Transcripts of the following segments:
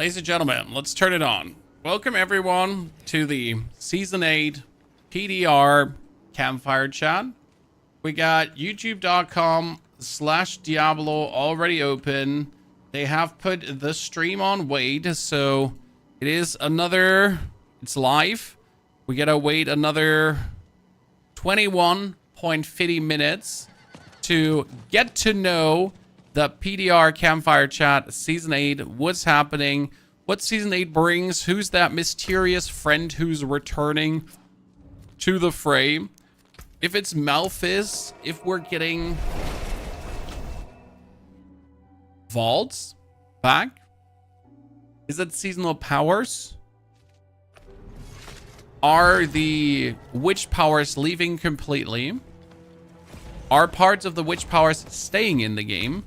Ladies and gentlemen, let's turn it on. Welcome everyone to the Season 8 PTR Campfire Chat. We got youtube.com/Diablo already open. They have put the stream on wait, so it is it's live. We gotta wait another 21.50 minutes to get to know the PTR Campfire Chat Season 8, what's happening, what Season 8 brings, who's that mysterious friend who's returning to the fray. If it's Malphys, if we're getting vaults back, is it seasonal powers? Are the witch powers leaving completely? Are parts of the witch powers staying in the game?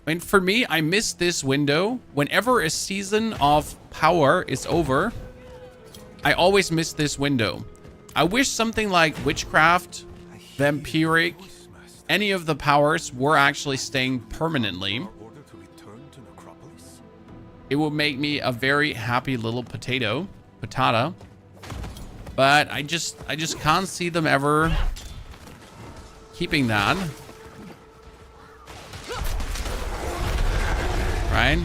I mean, for me, I miss this window. Whenever a season of power is over, I always miss this window. I wish something like witchcraft, vampiric, any of the powers were actually staying permanently. It would make me a very happy little patata. But I just can't see them ever keeping that. Right?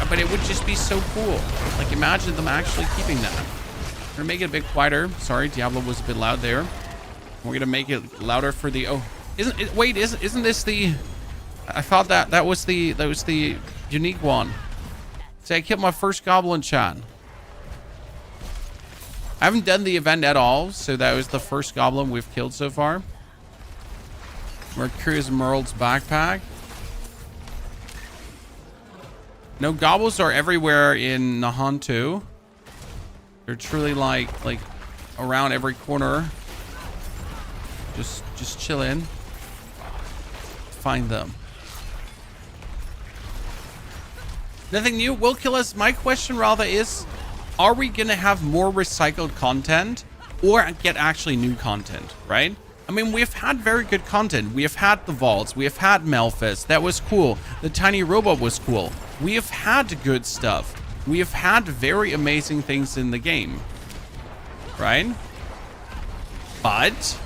But it would just be so cool. Like, imagine them actually keeping that. We're gonna make it a bit quieter. Sorry, Diablo was a bit loud there. We're gonna make it louder for the... Oh, isn't this the... I thought that was the unique one. See, I killed my first goblin, chat. I haven't done the event at all, so that was the first goblin we've killed so far. Mercurius Merle's backpack. No, goblins are everywhere in Nahan too. They're truly like around every corner. Just chill in. Find them. Nothing new. Will kill us. My question rather is, are we gonna have more recycled content or get actually new content, right? I mean, we've had very good content. We have had the vaults. We have had Malphys. That was cool. The tiny robot was cool. We have had good stuff. We have had very amazing things in the game, right? But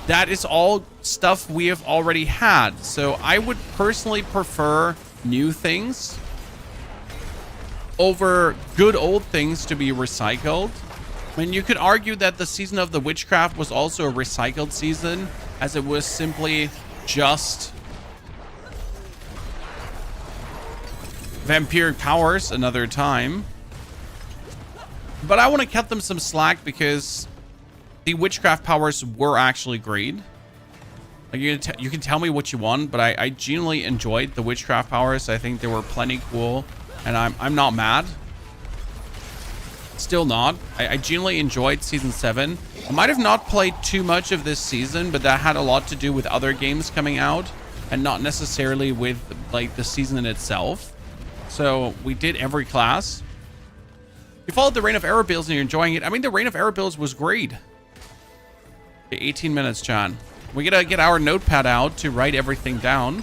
that is all stuff we have already had. So I would personally prefer new things over good old things to be recycled. I mean, you could argue that the season of the witchcraft was also a recycled season, as it was simply just vampiric powers another time. But I want to cut them some slack because the witchcraft powers were actually great. Like, you can tell me what you want, but I genuinely enjoyed the witchcraft powers. I think they were plenty cool, and I'm not mad. Still not. I genuinely enjoyed Season 7. I might have not played too much of this season, but that had a lot to do with other games coming out and not necessarily with like the season in itself. So we did every class. You followed the Reign of Erebils and you're enjoying it. I mean, the Reign of Erebils was great. Okay, 18 minutes, John. We gotta get our notepad out to write everything down.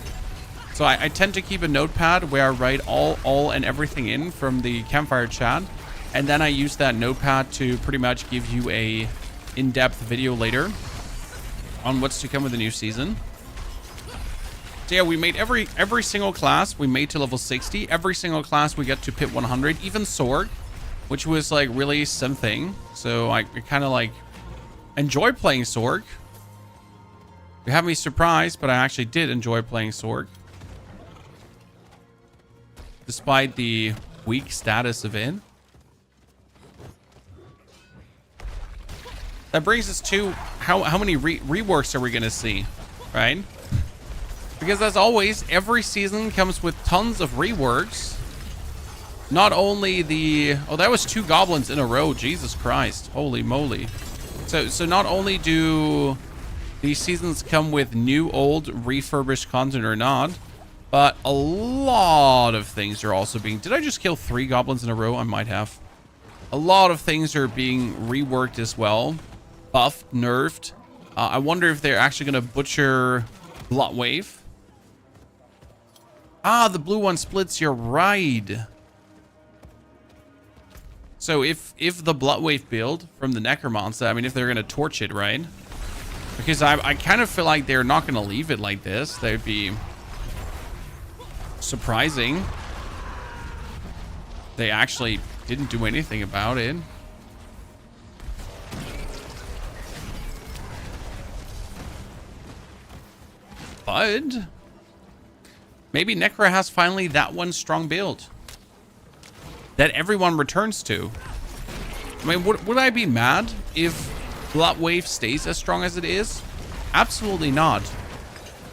So I tend to keep a notepad where I write all and everything in from the Campfire Chat. And then I use that notepad to pretty much give you a in-depth video later on what's to come with the new season. So yeah, we made every single class we made to level 60. Every single class we got to pit 100, even Sorg, which was like really something. So I kind of like enjoy playing Sorg. You have me surprised, but I actually did enjoy playing Sorg, despite the weak status of it. That brings us to how many reworks are we going to see, right? Because as always, every season comes with tons of reworks. Not only the... Oh, that was 2 goblins in a row. Jesus Christ. Holy moly. So not only do these seasons come with new, old, refurbished content or not, but a lot of things are also being... Did I just kill 3 goblins in a row? I might have. A lot of things are being reworked as well. Buffed, nerfed. I wonder if they're actually going to butcher Bloodwave. Ah, the blue one splits. You're right. So if the Bloodwave build from the Necromancer, I mean, if they're going to torch it, right? Because I kind of feel like they're not going to leave it like this. They'd be surprising. They actually didn't do anything about it. But maybe Necro has finally that one strong build that everyone returns to. I mean, would I be mad if Bloodwave stays as strong as it is? Absolutely not.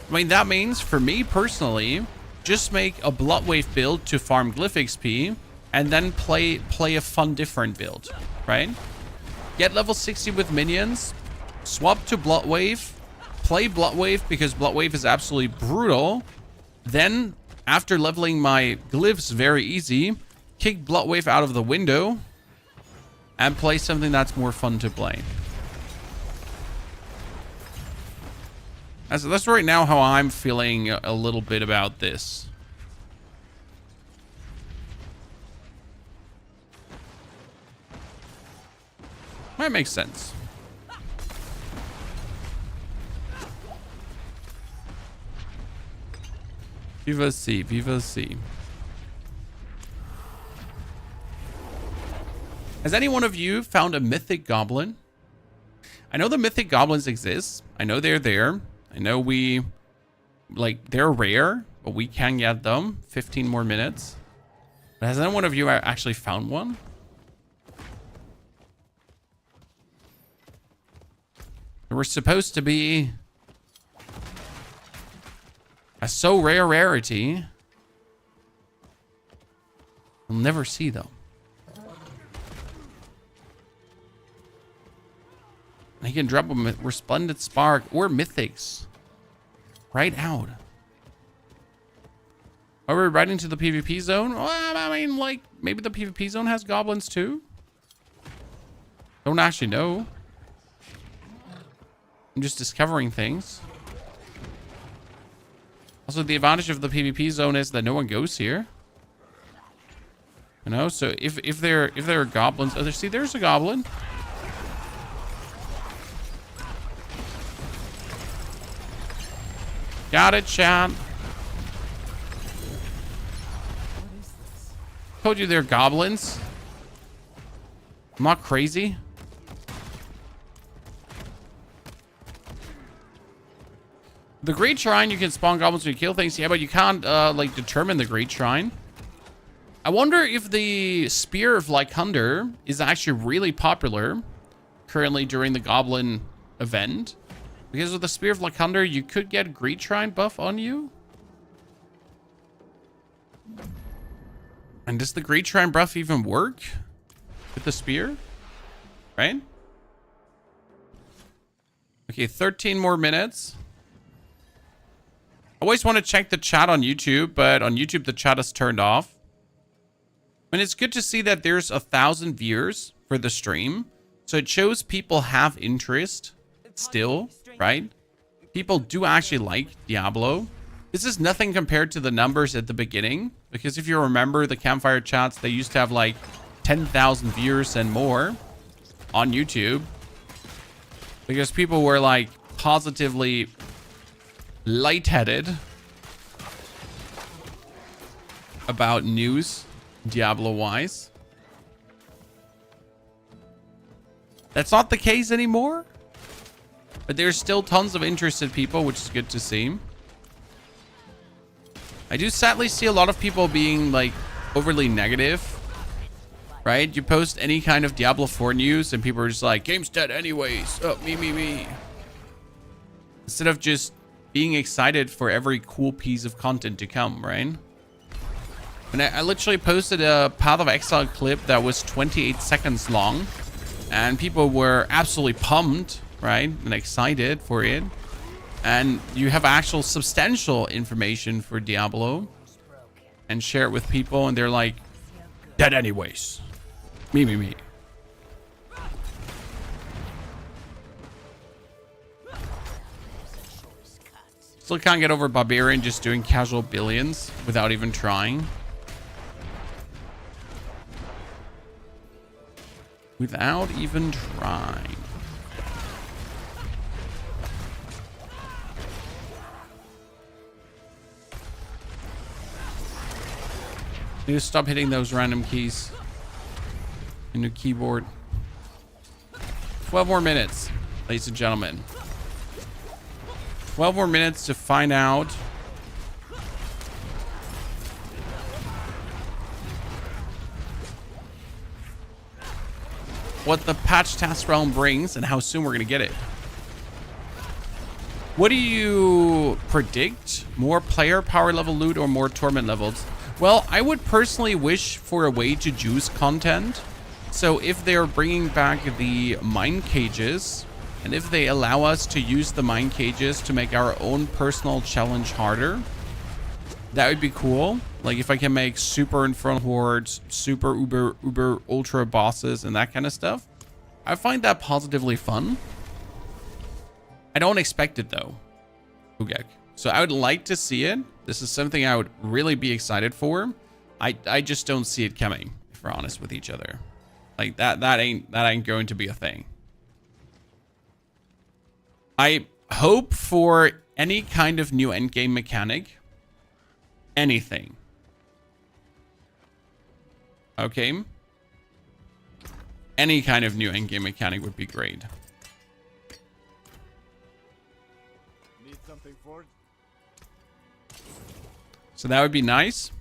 I mean, that means for me personally, just make a Bloodwave build to farm Glyph XP and then play a fun different build, right? Get level 60 with minions, swap to Bloodwave, play Bloodwave because Bloodwave is absolutely brutal. Then after leveling my glyphs very easy, kick Bloodwave out of the window and play something that's more fun to play. That's right now how I'm feeling a little bit about this. That makes sense. Viva C, Viva C. Has any one of you found a mythic goblin? I know the mythic goblins exist. I know they're there. I know they're rare, but we can get them. 15 more minutes. But has any one of you actually found one? They were supposed to be a so rare rarity. We'll never see them. And he can drop them with Resplendent Spark or Mythics. Right out. Are we riding to the PvP zone? Well, I mean, like, maybe the PvP zone has goblins too? Don't actually know. I'm just discovering things. Also, the advantage of the PvP zone is that no one goes here. You know, so if there are goblins, oh, see, there's a goblin. Got it, chat. Told you they're goblins. I'm not crazy. The Great Shrine, you can spawn goblins when you kill things. Yeah, but you can't, like, determine the Great Shrine. I wonder if the Spear of Lycander is actually really popular currently during the Goblin event. Because with the Spear of Lycander, you could get Great Shrine buff on you. And does the Great Shrine buff even work with the Spear? Right? Okay, 13 more minutes. I always want to check the chat on YouTube, but on YouTube, the chat is turned off. And it's good to see that there's 1,000 viewers for the stream. So it shows people have interest still, right? People do actually like Diablo. This is nothing compared to the numbers at the beginning. Because if you remember the Campfire Chats, they used to have like 10,000 viewers and more on YouTube. Because people were like positively lightheaded about news, Diablo-wise. That's not the case anymore. But there's still tons of interested people, which is good to see. I do sadly see a lot of people being like overly negative. Right? You post any kind of Diablo 4 news and people are just like, game's dead anyways. Oh, me. Instead of just being excited for every cool piece of content to come, right? And I literally posted a Path of Exile clip that was 28 seconds long. And people were absolutely pumped, right? And excited for it. And you have actual substantial information for Diablo. And share it with people and they're like, dead anyways. Me. Still can't get over Barbarian just doing casual billions without even trying. without even trying. Need to stop hitting those random keys in your keyboard. 12 more minutes, ladies and gentlemen. 12 more minutes to find out what the patch task realm brings and how soon we're going to get it. What do you predict? More player power level loot or more torment levels? Well, I would personally wish for a way to juice content. So if they're bringing back the mine cages, and if they allow us to use the mine cages to make our own personal challenge harder, that would be cool. Like if I can make super infernal hordes, super uber ultra bosses and that kind of stuff, I find that positively fun. I don't expect it though, Ugek. So I would like to see it. This is something I would really be excited for. I just don't see it coming, if we're honest with each other. Like that ain't going to be a thing. I hope for any kind of new endgame mechanic. Anything. Okay. Any kind of new endgame mechanic would be great. Need something for it? So that would be nice.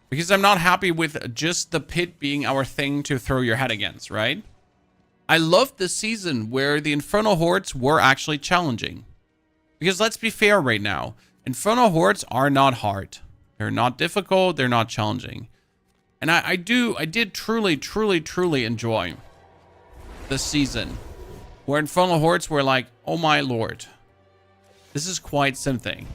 Because I'm not happy with just the pit being our thing to throw your head against, right? I loved the season where the Infernal Hordes were actually challenging. Because let's be fair right now. Infernal Hordes are not hard. They're not difficult. They're not challenging. And I did truly enjoy the season where Infernal Hordes were like, oh my lord, this is quite something.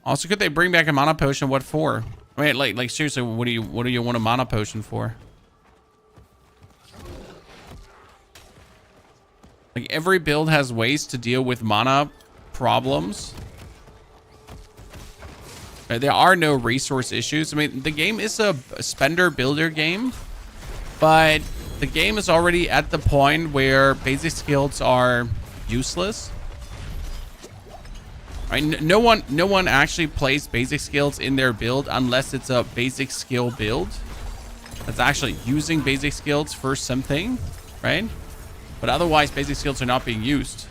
Also, could they bring back a mana potion? What for? I mean, like seriously, what do you want a mana potion for? Like every build has ways to deal with mana problems. There are no resource issues. I mean, the game is a spender builder game, but the game is already at the point where basic skills are useless. Right? No one actually plays basic skills in their build unless it's a basic skill build that's actually using basic skills for something, right? But otherwise, basic skills are not being used.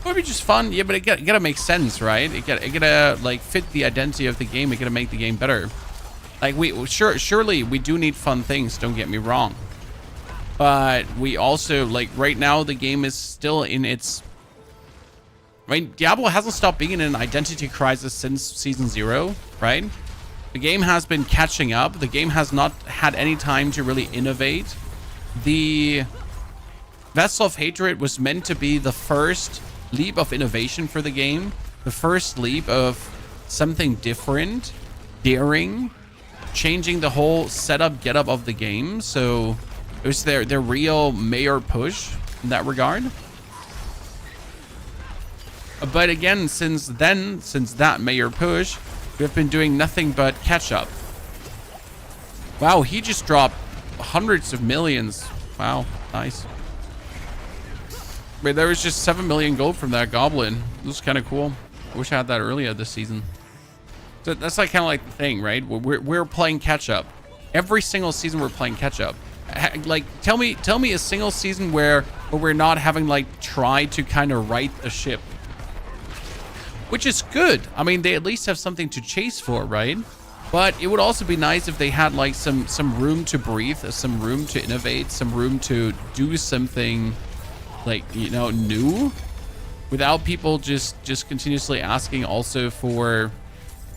It would be just fun, yeah, but it gotta make sense, right? It gotta like fit the identity of the game. It gotta make the game better. Like surely we do need fun things. Don't get me wrong. But we also, like, right now, the game is still in its... I mean, Diablo hasn't stopped being in an identity crisis since Season 0, right? The game has been catching up. The game has not had any time to really innovate. The Vessel of Hatred was meant to be the first leap of innovation for the game. The first leap of something different, daring, changing the whole setup, get-up of the game. So... it was their real mayor push in that regard. But again, since that mayor push, we've been doing nothing but catch up. Wow, he just dropped hundreds of millions. Wow, nice. Wait, there was just 7 million gold from that goblin. It was kind of cool. I wish I had that earlier this season. So that's like kind of like the thing, right? We're playing catch up. Every single season we're playing catch up. Like, tell me a single season where we're not having like tried to kind of right a ship, which is good. I mean, they at least have something to chase for, right? But it would also be nice if they had like some room to breathe, some room to innovate, some room to do something like, you know, new, without people just continuously asking also for,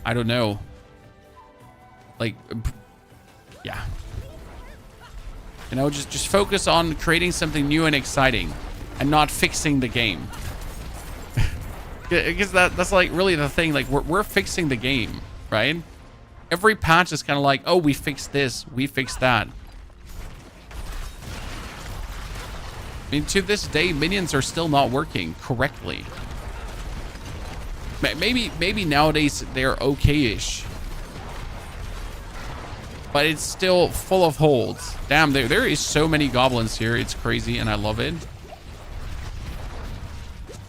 I don't know, like, yeah. You know, just focus on creating something new and exciting and not fixing the game. Because that's like really the thing. Like we're fixing the game, right? Every patch is kind of like, oh, we fixed this, we fixed that. I mean, to this day, minions are still not working correctly. Maybe nowadays they're okay-ish, but it's still full of holes. Damn, there is so many goblins here. It's crazy, and I love it.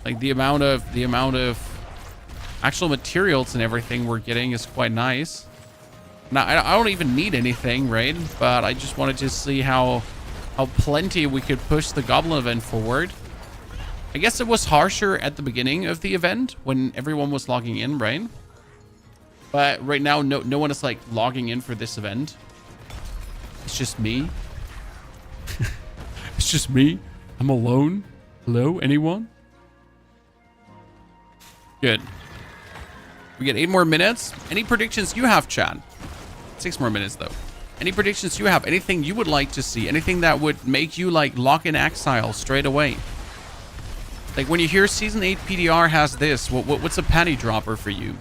Like the amount of actual materials and everything we're getting is quite nice. Now I don't even need anything, right? But I just wanted to see how plenty we could push the goblin event forward. I guess it was harsher at the beginning of the event when everyone was logging in, right? But right now, no one is like logging in for this event. It's just me. It's just me. I'm alone. Hello, anyone? Good. We get 8 more minutes. Any predictions you have, chat? 6 more minutes, though. Any predictions you have? Anything you would like to see? Anything that would make you, like, lock in exile straight away? Like, when you hear Season 8 PTR has this, what's a panty dropper for you?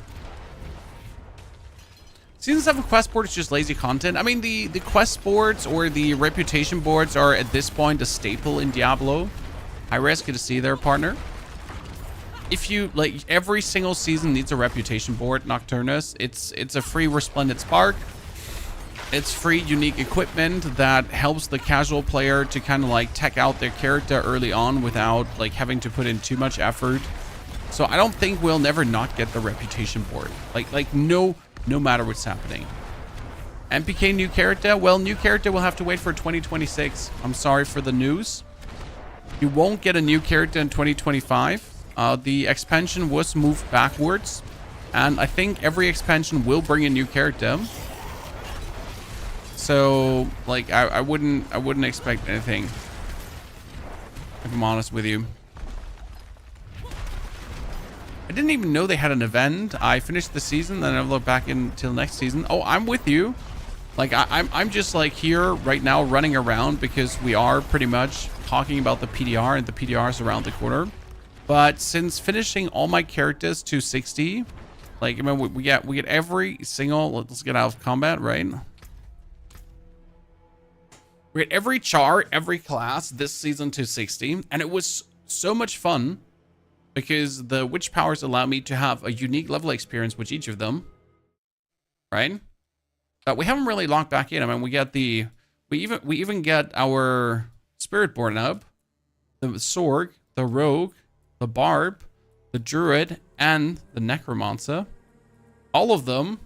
Season 7 quest board is just lazy content. I mean, the quest boards or the reputation boards are, at this point, a staple in Diablo. High risk, good to see there, partner. If you, like, every single season needs a reputation board, Nocturnus. It's a free Resplendent Spark. It's free unique equipment that helps the casual player to kind of like tech out their character early on without like having to put in too much effort. So I don't think we'll never not get the reputation board. Like no matter what's happening. MPK new character? Well, new character will have to wait for 2026. I'm sorry for the news. You won't get a new character in 2025. The expansion was moved backwards, and I think every expansion will bring a new character. So, like, I wouldn't expect anything, if I'm honest with you. I didn't even know they had an event. I finished the season, then I look back until next season. Oh, I'm with you. Like, I'm just like here right now running around because we are pretty much talking about the PTR, and the PTR is around the corner. But since finishing all my characters to 60, like, I mean, we get every single, let's get out of combat, right? We had every char, every class this season to 60, and it was so much fun because the witch powers allow me to have a unique level experience with each of them, right? But we haven't really locked back in. I mean, we get the we even get our Spiritborn up, the Sorg, the Rogue, the Barb, the Druid, and the Necromancer. All of them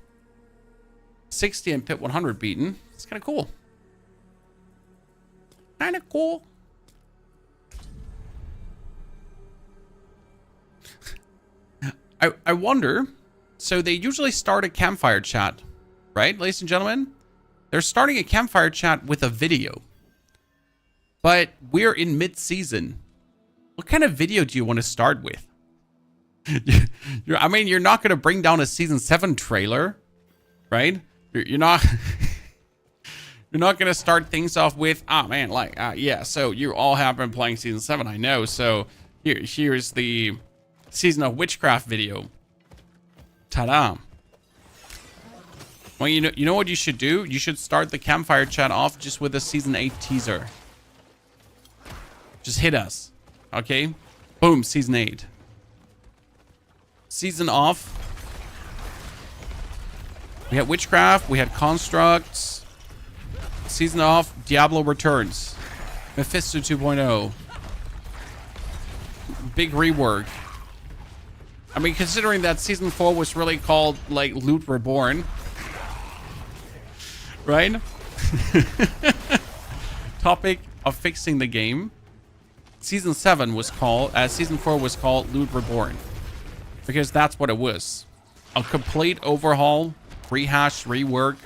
60 and Pit 100 beaten. It's kind of cool. Kind of cool. I wonder, so they usually start a campfire chat, right, ladies and gentlemen? They're starting a campfire chat with a video. But we're in mid-season. What kind of video do you want to start with? I mean, you're not going to bring down a Season 7 trailer, right? You're not... You're not going to start things off with, man, like, yeah, so you all have been playing Season 7, I know. So here's the Season of Witchcraft video. Ta-da. Well, you know what you should do? You should start the campfire chat off just with a Season 8 teaser. Just hit us. Okay? Boom, Season 8. Season off. We had Witchcraft, we had Constructs. Season off, Diablo returns. Mephisto 2.0. Big rework. I mean, considering that Season 4 was really called, like, Loot Reborn. Right? Topic of fixing the game. Season 7 was called, Season 4 was called Loot Reborn. Because that's what it was. A complete overhaul, rehash, rework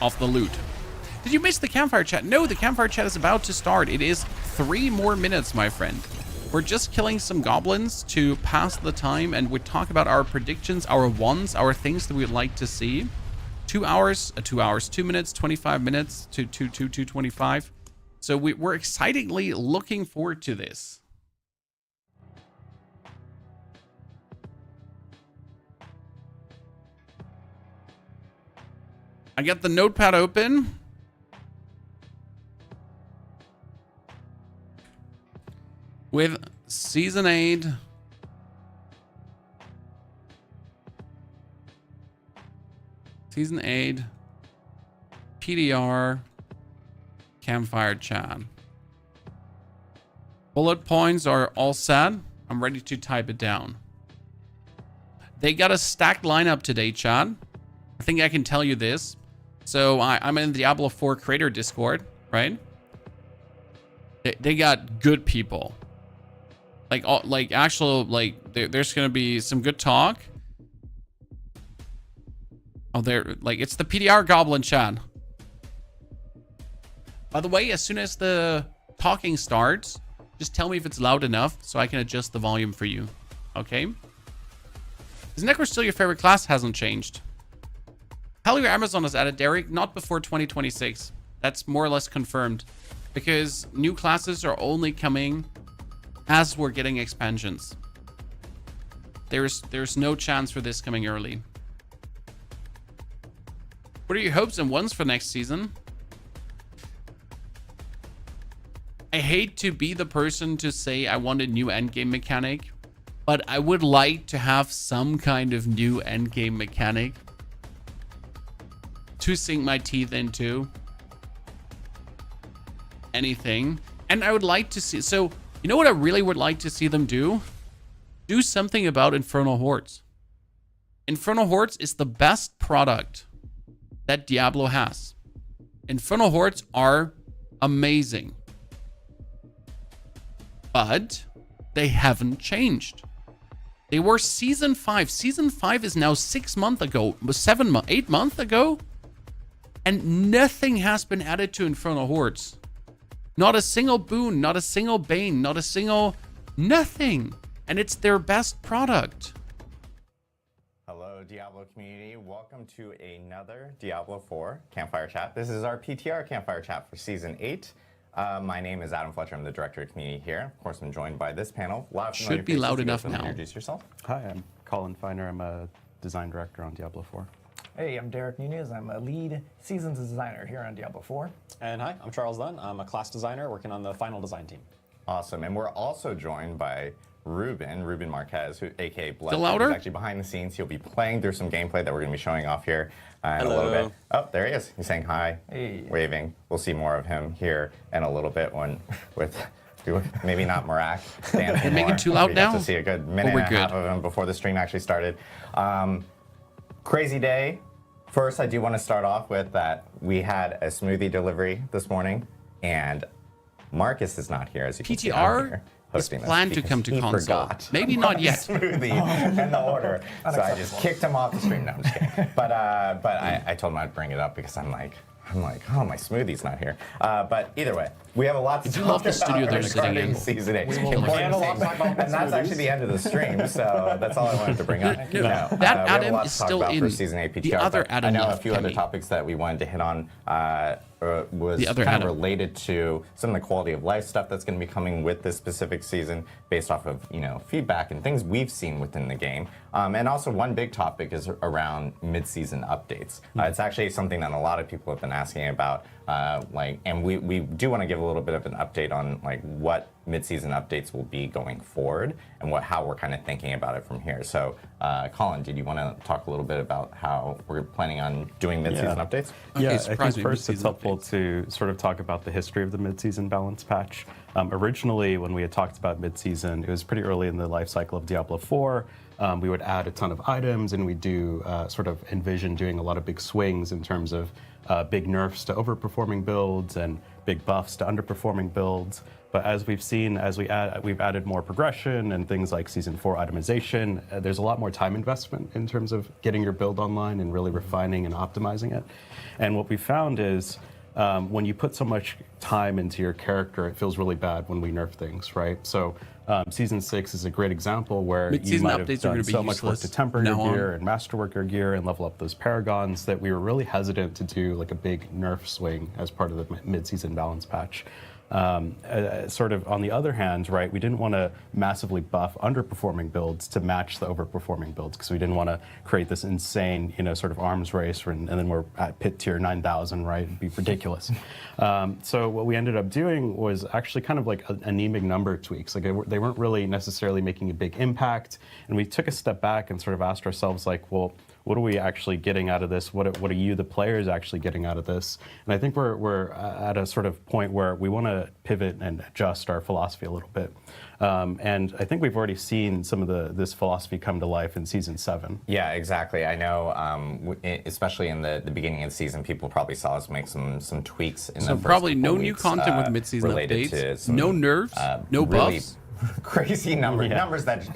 of the loot. Did you miss the campfire chat? No, the campfire chat is about to start. It is 3 more minutes, my friend. We're just killing some goblins to pass the time, and we talk about our predictions, our wants, our things that we'd like to see. 2 hours, 2 minutes, 25 minutes to 225. So we're excitingly looking forward to this. I got the notepad open. With Season 8. Season 8. PTR Campfire Chat. Bullet points are all set. I'm ready to type it down. They got a stacked lineup today, chat. I think I can tell you this. So I'm in the Diablo 4 creator Discord, right? They got good people. Like there's gonna be some good talk. Oh, it's the PTR Goblin chat. By the way, as soon as the talking starts, just tell me if it's loud enough so I can adjust the volume for you. Okay? Is Necro still your favorite class? Hasn't changed. Hell, your Amazon has added, Derek. Not before 2026. That's more or less confirmed. Because new classes are only coming as we're getting expansions. There's no chance for this coming early. What are your hopes and wants for next season? I hate to be the person to say I want a new endgame mechanic, but I would like to have some kind of new endgame mechanic to sink my teeth into. Anything. And I would like to see... So, you know what I really would like to see them do? Do something about Infernal Hordes. Infernal Hordes is the best product that Diablo has. Infernal Hordes are amazing. But they haven't changed. They were Season 5. Season 5 is now 6 months ago. 8 months ago? And nothing has been added to Infernal Hordes. Not a single boon, not a single bane, not a single... Nothing. And it's their best product. Hello, Diablo community. Welcome to another Diablo 4 Campfire Chat. This is our PTR Campfire Chat for Season 8. My name is Adam Fletcher. I'm the Director of Community here. Of course, I'm joined by this panel. Should be loud enough now. Introduce yourself. Hi, I'm Colin Feiner. I'm a design director on Diablo 4. Hey, I'm Derek Nunez. I'm a lead seasons designer here on Diablo 4. And hi, I'm Charles Dunn. I'm a class designer working on the final design team. Awesome. And we're also joined by Ruben Marquez, who, aka Blood, Still louder? is actually behind the scenes. He'll be playing through some gameplay that we're going to be showing off here in a little bit. Oh, there he is. He's saying hi, waving. We'll see more of him here in a little bit when maybe not Marak. You're making it too loud now? We got to see a good minute and a half of him before the stream actually started. Crazy day. First, I do want to start off with that we had a smoothie delivery this morning, and Marcus is not here, as you can see. PTR is planned to come to console. Forgot Maybe not yet. Smoothie and the order, so I just kicked him off the stream. No, I'm just kidding. But I told him I'd bring it up because I'm like, oh, my smoothie's not here. But either way, we have a lot to talk about regarding Season 8. And that's actually the end of the stream, so that's all I wanted to bring up. No, that Adam is still in. For Season 8 PTR, the other Adam I know a left, few other topics that we wanted to hit on was kind of related to some of the quality of life stuff that's going to be coming with this specific season based off of feedback and things we've seen within the game. And also one big topic is around mid-season updates. It's actually something that a lot of people have been asking about. And we do want to give a little bit of an update on what mid-season updates will be going forward and how we're kind of thinking about it from here. So, Colin, did you want to talk a little bit about how we're planning on doing mid-season updates? Yeah, I think first it's helpful to sort of talk about the history of the mid-season balance patch. Originally, when we had talked about mid-season, it was pretty early in the life cycle of Diablo 4. We would add a ton of items, and we do sort of envision doing a lot of big swings in terms of big nerfs to overperforming builds and big buffs to underperforming builds. But as we've seen, we've added more progression and things like Season 4 itemization, there's a lot more time investment in terms of getting your build online and really refining and optimizing it. And what we found is when you put so much time into your character, it feels really bad when we nerf things, right? So Season 6 is a great example where you might have done so much work to temper your gear and masterwork your gear and level up those paragons that we were really hesitant to do like a big nerf swing as part of the mid-season balance patch. Sort of on the other hand, right, we didn't want to massively buff underperforming builds to match the overperforming builds, because we didn't want to create this insane, sort of arms race, and then we're at pit tier 9,000, right? It'd be ridiculous. So what we ended up doing was actually kind of like anemic number tweaks. Like they weren't really necessarily making a big impact, and we took a step back and sort of asked ourselves, like, well, what are we actually getting out of this? What are you, the players, actually getting out of this? And I think we're at a sort of point where we want to pivot and adjust our philosophy a little bit. And I think we've already seen some of this philosophy come to life in Season 7. Yeah, exactly. I know, especially in the beginning of the season, people probably saw us make some tweaks in the first probably couple no weeks, new content with mid-season related to updates, some, no nerfs, no really buffs. crazy numbers that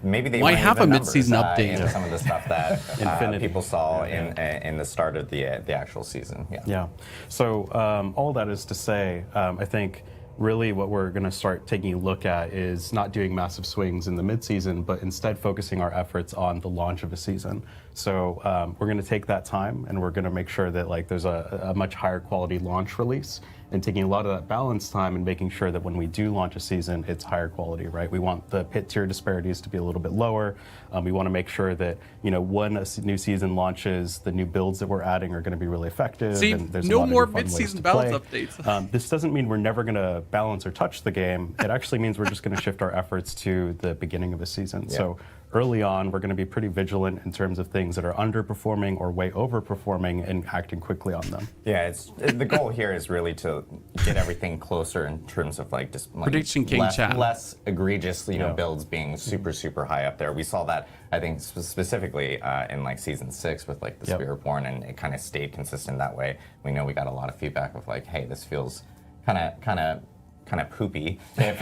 maybe they Why weren't have even a mid-season update? into some of the stuff that people saw in the start of the actual season. Yeah. So all that is to say, I think really what we're going to start taking a look at is not doing massive swings in the mid-season, but instead focusing our efforts on the launch of a season. So we're going to take that time, and we're going to make sure that there's a much higher quality launch release, and taking a lot of that balance time and making sure that when we do launch a season, it's higher quality, right? We want the pit tier disparities to be a little bit lower. We want to make sure that, when a new season launches, the new builds that we're adding are going to be really effective. See, and there's no a lot more of fun ways mid-season to balance play. updates. This doesn't mean we're never going to balance or touch the game. It actually means we're just going to shift our efforts to the beginning of the season. Yeah. So early on, we're going to be pretty vigilant in terms of things that are underperforming or way overperforming and acting quickly on them. Yeah, the goal here is really to get everything closer in terms of Prediction King chat. less egregious, builds being super high up there. We saw that, I think, specifically in Season 6 with the Spiritborn, and it kind of stayed consistent that way. We know we got a lot of feedback of hey, this feels kind of poopy if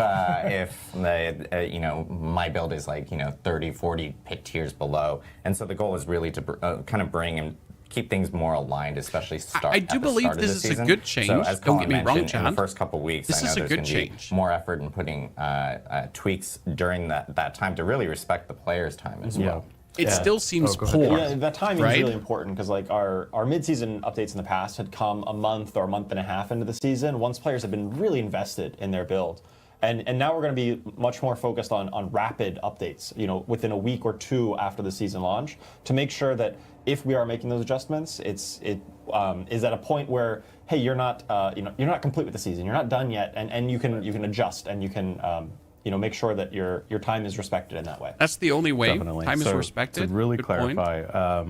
the my build is 30, 40 pit tiers below, and so the goal is really to kind of bring and keep things more aligned, especially I do believe this is season. a good change. So as Don't Colin get me wrong, mentioned, Chad. in the first couple weeks, This I know is a there's good going to change. be more effort in putting tweaks during that time to really respect the player's time as well. It still seems poor. Yeah, that timing right? is really important, because our mid-season updates in the past had come a month or a month and a half into the season, once players have been really invested in their build. And now we're going to be much more focused on rapid updates, within a week or two after the season launch, to make sure that if we are making those adjustments, it is at a point where, hey, you're not you're not complete with the season, you're not done yet, and you can adjust, and you can make sure that your time is respected in that way. That's the only way. Definitely. Time is So respected. To really Good point. clarify,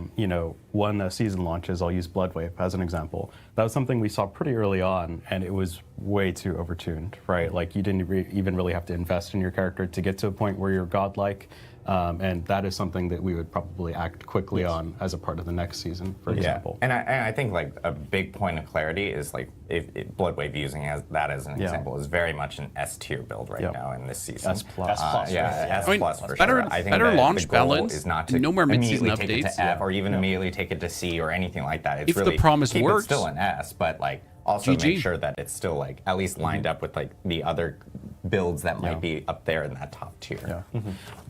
when a season launches, I'll use Bloodwave as an example. That was something we saw pretty early on, and it was way too overtuned, right? You didn't even really have to invest in your character to get to a point where you're godlike. And that is something that we would probably act quickly on as a part of the next season, for example. And I think a big point of clarity is if Bloodwave using that as an example is very much an S tier build right now in this season. S plus. S plus for better, sure. I think better that launch the goal balance. is not to No more mid-season immediately take it updates. to F or even immediately take it to C or anything like that. It's If really the promise keep works. it still an S, but also GG. make sure that it's still at least lined up with the other builds that might be up there in that top tier. Yeah.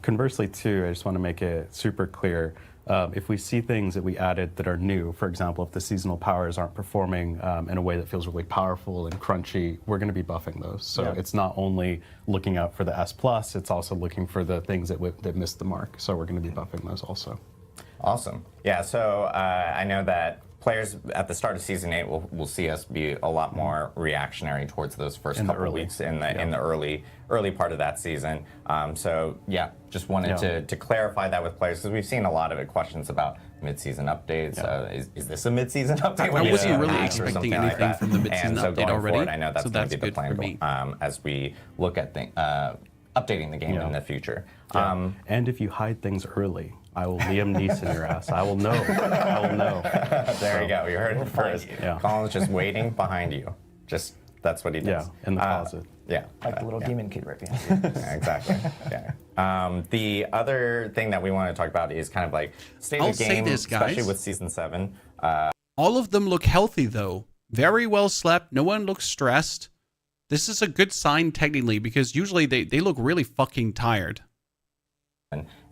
Conversely, too, I just want to make it super clear. If we see things that we added that are new, for example, if the seasonal powers aren't performing in a way that feels really powerful and crunchy, we're going to be buffing those. So it's not only looking out for the S+, it's also looking for the things that missed the mark. So we're going to be buffing those also. Awesome. Yeah, so I know that players at the start of Season 8 will see us be a lot more reactionary towards those first couple weeks in the early part of that season. So yeah, just wanted to clarify that with players, because we've seen a lot of questions about mid-season updates. Is this a mid-season update? I wasn't really expecting anything from the mid-season update going already. Forward, I know that's so going that's to be the good for me. plan as we look at updating the game in the future. And if you hide things early, I will Liam Neeson your ass. I will know. I will know. There you go. You heard it first. Yeah. Colin's just waiting behind you. That's what he does. Yeah, in the closet. Yeah. Like the little demon kid right behind you. Exactly. Yeah. The other thing that we want to talk about is kind of state of the game, this, guys. especially with Season 7. All of them look healthy, though. Very well slept. No one looks stressed. This is a good sign, technically, because usually they look really fucking tired.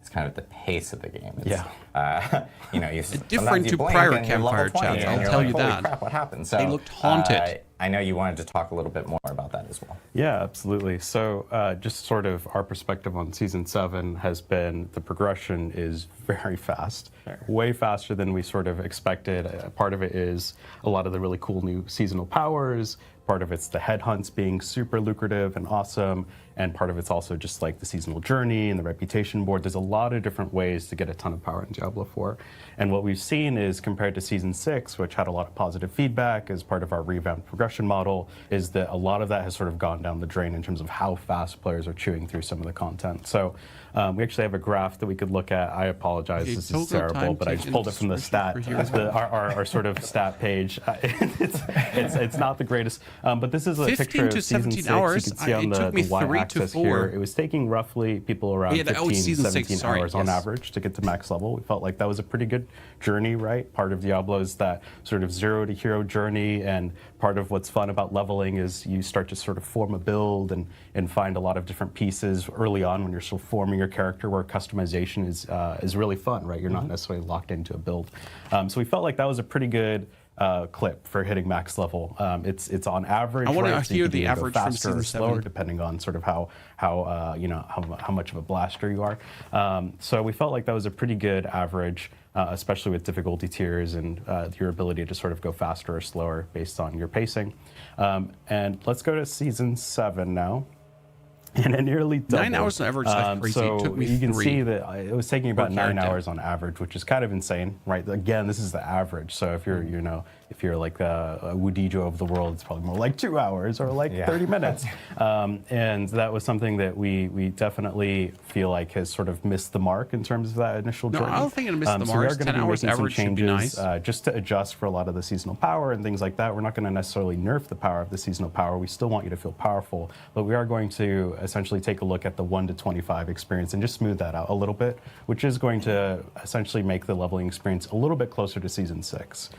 It's kind of the pace of the game. It's, Different to prior Campfire Chats, I'll tell you Holy that. crap, what happened? So, They looked haunted. I know you wanted to talk a little bit more about that as well. Yeah, absolutely. So just sort of our perspective on Season 7 has been the progression is very fast, way faster than we sort of expected. Part of it is a lot of the really cool new seasonal powers. Part of it's the headhunts being super lucrative and awesome. And part of it's also just like the seasonal journey and the reputation board. There's a lot of different ways to get a ton of power in Diablo 4. And what we've seen is compared to Season 6, which had a lot of positive feedback as part of our revamped progression model, is that a lot of that has sort of gone down the drain in terms of how fast players are chewing through some of the content. So we actually have a graph that we could look at. I apologize, this is terrible, but I just pulled it from the stat, our sort of stat page. It's not the greatest, but this is a picture of Season 6. Hours. You can see on the y-axis here. It was taking roughly people around 15, 17 hours on average to get to max level. We felt like that was a pretty good journey, right? Part of Diablo is that sort of 0 to hero journey, and part of what's fun about leveling is you start to sort of form a build and find a lot of different pieces early on when you're still forming your character, where customization is really fun, right? You're not necessarily locked into a build. So we felt like that was a pretty good clip for hitting max level. It's on average. I want to so hear the average from faster or Season slower, 7. depending on sort of how much of a blaster you are. So we felt like that was a pretty good average, especially with difficulty tiers and your ability to sort of go faster or slower based on your pacing. And let's go to Season 7 now. And it nearly doubled. 9 hours on average, that's crazy. So it took me you can 3. see that it was taking about 9 character. hours on average, which is kind of insane, right? Again, this is the average. So if you're, if you're like a Wudijo of the world, it's probably more like 2 hours or like 30 minutes. And that was something that we definitely feel like has sort of missed the mark in terms of that initial journey. I don't think it missed the So mark. we are going to 10 be hours making some average should be changes nice. just to adjust for a lot of the seasonal power and things like that. We're not going to necessarily nerf the power of the seasonal power. We still want you to feel powerful, but we are going to essentially take a look at the 1 to 25 experience and just smooth that out a little bit, which is going to essentially make the leveling experience a little bit closer to Season 6.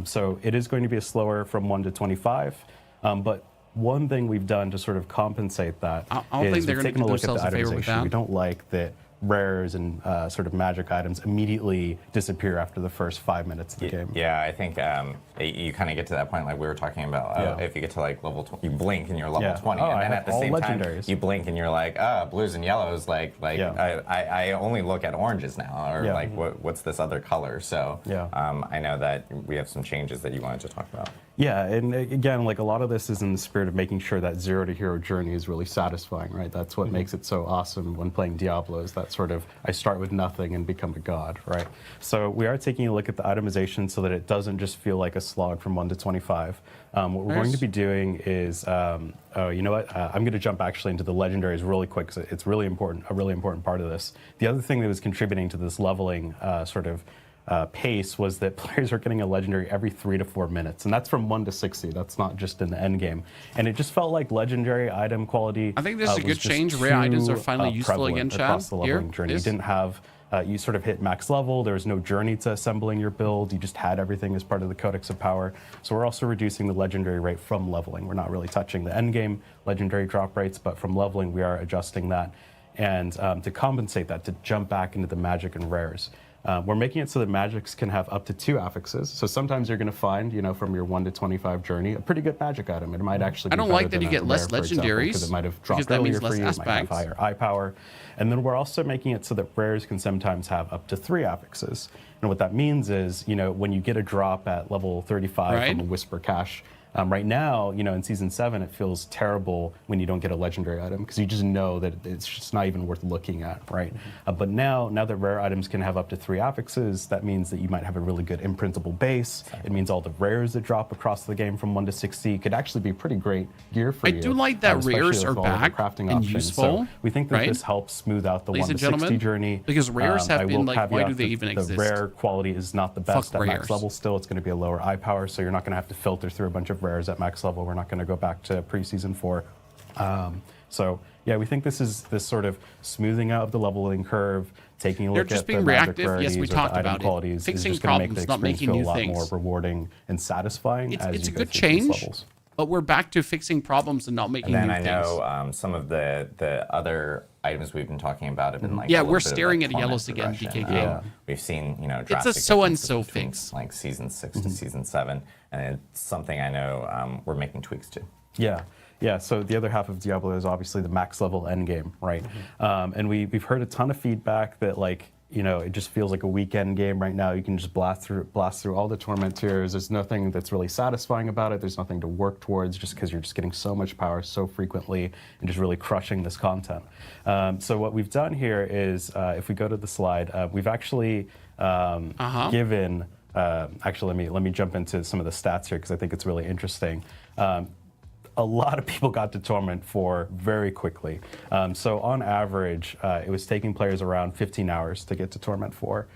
So it is going to be a slower from 1 to 25, but one thing we've done to sort of compensate that I don't think is they're we've going to taken do a look at the themselves a favor with itemization. that. We don't like that rares and sort of magic items immediately disappear after the first 5 minutes of the game. Yeah, I think you kind of get to that point like we were talking about. If you get to like level 20, you blink and you're level 20, and then at the same time you blink and you're like, blues and yellows. I only look at oranges now, or like what's this other color? So I know that we have some changes that you wanted to talk about. Yeah, and again, like a lot of this is in the spirit of making sure that 0 to hero journey is really satisfying, right? That's what makes it so awesome when playing Diablo, is that sort of, I start with nothing and become a god, right? So we are taking a look at the itemization so that it doesn't just feel like a slog from 1 to 25. What we're going to be doing is, I'm going to jump actually into the legendaries really quick, because it's really important, a really important part of this. The other thing that was contributing to this leveling pace was that players are getting a legendary every 3 to 4 minutes, and that's from 1 to 60. That's not just in the end game, and it just felt like legendary item quality. I think this is a good change. Rare items are finally useful again, Chad. Across the leveling journey, you didn't have. You sort of hit max level. There was no journey to assembling your build. You just had everything as part of the Codex of Power. So we're also reducing the legendary rate from leveling. We're not really touching the end game legendary drop rates, but from leveling we are adjusting that, and to compensate that, to jump back into the magic and rares. We're making it so that magics can have up to 2 affixes. So sometimes you're going to find, from your 1 to 25 journey, a pretty good magic item. It might actually be I don't better like that than you a get rare, less for example, legendaries, because it might have because dropped that earlier means less for you. It might have aspects. higher eye power. And then we're also making it so that rares can sometimes have up to 3 affixes. And what that means is, when you get a drop at level 35 from a Whisper Cache, right now, in Season 7, it feels terrible when you don't get a legendary item, because you just know that it's just not even worth looking at, right? But now that rare items can have up to 3 affixes, that means that you might have a really good imprintable base. It means all the rares that drop across the game from 1 to 60 could actually be pretty great gear for you. I do like that especially rares with are all of the back crafting and options. useful, So we think that right? this helps smooth out the Ladies 1 and to 60 gentlemen, journey. because rares have I been will like, why do caveat they that even the exist? rare quality is not the best at max rares. level. Still, it's going to be a lower eye power, so you're not going to have to filter through a bunch of rares at max level. We're not going to go back to pre-season 4. So yeah, we think this is this sort of smoothing out of the leveling curve, taking a look just at being the magic reactive. rarities Yes, we or talked the item about it. qualities. Fixing is just going to make problems, the not experience making feel new a lot things. more rewarding and satisfying. It's as a you go good through these change. levels. but we're back to fixing problems and not making And then new I things. know some of the other items we've been talking about have been like Yeah, a we're little bit of, staring like, at yellows torment again, progression. DKK. We've seen It's a drastic so-and-so differences between, fix. like season 6 to season 7, and it's something I know we're making tweaks to. Yeah, so the other half of Diablo is obviously the max level endgame, right? And we've heard a ton of feedback that it just feels like a weekend game right now. You can just blast through all the torment tiers. There's nothing that's really satisfying about it. There's nothing to work towards just because you're just getting so much power so frequently and just really crushing this content. So what we've done here is, if we go to the slide, we've actually given. Actually, let me jump into some of the stats here because I think it's really interesting. A lot of people got to Torment 4 very quickly. So on average, it was taking players around 15 hours to get to Torment 4.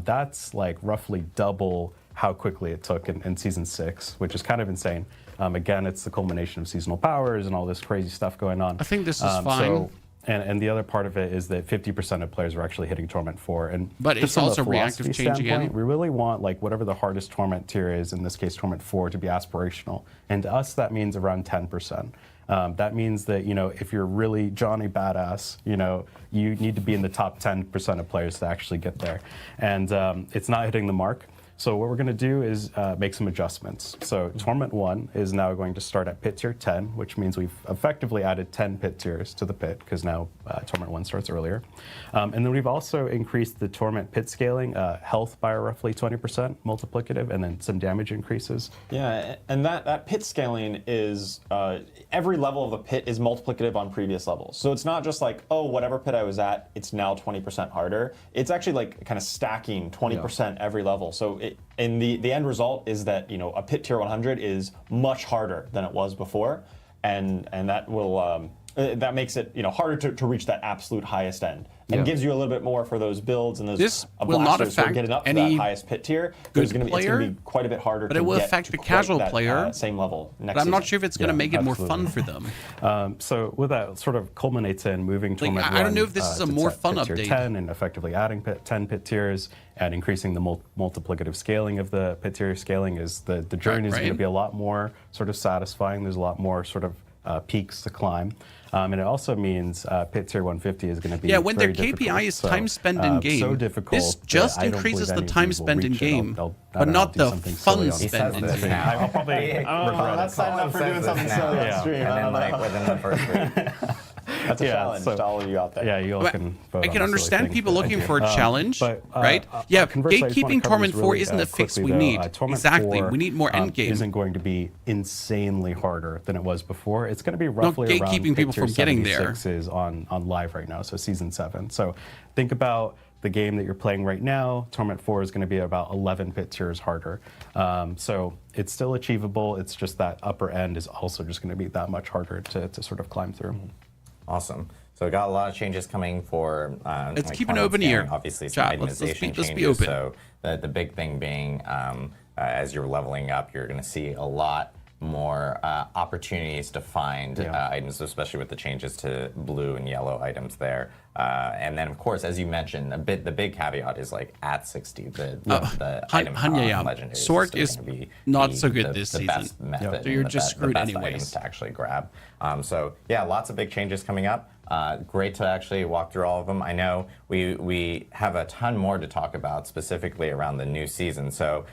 That's like roughly double how quickly it took in Season 6, which is kind of insane. Again, it's the culmination of seasonal powers and all this crazy stuff going on. I think this is fine. And the other part of it is that 50% of players are actually hitting Torment 4. But just it's from a also reactive philosophy change again. standpoint, we really want whatever the hardest Torment tier is, in this case Torment 4, to be aspirational. And to us, that means around 10%. That means that if you're really Johnny Badass, you need to be in the top 10% of players to actually get there. And it's not hitting the mark. So what we're going to do is make some adjustments. So Torment 1 is now going to start at pit tier 10, which means we've effectively added 10 pit tiers to the pit, because now Torment 1 starts earlier. And then we've also increased the Torment pit scaling, health by roughly 20% multiplicative, and then some damage increases. Yeah, and that pit scaling is, every level of the pit is multiplicative on previous levels. So it's not just like, oh, whatever pit I was at, it's now 20% harder. It's actually like kind of stacking 20% every level. So and the end result is that a pit tier 100 is much harder than it was before, and that will that makes it harder to reach that absolute highest end, and gives you a little bit more for those builds and those This will not blasters who are affect getting up to any that highest pit tier. good It's going player, to be quite a bit harder, but to it will get affect to the quite casual that, player, same level next But I'm not season. sure if it's going to make it more fun for them. So with that sort of culminates in moving Torment 1 I don't know if this is a to more set fun pit tier update. 10 and effectively adding 10 pit tiers and increasing the multiplicative scaling of the pit tier scaling. Is the journey is going to be a lot more sort of satisfying. There's a lot more sort of peaks to climb. And it also means pit tier 150 is going to be when their very KPI difficult. is time spent in game, so difficult this that just I don't increases believe the any time people spent in reach it. game, I but don't know, not do the something silly fun on spent in this game. now. I'll probably regret that's it. signing up for Colin doing says something this silly now. on stream. And then within the first week. That's a challenge to all of you out there. Yeah, you all But can vote I on can the understand silly people things that I looking do. for a challenge, right? Conversely, I just wanna Gatekeeping cover Torment this 4 really, isn't the fix quickly, we though. need. Torment Exactly, 4, we need more end game. Isn't going to be insanely harder than it was before. It's going to be roughly around gatekeeping people pit tier from getting there. 76 is on live right now, so season 7. So think about the game that you're playing right now. Torment 4 is going to be about 11 pit tiers harder. So it's still achievable. It's just that upper end is also just going to be that much harder to sort of climb through. Awesome. So we got a lot of changes coming for. Let's like keep an torment open ear. scaling, obviously, some Chat, let's itemization be changes. open. So the big thing being, as you're leveling up, you're going to see a lot more opportunities to find items, especially with the changes to blue and yellow items there. And then, of course, as you mentioned, the big caveat is like at 60, the item on legendary Sort is gonna be not so good this the season. best method, So you're and just the screwed best anyways. items to actually grab. So yeah, lots of big changes coming up. Great to actually walk through all of them. I know we have a ton more to talk about specifically around the new season. So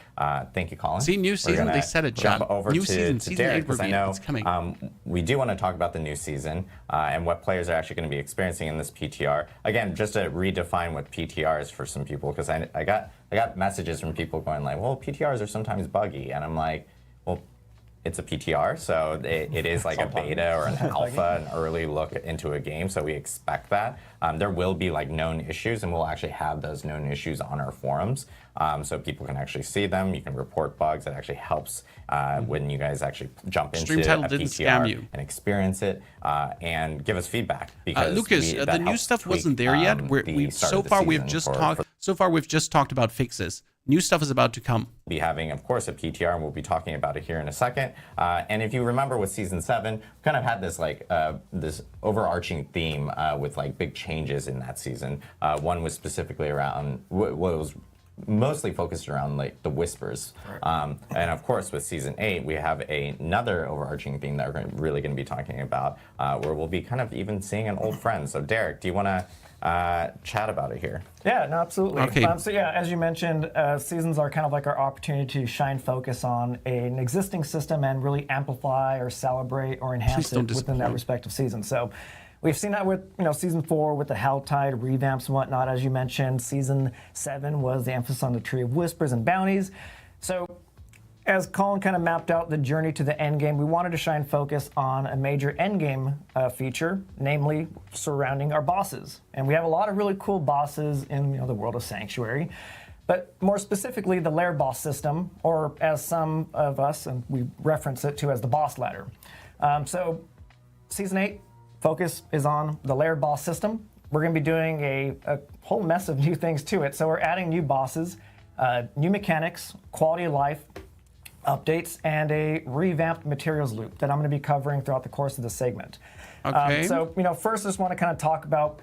thank you, Colin. See, new season, they said it, John. Over New to, season, to season Derek, 8 because I review, know it's coming. we do want to talk about the new season and what players are actually going to be experiencing in this PTR. Again, just to redefine what PTR is for some people, because I got messages from people going like, well, PTRs are sometimes buggy, and I'm like, well, it's a PTR, so it is like a beta or an alpha, an early look into a game, so we expect that. There will be like known issues, and we'll actually have those known issues on our forums, so people can actually see them. You can report bugs. It actually helps when you guys actually jump into Stream title a didn't PTR scam you. and experience it, and give us feedback. Because Lucas, that the new helps stuff tweak, wasn't there yet. the start So of the far we've season just for- talked. So far we've just talked about fixes. New stuff is about to come. Be having, of course, a PTR, and we'll be talking about it here in a second. And if you remember with season 7, we kind of had this like this overarching theme with like big changes in that season. One was specifically around what was mostly focused around like the whispers. And of course, with season 8, we have another overarching theme that we're really going to be talking about, where we'll be kind of even seeing an old friend. So Derek, do you want to chat about it here? Yeah, no, absolutely. Okay. So yeah, as you mentioned, seasons are kind of like our opportunity to shine focus on an existing system and really amplify or celebrate or enhance it within that respective season. So we've seen that with season 4 with the Helltide revamps and whatnot. As you mentioned, season 7 was the emphasis on the Tree of Whispers and Bounties. So as Colin kind of mapped out the journey to the end game, we wanted to shine focus on a major end game feature, namely surrounding our bosses. And we have a lot of really cool bosses in the world of Sanctuary. But more specifically, the Lair boss system, or as some of us, and we reference it to as the boss ladder. So season 8, focus is on the Lair boss system. We're going to be doing a whole mess of new things to it. So we're adding new bosses, new mechanics, quality of life updates, and a revamped materials loop that I'm going to be covering throughout the course of the segment. Okay. So first I just want to kind of talk about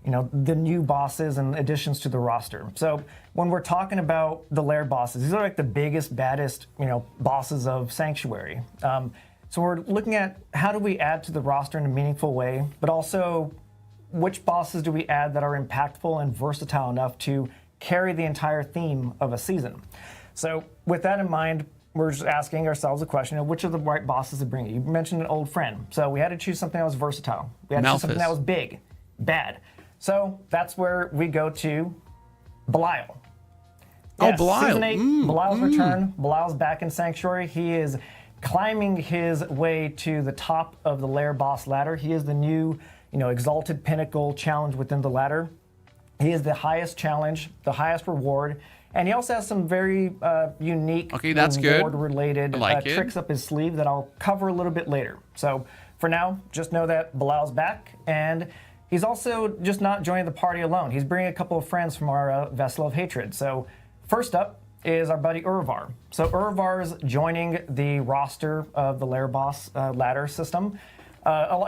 the new bosses and additions to the roster. So when we're talking about the Lair bosses, these are like the biggest, baddest bosses of Sanctuary. So we're looking at how do we add to the roster in a meaningful way, but also which bosses do we add that are impactful and versatile enough to carry the entire theme of a season. So with that in mind, we're just asking ourselves a question of which are the right bosses to bring. You mentioned an old friend. So we had to choose something that was versatile. We had to choose something that was big, bad. So that's where we go to Belial. Yes, Belial. Season 8, Belial's return. Belial's back in Sanctuary. He is climbing his way to the top of the Lair boss ladder. He is the new, exalted pinnacle challenge within the ladder. He is the highest challenge, the highest reward, and he also has some very unique reward-related tricks up his sleeve that I'll cover a little bit later. So for now, just know that Belial's back, and he's also just not joining the party alone. He's bringing a couple of friends from our Vessel of Hatred. So first up is our buddy Urvar. So Urvar's joining the roster of the Lair boss ladder system.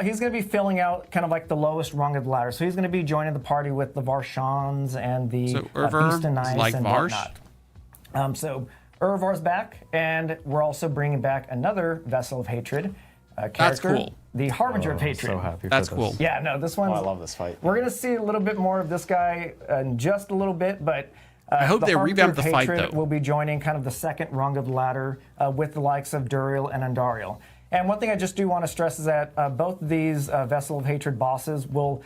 He's going to be filling out kind of like the lowest rung of the ladder. So he's going to be joining the party with the Varshans and the Beast and Ice like and whatnot. So Urvar's back, and we're also bringing back another Vessel of Hatred character. That's cool. The Harbinger of Hatred. So happy That's for cool. this. Yeah, no, this one's... I love this fight. We're going to see a little bit more of this guy in just a little bit, but... I hope they revamp the fight, though. Will be joining kind of the second rung of the ladder with the likes of Duriel and Andariel. And one thing I just do want to stress is that both of these Vessel of Hatred bosses will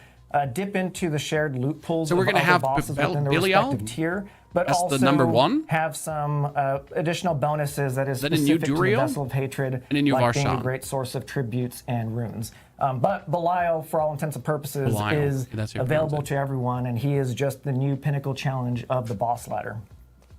dip into the shared loot pools so we're of gonna other have bosses within their respective tier, but That's also the number 1? have some additional bonuses that is Is that a new specific to the Duriel? Vessel of Hatred, And a new like being a Varshan? great source of tributes and runes. But Belial, for all intents and purposes, is available to everyone, and he is just the new pinnacle challenge of the boss ladder.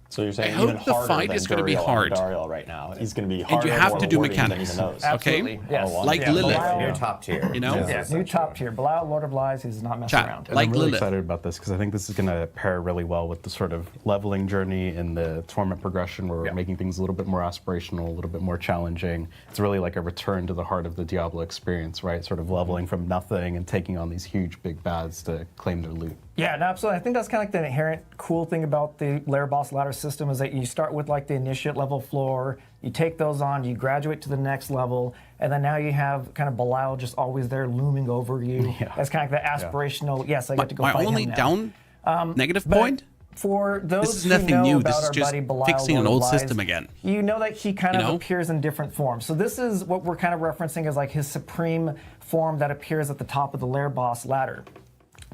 So you're saying I even hope the harder fight than is going to be Duriel hard. right now. He's going to be harder. And you have more to do rewarding than mechanics. even those. Absolutely. Okay? Yes. Like Lilith. Belial, New top tier. New top tier. Belial, Lord of Lies, he's not messing around. And Like I'm really Lilith. excited about this because I think this is going to pair really well with the sort of leveling journey in the Torment progression where we're making things a little bit more aspirational, a little bit more challenging. It's really like a return to the heart of the Diablo experience, right? Sort of leveling from nothing and taking on these huge big bads to claim their loot. Yeah, no, absolutely. I think that's kind of like the inherent cool thing about the Lair boss ladder system is that you start with like the initiate level floor, you take those on, you graduate to the next level, and then now you have kind of Belial just always there looming over you. Yeah. That's kind of like the aspirational, yes, I get to go My fight only him now. negative But point? for those This is who nothing know new. about This is our just buddy Belial, fixing an Lord old of Lies, system again. You know that he kind of know? appears in different forms. So this is what we're kind of referencing as like his supreme form that appears at the top of the Lair boss ladder.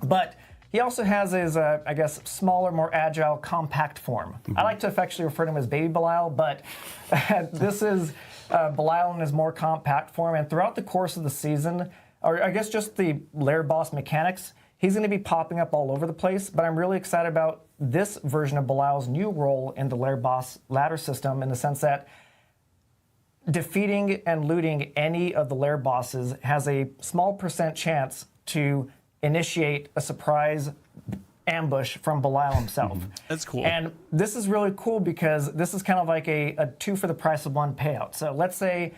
But he also has his, I guess, smaller, more agile, compact form. I like to affectionately refer to him as Baby Belial, but this is Belial in his more compact form. And throughout the course of the season, or I guess just the Lair boss mechanics, he's going to be popping up all over the place. But I'm really excited about this version of Belial's new role in the Lair boss ladder system in the sense that defeating and looting any of the Lair bosses has a small percent chance to initiate a surprise ambush from Belial himself. That's cool. And this is really cool because this is kind of like a 2 for the price of 1 payout. So let's say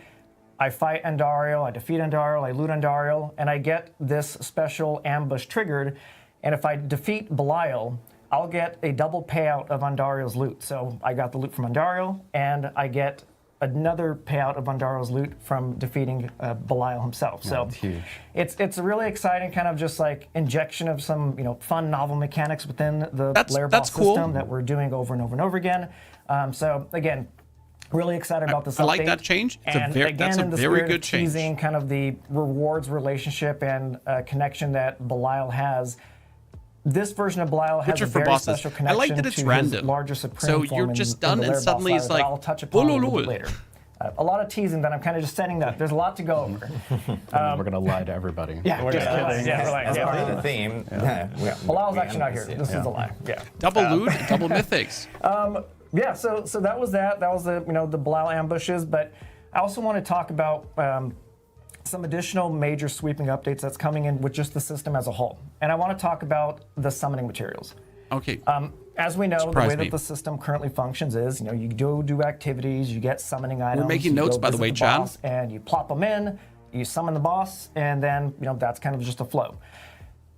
I fight Andariel, I defeat Andariel, I loot Andariel, and I get this special ambush triggered. And if I defeat Belial, I'll get a double payout of Undario's loot. So I got the loot from Undario, and I get another payout of Undario's loot from defeating Belial himself. So that's huge. It's a really exciting kind of just like injection of some fun novel mechanics within the Lair boss cool. system that we're doing over and over and over again. So again, really excited about this update. I like that change. That's a very good change. Teasing kind of the rewards relationship and connection that Belial has. This version of Belial has a very special connection I like that it's to random. his larger supreme So form you're just in done the and Lair suddenly boss it's battle like, that I'll touch upon a little bit "Bololol." later. A lot of teasing that I'm kind of just setting up. There's a lot to go over. We're going to lie to everybody. Yeah, we're just kidding. Yeah, we're like, As part of the theme, Belial's actually not here. This is a lie. Yeah. Double loot, double mythics. Yeah, so that was that. That was the the Belial ambushes. But I also want to talk about some additional major sweeping updates that's coming in with just the system as a whole. And I want to talk about the summoning materials. Okay. As we know, Surprise the way me. that the system currently functions is, you do activities, you get summoning items. We're making you notes, go by the visit way, Chad. boss, and you plop them in, you summon the boss, and then that's kind of just a flow.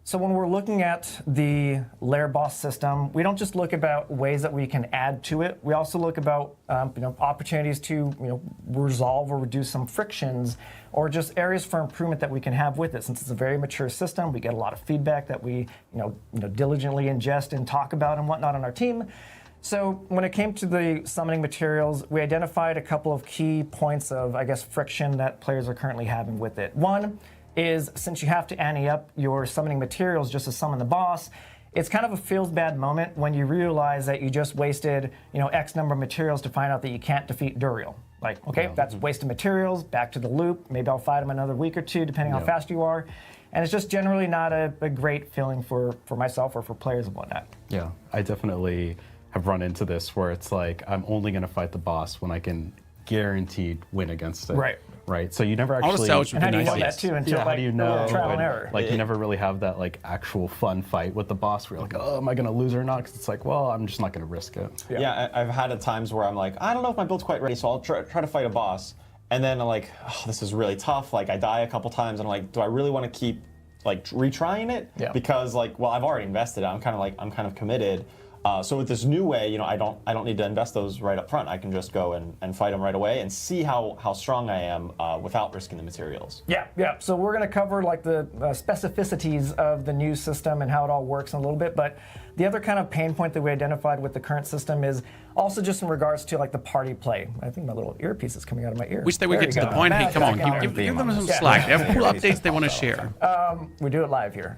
So when we're looking at the Lair boss system, we don't just look about ways that we can add to it. We also look about opportunities to resolve or reduce some frictions, or just areas for improvement that we can have with it. Since it's a very mature system, we get a lot of feedback that we diligently ingest and talk about and whatnot on our team. So when it came to the summoning materials, we identified a couple of key points of, I guess, friction that players are currently having with it. One is, since you have to ante up your summoning materials just to summon the boss, it's kind of a feels bad moment when you realize that you just wasted X number of materials to find out that you can't defeat Duriel. Like, okay, that's wasted materials, back to the loop, maybe I'll fight him another week or two depending how fast you are. And it's just generally not a great feeling for myself or for players and whatnot. Yeah, I definitely have run into this where it's like, I'm only going to fight the boss when I can guaranteed win against it. Right. So you never actually. And how do you know that too? Until how do you know? Trial and error. Like you never really have that like actual fun fight with the boss where you're like, oh, am I going to lose or not? Because it's like, well, I'm just not going to risk it. Yeah, I've had times where I'm like, I don't know if my build's quite ready, so I'll try to fight a boss, and then I'm like, oh, this is really tough. Like I die a couple times, and I'm like, do I really want to keep like retrying it? Yeah. Because like, well, I've already invested. I'm kind of committed. So with this new way, I don't need to invest those right up front. I can just go and fight them right away and see how strong I am without risking the materials. Yeah. So we're going to cover like the specificities of the new system and how it all works in a little bit. But the other kind of pain point that we identified with the current system is also just in regards to like the party play. I think my little earpiece is coming out of my ear. Wish they would get to the point. Hey, come on, give them some slack. They have cool updates they want to share. We do it live here.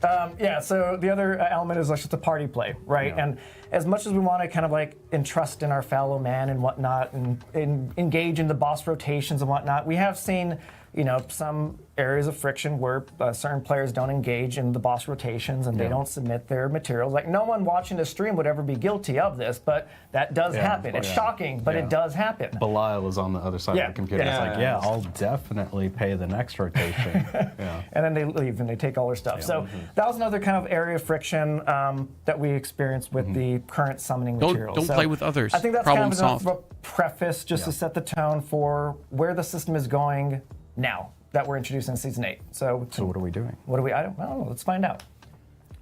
So the other element is like just the party play, right? Yeah. And as much as we want to kind of like entrust in our fellow man and whatnot and engage in the boss rotations and whatnot, we have seen some areas of friction where certain players don't engage in the boss rotations and they don't submit their materials. Like no one watching the stream would ever be guilty of this, but that does happen. It's shocking, but it does happen. Belial was on the other side of the computer. It's like, I'll definitely pay the next rotation. And then they leave and they take all their stuff. So that was another kind of area of friction that we experienced with the current summoning materials. Don't play with others. I think that's Problem kind of enough of a preface just to set the tone for where the system is going now that we're introducing in Season 8. So what are we doing? I don't know. Let's find out.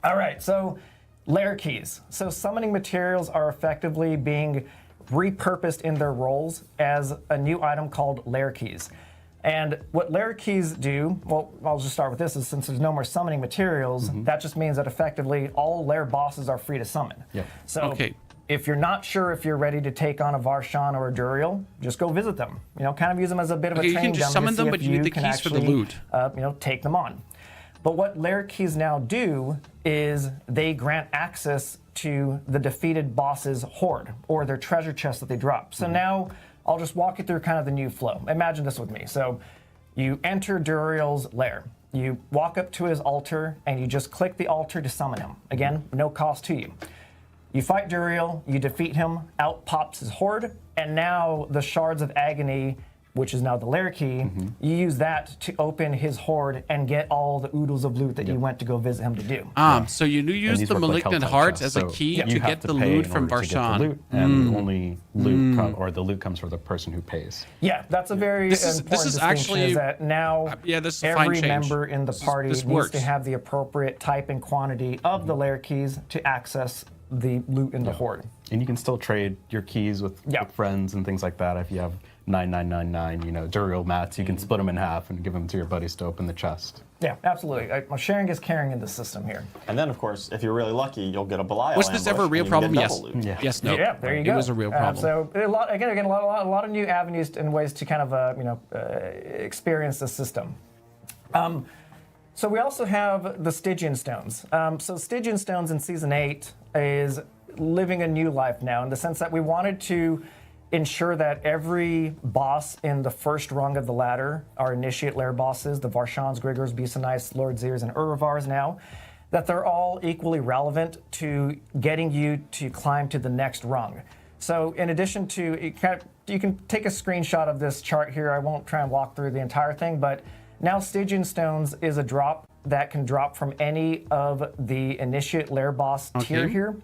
All right, so Lair keys. So summoning materials are effectively being repurposed in their roles as a new item called Lair keys. And what Lair keys do, well, I'll just start with this, is since there's no more summoning materials, that just means that effectively all Lair bosses are free to summon. So if you're not sure if you're ready to take on a Varshan or a Duriel, just go visit them. Kind of use them as a bit of a training dummy. You can just summon them, but you need the keys for the loot. Take them on. But what Lair keys now do is they grant access to the defeated boss's hoard or their treasure chest that they drop. So now I'll just walk you through kind of the new flow. Imagine this with me. So you enter Duriel's lair. You walk up to his altar and you just click the altar to summon him. Again, no cost to you. You fight Duriel, you defeat him, out pops his hoard, and now the Shards of Agony, which is now the Lair key, you use that to open his hoard and get all the oodles of loot that you went to go visit him to do. So you use the Malignant Hearts as a key to get the loot from Varshan. And only loot or the loot comes from the person who pays. Yeah, that's a very important distinction, is that now this is a every fine change. member in the party needs to have the appropriate type and quantity of the Lair keys to access the loot in the horde. And you can still trade your keys with friends and things like that. If you have 9999, Duriel mats, you can split them in half and give them to your buddies to open the chest. Yeah, absolutely. Sharing is caring in this system here. And then, of course, if you're really lucky, you'll get a Belial Was this ever a real problem? Yes. Yes, no. Yeah, there you go. It was a real problem. So a lot of new avenues and ways to kind of experience the system. So we also have the Stygian Stones. So Stygian Stones in Season 8 is living a new life now in the sense that we wanted to ensure that every boss in the first rung of the ladder, our initiate lair bosses, the Varshans, Grigors, Bisonites, Lord Zirs, and Uruvars now, that they're all equally relevant to getting you to climb to the next rung. So in addition to, you can take a screenshot of this chart here. I won't try and walk through the entire thing, but now Stygian Stones is a drop that can drop from any of the initiate lair boss tier here.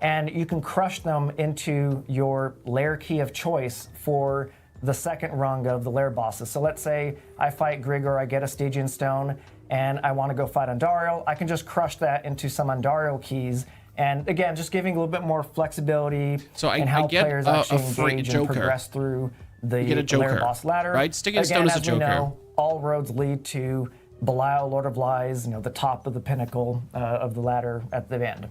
And you can crush them into your lair key of choice for the second rung of the lair bosses. So let's say I fight Grigor, I get a Stygian Stone, and I want to go fight Andariel. I can just crush that into some Andariel keys. And again, just giving a little bit more flexibility in how players actually engage and progress through the lair boss ladder. Right? Stygian Stone is a joker. We know, all roads lead to Belial, Lord of Lies, the top of the pinnacle of the ladder at the end.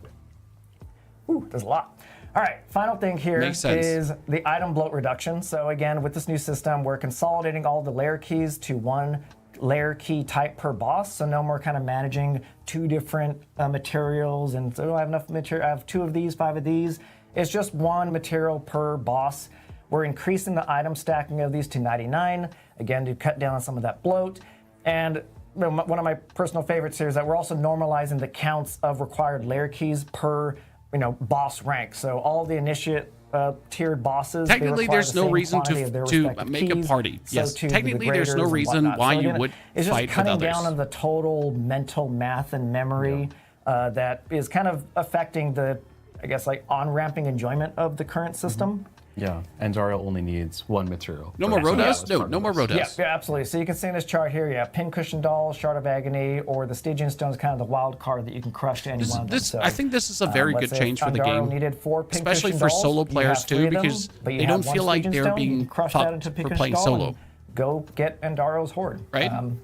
Ooh, there's a lot. All right, final thing here is the item bloat reduction. So again, with this new system, we're consolidating all the lair keys to one lair key type per boss. So no more kind of managing two different materials and so I have enough material, I have 2 of these, 5 of these. It's just one material per boss. We're increasing the item stacking of these to 99, again, to cut down on some of that bloat. And one of my personal favorites here is that we're also normalizing the counts of required lair keys per boss rank. So all the initiate tiered bosses. Technically, there's no reason to make a party. Yes. Technically, there's no reason why you would fight with others. It's just cutting down on the total mental math and memory that is kind of affecting the, on-ramping enjoyment of the current system. Yeah, and Andariel only needs one material. No more Rodas? No more Rodas. Yeah, absolutely. So you can see in this chart here, Pincushion Doll, Shard of Agony, or the Stygian Stone is kind of the wild card that you can crush to any one of them. So, I think this is a very good change for the game, needed 4 especially for solo players too, because they don't feel like they're being popped for playing solo. Go get Andariel's Horde. Right. All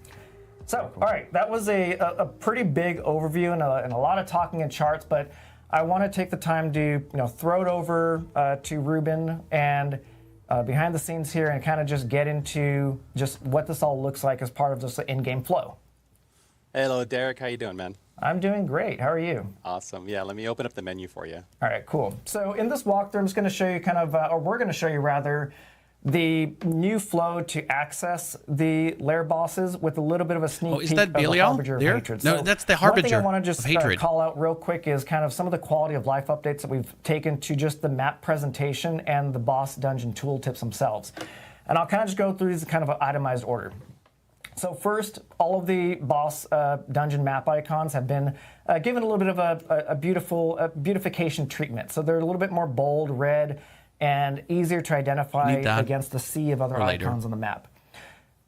right, that was a pretty big overview and a lot of talking in charts, but I want to take the time to throw it over to Ruben and behind the scenes here and kind of just get into just what this all looks like as part of just the in-game flow. Hello, Derek. How you doing, man? I'm doing great. How are you? Awesome. Yeah, let me open up the menu for you. All right, cool. So in this walkthrough, I'm just going to show you or we're going to show you rather, the new flow to access the lair bosses with a little bit of a sneak peek of the Harbinger of Hatred. No, that's the Harbinger of Hatred. One thing I want to just call out real quick is kind of some of the quality of life updates that we've taken to just the map presentation and the boss dungeon tooltips themselves. And I'll kind of just go through these in kind of an itemized order. So first, all of the boss dungeon map icons have been given a little bit of a beautification treatment. So they're a little bit more bold, red, and easier to identify against the sea of other icons on the map.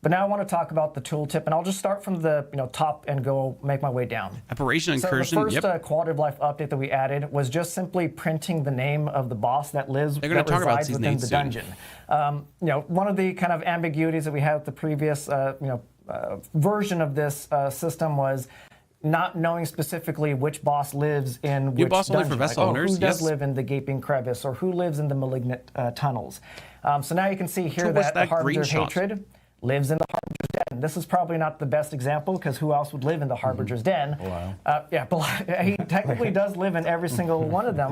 But now I want to talk about the tooltip, and I'll just start from the top and go make my way down. Apparition, incursion, so the first quality of life update that we added was just simply printing the name of the boss that resides within the dungeon. One of the kind of ambiguities that we had with the previous version of this system was not knowing specifically which boss lives in which boss dungeon. Only for vessel owners, who does live in the Gaping Crevice, or who lives in the Malignant Tunnels. So now you can see here that the Harbinger of Hatred lives in the Harbinger's Den. This is probably not the best example, because who else would live in the Harbinger's Den? He technically does live in every single one of them.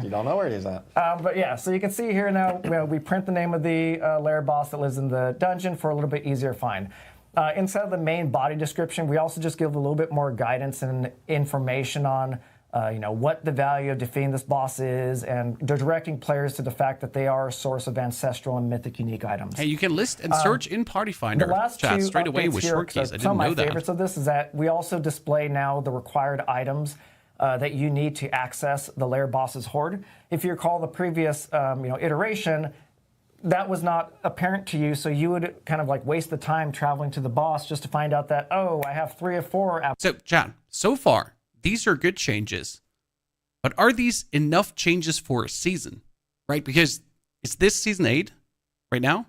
You don't know where he's at. So you can see here now, we print the name of the lair boss that lives in the dungeon for a little bit easier find. Inside of the main body description, we also just give a little bit more guidance and information on what the value of defeating this boss is, and directing players to the fact that they are a source of ancestral and mythic unique items. Hey, you can list and search in Party Finder chat straight away with short keys. I didn't know that. Some of my favorites of this is that we also display now the required items that you need to access the lair boss's horde. If you recall the previous iteration, that was not apparent to you, so you would kind of waste the time traveling to the boss just to find out that, I have 3 or 4 So, chat, so far, these are good changes. But are these enough changes for a season, right? Because it's this season 8 right now.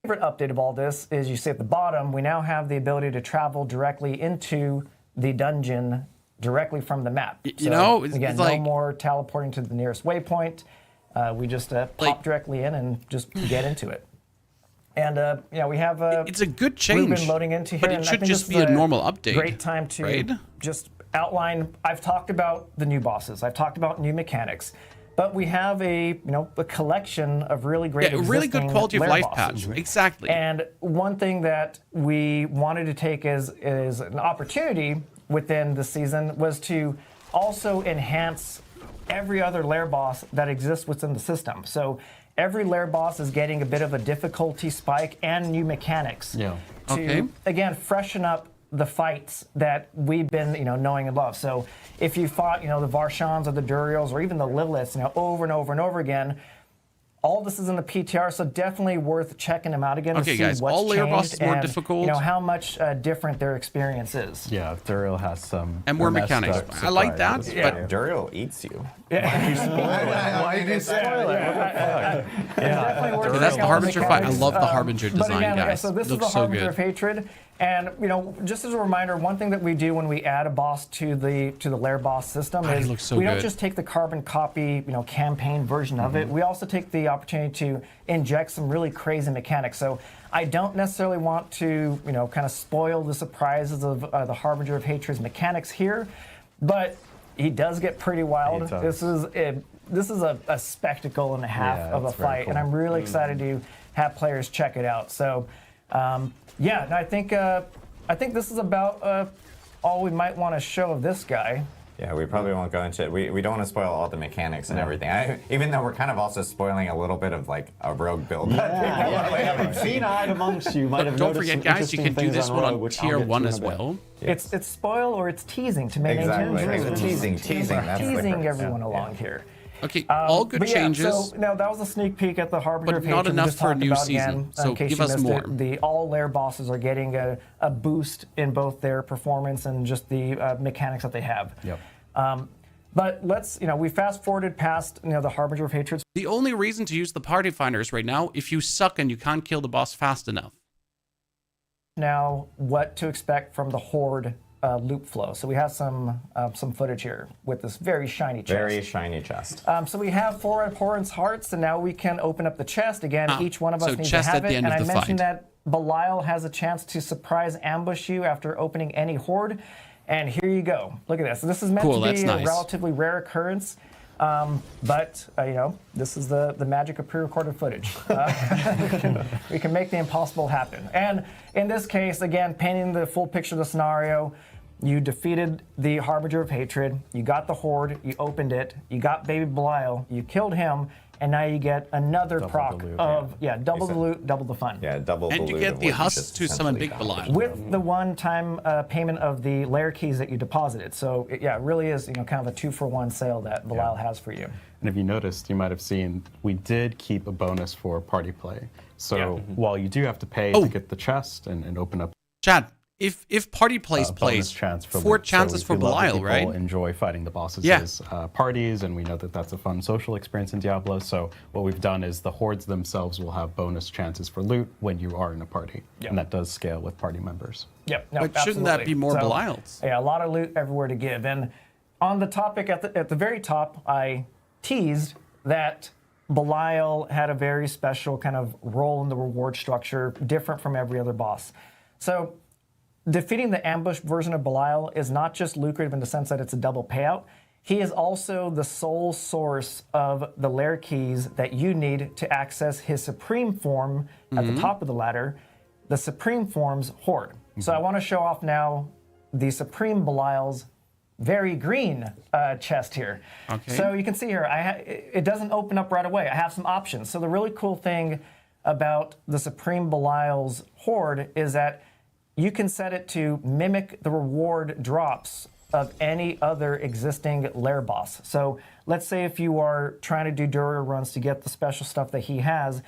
Favorite update of all this is you see at the bottom, we now have the ability to travel directly into the dungeon directly from the map. You know, it's again, like, no more teleporting to the nearest waypoint. We just pop directly in and just get into it. And we have it's a good change. Ruben loading into here, but it should just be a normal update. Great time to just outline. I've talked about the new bosses. I've talked about new mechanics. But we have a collection of really great, really good quality of Lair life bosses. patch. Exactly. And one thing that we wanted to take as an opportunity within the season was to also enhance every other Lair boss that exists within the system. So every Lair boss is getting a bit of a difficulty spike and new mechanics to again freshen up the fights that we've been knowing and love. So if you fought the Varshans or the Duriels or even the Liliths over and over and over again, all this is in the PTR, so definitely worth checking them out again to see guys, what's all Lair changed bosses more and difficult. how much different their experience is. Yeah, Duriel has some and more mechanics. I like that, but Duriel eats you. Why did you spoil it? That's the Harbinger fight. I love the Harbinger design, guys. So this is Looks the Harbinger of Hatred. And just as a reminder, one thing that we do when we add a boss to the Lair boss system is we don't just take the carbon copy campaign version of it. We also take the opportunity to inject some really crazy mechanics. So I don't necessarily want to kind of spoil the surprises of the Harbinger of Hatred's mechanics here, but he does get pretty wild. This is a spectacle and a half of a fight, and I'm really excited to have players check it out. So. Yeah, and I think this is about all we might want to show of this guy. Yeah, we probably won't go into it. We don't want to spoil all the mechanics and everything. Even though we're kind of also spoiling a little bit of like a rogue build. Keen-eyed amongst you might have Don't noticed forget, guys, you can do this one on tier 1 as well. Yes. It's spoil or it's teasing to make teasing. That's teasing everyone along here. Okay, all good changes. So now that was a sneak peek at the Harbinger of Hatred. Not enough for a new season. So give us more. The all Lair bosses are getting a boost in both their performance and just the mechanics that they have. Yep. But let's, we fast forwarded past, the Harbinger of Hatred. The only reason to use the party finders right now, if you suck and you can't kill the boss fast enough. Now, what to expect from the Horde loop flow. So we have some footage here with this very shiny chest. Very shiny chest. So we have 4 abhorrence hearts, and now we can open up the chest. Again, each one of us needs to chest have at the it. end And of I the mentioned fight. that Belial has a chance to surprise ambush you after opening any Horde. And here you go. Look at this. So this is meant to be a relatively rare occurrence. But this is the magic of pre-recorded footage. We can make the impossible happen. And in this case, again, painting the full picture of the scenario, you defeated the Harbinger of Hatred, you got the Horde, you opened it, you got Baby Belial, you killed him, and now you get another proc of, double the loot, double the fun. Yeah, double the loot. And you get the husks to summon Big Belial. With the one-time payment of the Lair keys that you deposited. So, it really is, kind of a 2-for-1 sale that Belial has for you. And if you noticed, you might have seen, we did keep a bonus for party play. So while you do have to pay to get the chest and open up. Chad, if party plays 4 chances for Belial, right? People enjoy fighting the bosses as parties, and we know that that's a fun social experience in Diablo. So what we've done is the hordes themselves will have bonus chances for loot when you are in a party, and that does scale with party members. Yep. No, but shouldn't that be more Belial's? Yeah, a lot of loot everywhere to give. And on the topic at the very top, I teased that Belial had a very special kind of role in the reward structure, different from every other boss. So defeating the ambush version of Belial is not just lucrative in the sense that it's a double payout. He is also the sole source of the Lair keys that you need to access his Supreme form at the top of the ladder, the Supreme form's Horde. So I want to show off now the Supreme Belial's very green chest here. Okay. So you can see here, it doesn't open up right away. I have some options. So the really cool thing about the Supreme Belial's Horde is that you can set it to mimic the reward drops of any other existing Lair boss. So let's say if you are trying to do Duriel runs to get the special stuff that he has,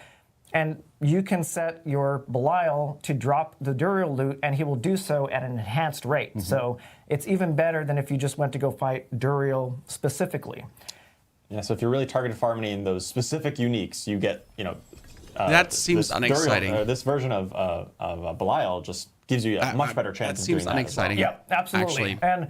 And you can set your Belial to drop the Duriel loot, and he will do so at an enhanced rate. So it's even better than if you just went to go fight Duriel specifically. Yeah, so if you're really targeted farming those specific uniques, you get, that seems unexciting. This version of Belial just gives you a much better chance of doing that. That seems unexciting. Yeah, absolutely. Actually. And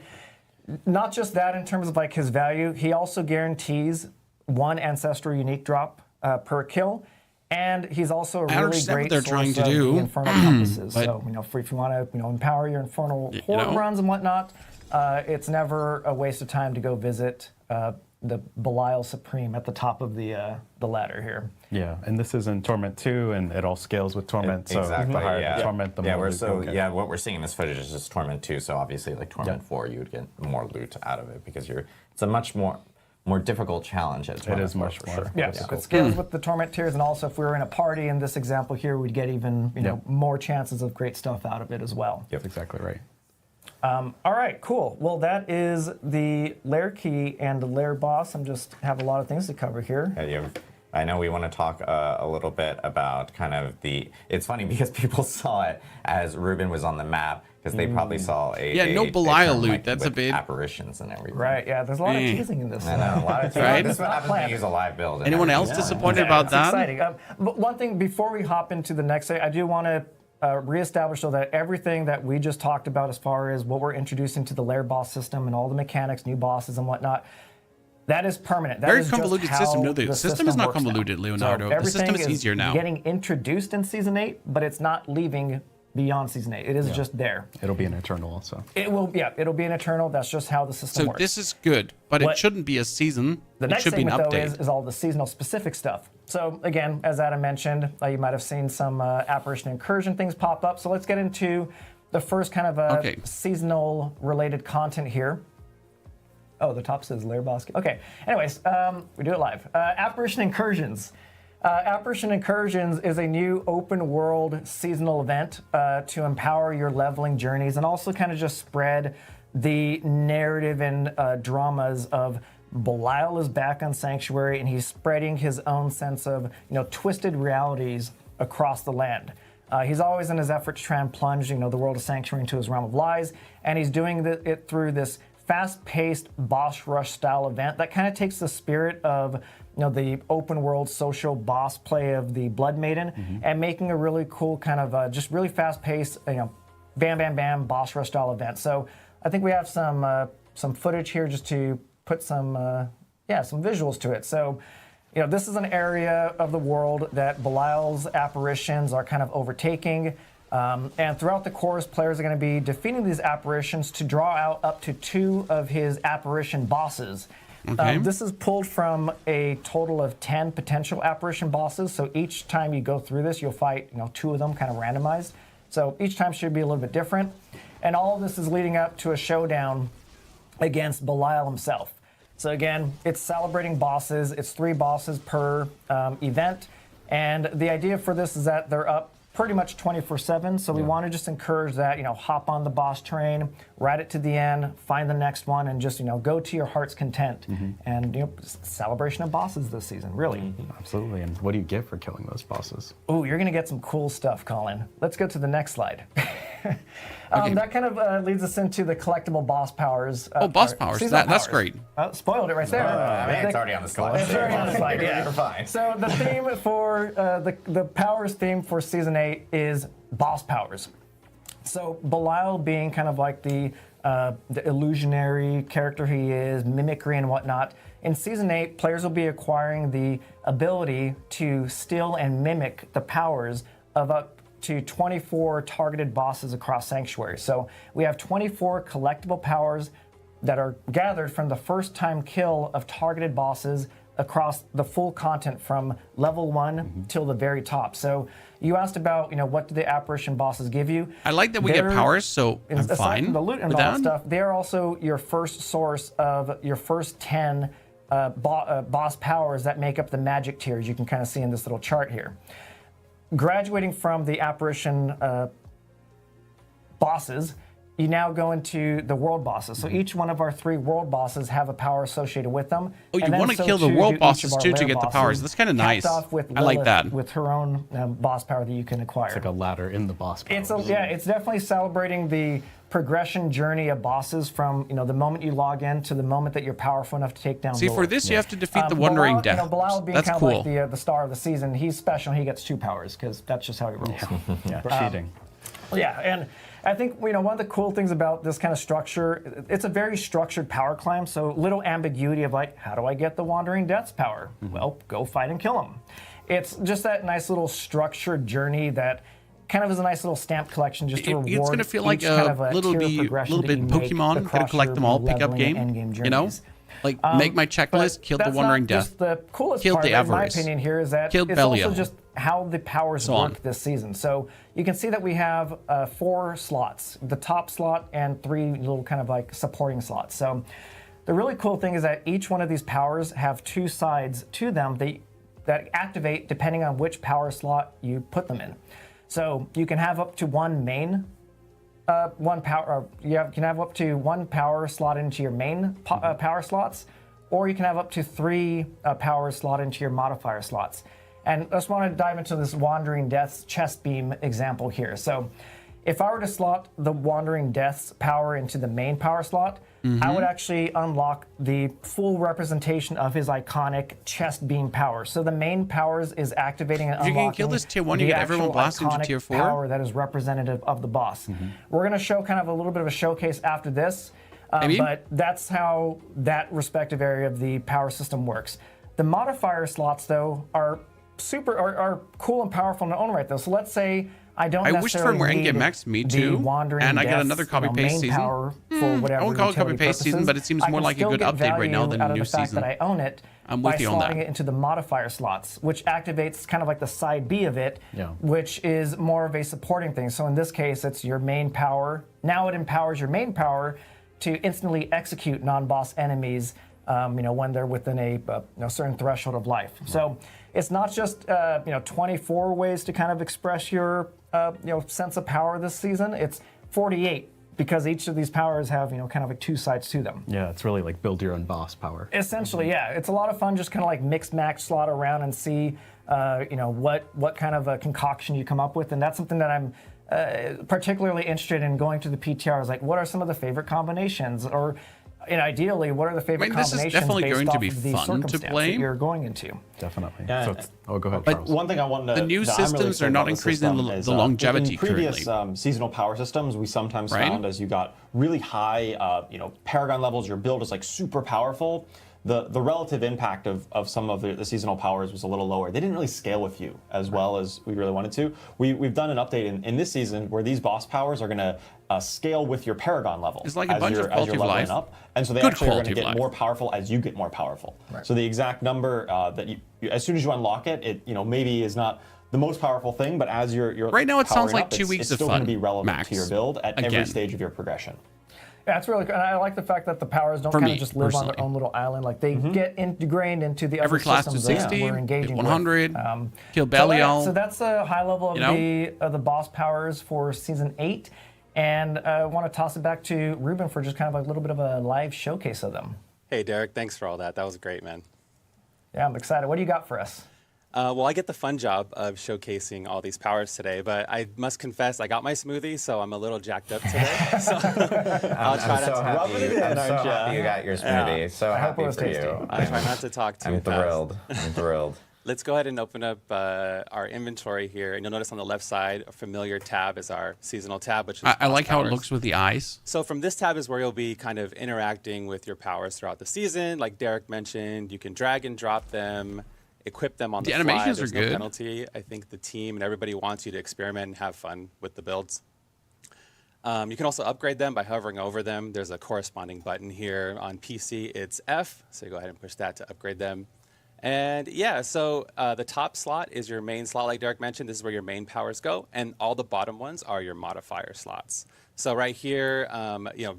not just that in terms of like his value, he also guarantees 1 ancestral unique drop per kill. And he's also a really great they're source trying to of do. the infernal compasses. So, if you want to, empower your infernal horde runs and whatnot, it's never a waste of time to go visit the Belial Supreme at the top of the ladder here. Yeah, and this is in Torment 2, and it all scales with Torment. So Exactly. the higher the Torment, the more what we're seeing in this footage is just Torment 2. So obviously, like Torment 4, you would get more loot out of it because it's a much more difficult challenge at Torment. It is much more. Yeah, it scales with the Torment tiers, and also if we were in a party in this example here, we'd get even more chances of great stuff out of it as well. Yep, exactly right. All right, cool. Well, that is the Lair key and the Lair boss. Just have a lot of things to cover here. I know we want to talk a little bit about kind of it's funny because people saw it as Ruben was on the map because they probably saw no Belial loot. That's a bit apparitions and everything. Right. Yeah. There's a lot of teasing in this. I know, a lot of teasing. Right? This one happens to use a live build. Anyone else disappointed about that? Exciting. But one thing before we hop into the next, I do want to reestablish so that everything that we just talked about as far as what we're introducing to the Lair boss system and all the mechanics, new bosses and whatnot, that is permanent. That Very is convoluted just system. how No, the system is not convoluted, Leonardo. So the system is easier now. Getting introduced in Season 8, but it's not leaving beyond Season 8. It is just there. It'll be an Eternal also. It'll be an Eternal. That's just how the system works. So this is good, but it shouldn't be a season. The next should be an segment, though, update. is all the seasonal specific stuff. So again, as Adam mentioned, you might have seen some apparition incursion things pop up. So let's get into the first kind of seasonal related content here. Oh, the top says Lair boss. Okay. Anyways, we do it live. Apparition incursions. Apparition Incursions is a new open world seasonal event to empower your leveling journeys and also kind of just spread the narrative and dramas of Belial is back on Sanctuary and he's spreading his own sense of twisted realities across the land. He's always in his effort to try and plunge the world of Sanctuary into his realm of lies, and he's doing it through this fast-paced boss rush style event that kind of takes the spirit of the open world social boss play of the Blood Maiden and making a really cool kind of just really fast-paced bam bam bam boss rush style event. So I think we have some footage here just to put some visuals to it. So this is an area of the world that Belial's apparitions are kind of overtaking. And throughout the course, players are going to be defeating these apparitions to draw out up to 2 of his apparition bosses. Okay. This is pulled from a total of 10 potential apparition bosses. So each time you go through this, you'll fight 2 of them kind of randomized. So each time should be a little bit different. And all of this is leading up to a showdown against Belial himself. So again, it's celebrating bosses. It's 3 bosses per event. And the idea for this is that they're up pretty much 24/7. So we want to just encourage that, hop on the boss train, ride it to the end, find the next one, and just, go to your heart's content. And, celebration of bosses this season, really. Absolutely. And what do you get for killing those bosses? Oh, you're going to get some cool stuff, Colin. Let's go to the next slide. That kind of leads us into the collectible boss powers. Boss powers. That's great. Spoiled it right there. It's already on the slide. It's already on the slide, yeah. You're fine. So the theme for the powers theme for Season 8 is boss powers. So Belial being kind of like the illusionary character he is, mimicry and whatnot. In Season 8, players will be acquiring the ability to steal and mimic the powers of up to 24 targeted bosses across Sanctuary. So we have 24 collectible powers that are gathered from the first time kill of targeted bosses across the full content from level 1 till the very top. So you asked about, what do the apparition bosses give you? I like that we get powers, so I'm aside fine from the loot and with all that that. stuff, they're also your first source of your first 10 boss powers that make up the magic tiers. You can kind of see in this little chart here. Graduating from the apparition bosses, you now go into the world bosses. So each one of our 3 world bosses have a power associated with them. Oh, you want to kill the world bosses too to get the powers. That's kind of nice. Off with I like that. With her own boss power that you can acquire. It's like a ladder in the boss power. It's definitely celebrating the progression journey of bosses from the moment you log in to the moment that you're powerful enough to take down. See, for this you have to defeat the Wandering Death. Bilal being That's kind cool. of like the star of the season, he's special. He gets 2 powers because that's just how he rolls. Cheating. Yeah, and I think one of the cool things about this kind of structure, it's a very structured power climb, so little ambiguity of like, how do I get the Wandering Death's power? Well, go fight and kill him. It's just that nice little structured journey that kind of is a nice little stamp collection just to reward It's going to feel like a little bit Pokemon. Got to collect them all, pick up game. Like make my checklist, kill the Wandering Death. The coolest Killed part, the in my Avarice. opinion, here is that Killed it's Belial. also just how the powers work this season. So you can see that we have 4 slots, the top slot and 3 little kind of like supporting slots. So the really cool thing is that each one of these powers have 2 sides to them that activate depending on which power slot you put them in. So you can have up to 1 main you can have up to 1 power slot into your main power slots, or you can have up to 3 power slot into your modifier slots. And I just want to dive into this Wandering Death's chest beam example here. So if I were to slot the Wandering Death's power into the main power slot, I would actually unlock the full representation of his iconic chest beam power. So the main powers is activating and unlocking. If you can kill this tier 1, you get everyone blasted into tier 4. Power that is representative of the boss. We're going to show kind of a little bit of a showcase after this, but that's how that respective area of the power system works. The modifier slots, though, are cool and powerful in their own right, though. So let's say I wish for more endgame max, me too. And I got another copy paste season. For whatever I won't call it copy paste season, but it seems more like a good update right now than a new season. That I own it I'm with you on that. By slotting it into the modifier slots, which activates kind of like the side B of it, which is more of a supporting thing. So in this case, it's your main power. Now it empowers your main power to instantly execute non-boss enemies when they're within a certain threshold of life. So it's not just 24 ways to kind of express your sense of power this season. It's 48 because each of these powers have kind of like 2 sides to them. Yeah, it's really like build your own boss power. Essentially, yeah, it's a lot of fun just kind of like mix match, slot around, and see what kind of a concoction you come up with, and that's something that I'm particularly interested in going to the PTR. Is like, what are some of the favorite combinations, or ideally, what are the favorite combinations this is definitely based going off to be of the fun to circumstance play. that you're going into? Definitely. Yeah, go ahead, but Charles. one thing I wanted to... The new that I'm really systems excited are not about increasing system is, the longevity in previous currently. Seasonal power systems, we sometimes found as you got really high, Paragon levels, your build is like super powerful. The relative impact of some of the seasonal powers was a little lower. They didn't really scale with you as well as we really wanted to. We've done an update in this season where these boss powers are going to scale with your Paragon level. It's like a bunch of quality of life. Up. And so they actually are going to get more powerful as you get more powerful. Right. So the exact number that you as soon as you unlock it maybe is not the most powerful thing, but as you're right now it sounds like up, 2 weeks it's of still fun. going to be relevant max. to your build at every stage of your progression. Yeah, it's really good. And I like the fact that the powers don't kind of just live on their own little island. Like they get ingrained into the every other class to systems 60, that we're engaging 100, with. kill Belial. So that's a high level of the boss powers for season 8. And I want to toss it back to Ruben for just kind of a little bit of a live showcase of them. Hey, Derek, thanks for all that. That was great, man. Yeah, I'm excited. What do you got for us? Well, I get the fun job of showcasing all these powers today, but I must confess, I got my smoothie, so I'm a little jacked up today. So I'll try not to rub it in. I'm so happy you got your smoothie. Yeah. So happy for you. I try not to talk too fast. I'm thrilled. Let's go ahead and open up our inventory here, and you'll notice on the left side, a familiar tab is our seasonal tab, which is I like how it looks with the eyes. So from this tab is where you'll be kind of interacting with your powers throughout the season. Like Derek mentioned, you can drag and drop them, equip them on the fly. Animations There's are no good. penalty. I think the team and everybody wants you to experiment and have fun with the builds. You can also upgrade them by hovering over them. There's a corresponding button here. On PC, it's F, so you go ahead and push that to upgrade them. And yeah, so the top slot is your main slot, like Derek mentioned. This is where your main powers go, and all the bottom ones are your modifier slots. So right here,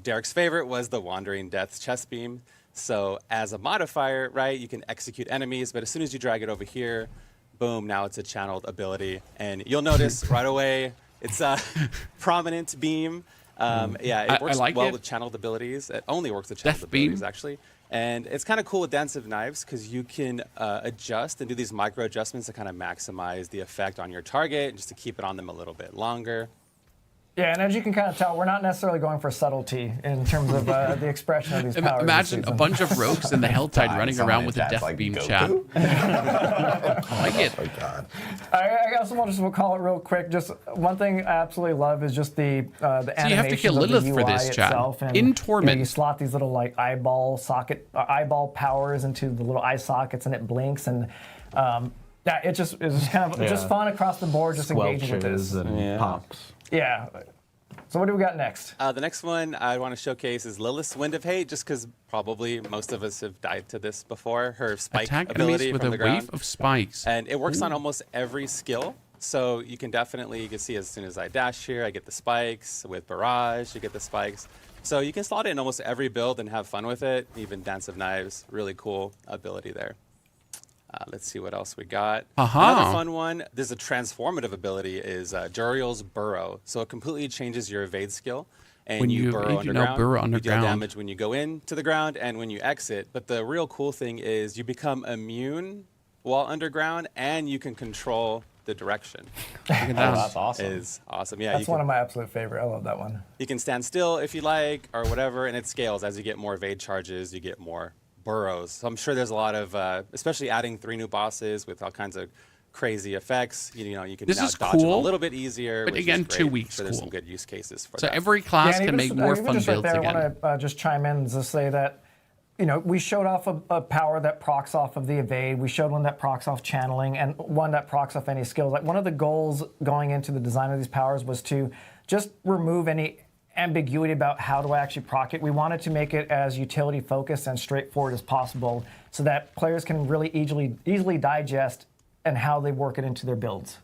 Derek's favorite was the Wandering Death's chest beam. So as a modifier, right, you can execute enemies, but as soon as you drag it over here, boom, now it's a channeled ability. And you'll notice right away, it's a prominent beam. Yeah, it works like well it. with channeled abilities. It only works with channeled Death Beam. abilities, actually. And it's kind of cool with Dance of Knives because you can adjust and do these micro adjustments to kind of maximize the effect on your target, just to keep it on them a little bit longer. Yeah, and as you can kind of tell, we're not necessarily going for subtlety in terms of the expression of these powers. Imagine a bunch of rogues in the Helltide running around with a death like beam Goku. chat. I like it. Oh my God. I also want to just call it real quick. Just one thing I absolutely love is just the animation. you have to kill of the Lilith for UI this, chat. itself, and, In Torment. you slot these little like eyeball powers into the little eye sockets, and it blinks, and yeah, it's just kind of just fun across the board, just engaging with this. And pops. Yeah. So what do we got next? The next one I want to showcase is Lilith's Wind of Hate, just because probably most of us have died to this before. Her spike Attack ability enemies with from a the ground. wave of spikes. And it works on almost every skill. So you can see as soon as I dash here, I get the spikes. With Barrage, you get the spikes. So you can slot it in almost every build and have fun with it. Even Dance of Knives, really cool ability there. Let's see what else we got. Another fun one, there's a transformative ability, is Juriel's Burrow. So it completely changes your evade skill. And When you you burrow evade, you now underground. burrow You deal underground. damage when you go into the ground and when you exit. But the real cool thing is you become immune while underground, and you can control the direction. That's awesome. Is awesome. Yeah, That's one of my absolute favorite. I love that one. you can stand still if you like or whatever, and it scales. As you get more evade charges, you get more burrows. So I'm sure there's a lot of, especially adding 3 new bosses with all kinds of crazy effects. You know, you can This now is dodge them a cool, little bit easier. but which again, is great. 2 I'm weeks sure there's some cool. good use cases for So that. every class and can make more even fun just builds right there, again. I want to just chime in and just say that, you know, we showed off a power that procs off of the evade. We showed one that procs off channeling, and one that procs off any skills. Like, one of the goals going into the design of these powers was to just remove any ambiguity about how do I actually proc it. We wanted to make it as utility focused and straightforward as possible, so that players can really easily digest and how they work it into their builds.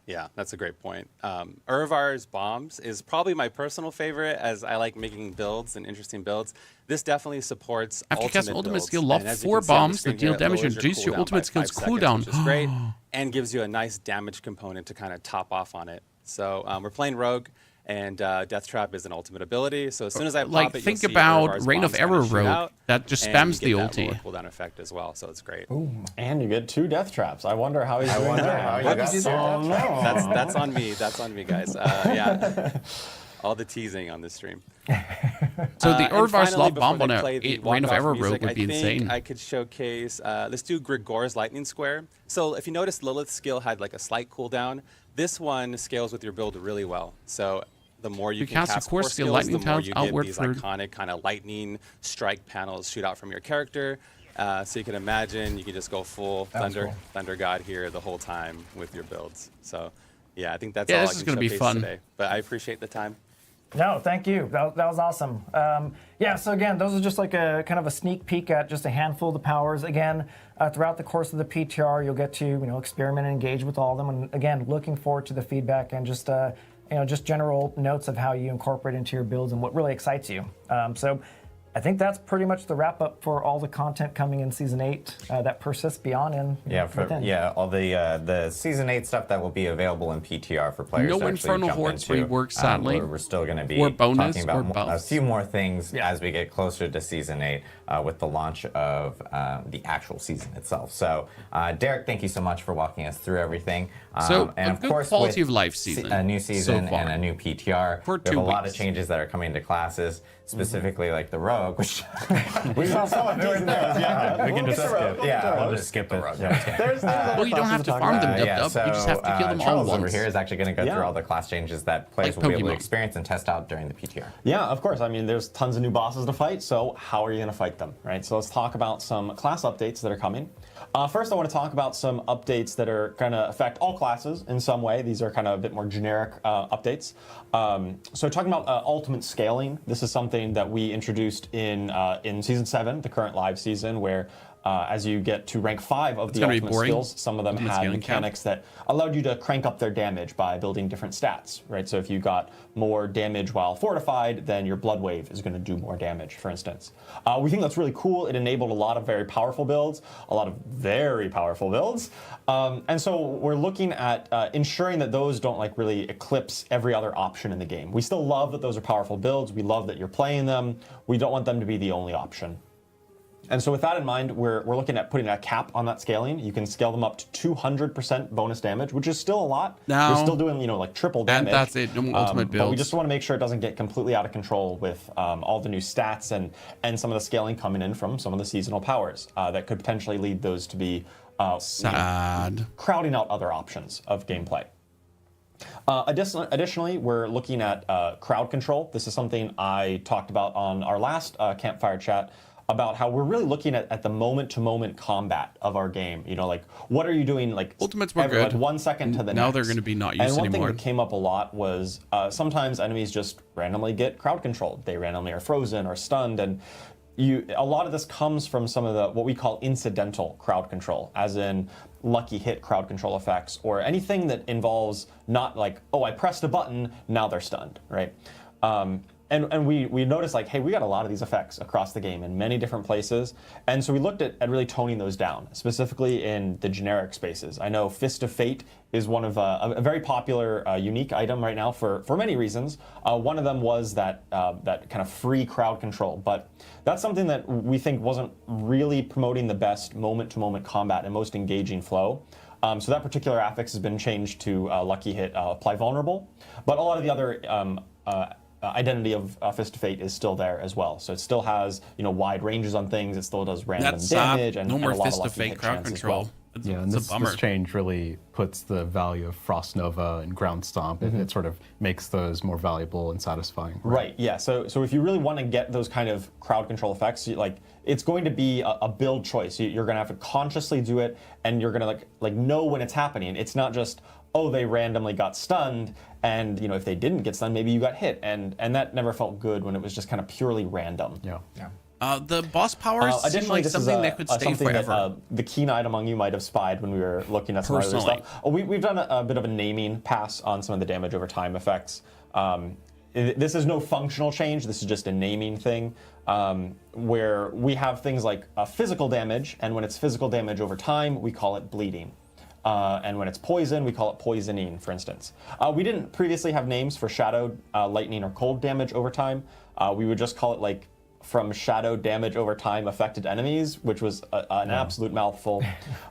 Yeah, that's a great point. Urvar's Bombs is probably my personal favorite, as I like making builds and interesting builds. This definitely supports After ultimate casting ultimate builds. skill, lob And as you 4 can see on the bombs screen that deal here, it damage and lowers reduce your cooldown ultimate by skill's 5 seconds, cooldown. which is great, and gives you a nice damage component to kind of top off on it. So we're playing Rogue, and Death Trap is an ultimate ability. So as soon as I pop it, you'll think see about Urvar's Reign of Bombs kinda Error shoot Rogue out, that just and spams you the get that ulti. lower cooldown effect as well. So it's great. And you get 2 death traps. I wonder how he's doing that. how you What got did you do? so Oh, no. That's on me. That's on me, guys. Yeah. All the teasing on this stream. So the And Urvar's finally, Lob before Bomb on they a play the Reign of walk-off Error music, Rogue would be I think insane. I could showcase, let's do Grigor's Lightning Square. So if you notice, Lilith's skill had like a slight cooldown. This one scales with your build really well. So the more you can cast a cast core core skill, skills, lightning the more tiles you get outward these for- iconic kind of lightning strike panels shoot out from your character. So you can imagine you can just go full Thunder God here the whole time with your builds. So yeah, I think that's all this I is can gonna be showcase fun. today. But I appreciate the time. No, thank you. That was awesome. Yeah, so again, those are just like a kind of a sneak peek at just a handful of the powers. Again, throughout the course of the PTR, you'll get to experiment and engage with all of them. And again, looking forward to the feedback and just just general notes of how you incorporate into your builds and what really excites you. So I think that's pretty much the wrap up for all the content coming in Season 8 that persists beyond and within. All the Season 8 stuff that will be available in PTR for players No to actually Infernal jump Hordes into. rework, sadly. We're still going to be Or bonus, talking about or a both. few more things as we get closer to Season 8 with the launch of the actual season itself. So, Derek, thank you so much for walking us through everything. So, and a of good course, quality with of life season a new so season far. and a new PTR. For we have 2 a lot of weeks. changes that are coming to classes, specifically like the Rogue, which We saw someone doing this. Yeah, We can just skip. we'll just skip it. Well, you don't have to farm them, Dub. So, You just have to kill them all Charles once. over here is actually going to go through all the class changes that players Like will be able to Pokemon. experience and test out during the PTR. Yeah, of course. I mean, there's tons of new bosses to fight, so how are you going to fight them, right? So let's talk about some class updates that are coming. First, I want to talk about some updates that are going to affect all classes in some way. These are kind of a bit more generic updates. So talking about ultimate scaling, this is something that we introduced in Season 7, the current live season, where as you get to rank 5 of the ultimate skills, some of them had mechanics that allowed you to crank up their damage by building different stats, right? So if you got more damage while fortified, then your blood wave is going to do more damage, for instance. We think that's really cool. It enabled a lot of very powerful builds, and so we're looking at ensuring that those don't like really eclipse every other option in the game. We still love that those are powerful builds. We love that you're playing them. We don't want them to be the only option. And so with that in mind, we're looking at putting a cap on that scaling. You can scale them up to 200% bonus damage, which is still a lot. Now, you're still doing, like triple damage. And that's it, no ultimate builds. But we just want to make sure it doesn't get completely out of control with all the new stats and some of the scaling coming in from some of the seasonal powers that could potentially lead those to be crowding out other options of gameplay. Additionally, we're looking at crowd control. This is something I talked about on our last Campfire Chat, about how we're really looking at the moment-to-moment combat of our game. Like, what are you doing? Like, ultimates were good. Like 1 second to the next. Now they're going to be not used anymore. And one thing that came up a lot was sometimes enemies just randomly get crowd controlled. They randomly are frozen or stunned, and a lot of this comes from some of the what we call incidental crowd control, as in lucky hit crowd control effects, or anything that involves not like, oh, I pressed a button, now they're stunned, right? And we noticed like, hey, we got a lot of these effects across the game in many different places. And so we looked at really toning those down, specifically in the generic spaces. I know Fist of Fate is one of a very popular unique item right now for many reasons. One of them was that kind of free crowd control, but that's something that we think wasn't really promoting the best moment-to-moment combat and most engaging flow. So that particular affix has been changed to Lucky Hit Apply Vulnerable, but a lot of the other identity of Fist of Fate is still there as well. So it still has wide ranges on things. It still does random damage and no more and a lot Fist of of Fate crowd control. Yeah, and this change really puts the value of Frost Nova and Ground Stomp. It sort of makes those more valuable and satisfying. Right. Yeah. So if you really want to get those kind of crowd control effects, it's going to be a build choice. You're going to have to consciously do it, and you're going to like know when it's happening. It's not just, oh, they randomly got stunned, and if they didn't get stunned, maybe you got hit, and that never felt good when it was just kind of purely random. Yeah. The boss powers seem like something that could stay forever. That, the keen-eyed among you might have spied when we were looking at some other stuff. We've done a bit of a naming pass on some of the damage over time effects. This is no functional change. This is just a naming thing, where we have things like physical damage, and when it's physical damage over time, we call it bleeding. And when it's poison, we call it poisoning, for instance. We didn't previously have names for shadow, lightning, or cold damage over time. We would just call it like from shadow damage over time affected enemies, which was an absolute mouthful.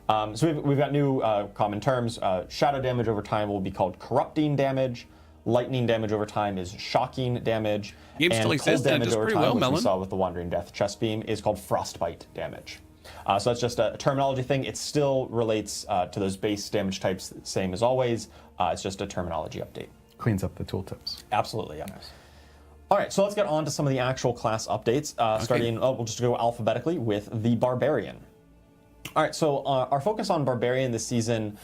So we've got new common terms. Shadow damage over time will be called corrupting damage. Lightning damage over time is shocking damage. Game still exists, and it does pretty well, Melon. Which we saw with the Wandering Death chest beam, is called frostbite damage. So that's just a terminology thing. It still relates to those base damage types, same as always. It's just a terminology update. Cleans up the tooltips. Absolutely, yeah. Nice. All right, so let's get on to some of the actual class updates, starting, we'll just go alphabetically with the Barbarian. All right, so our focus on Barbarian this season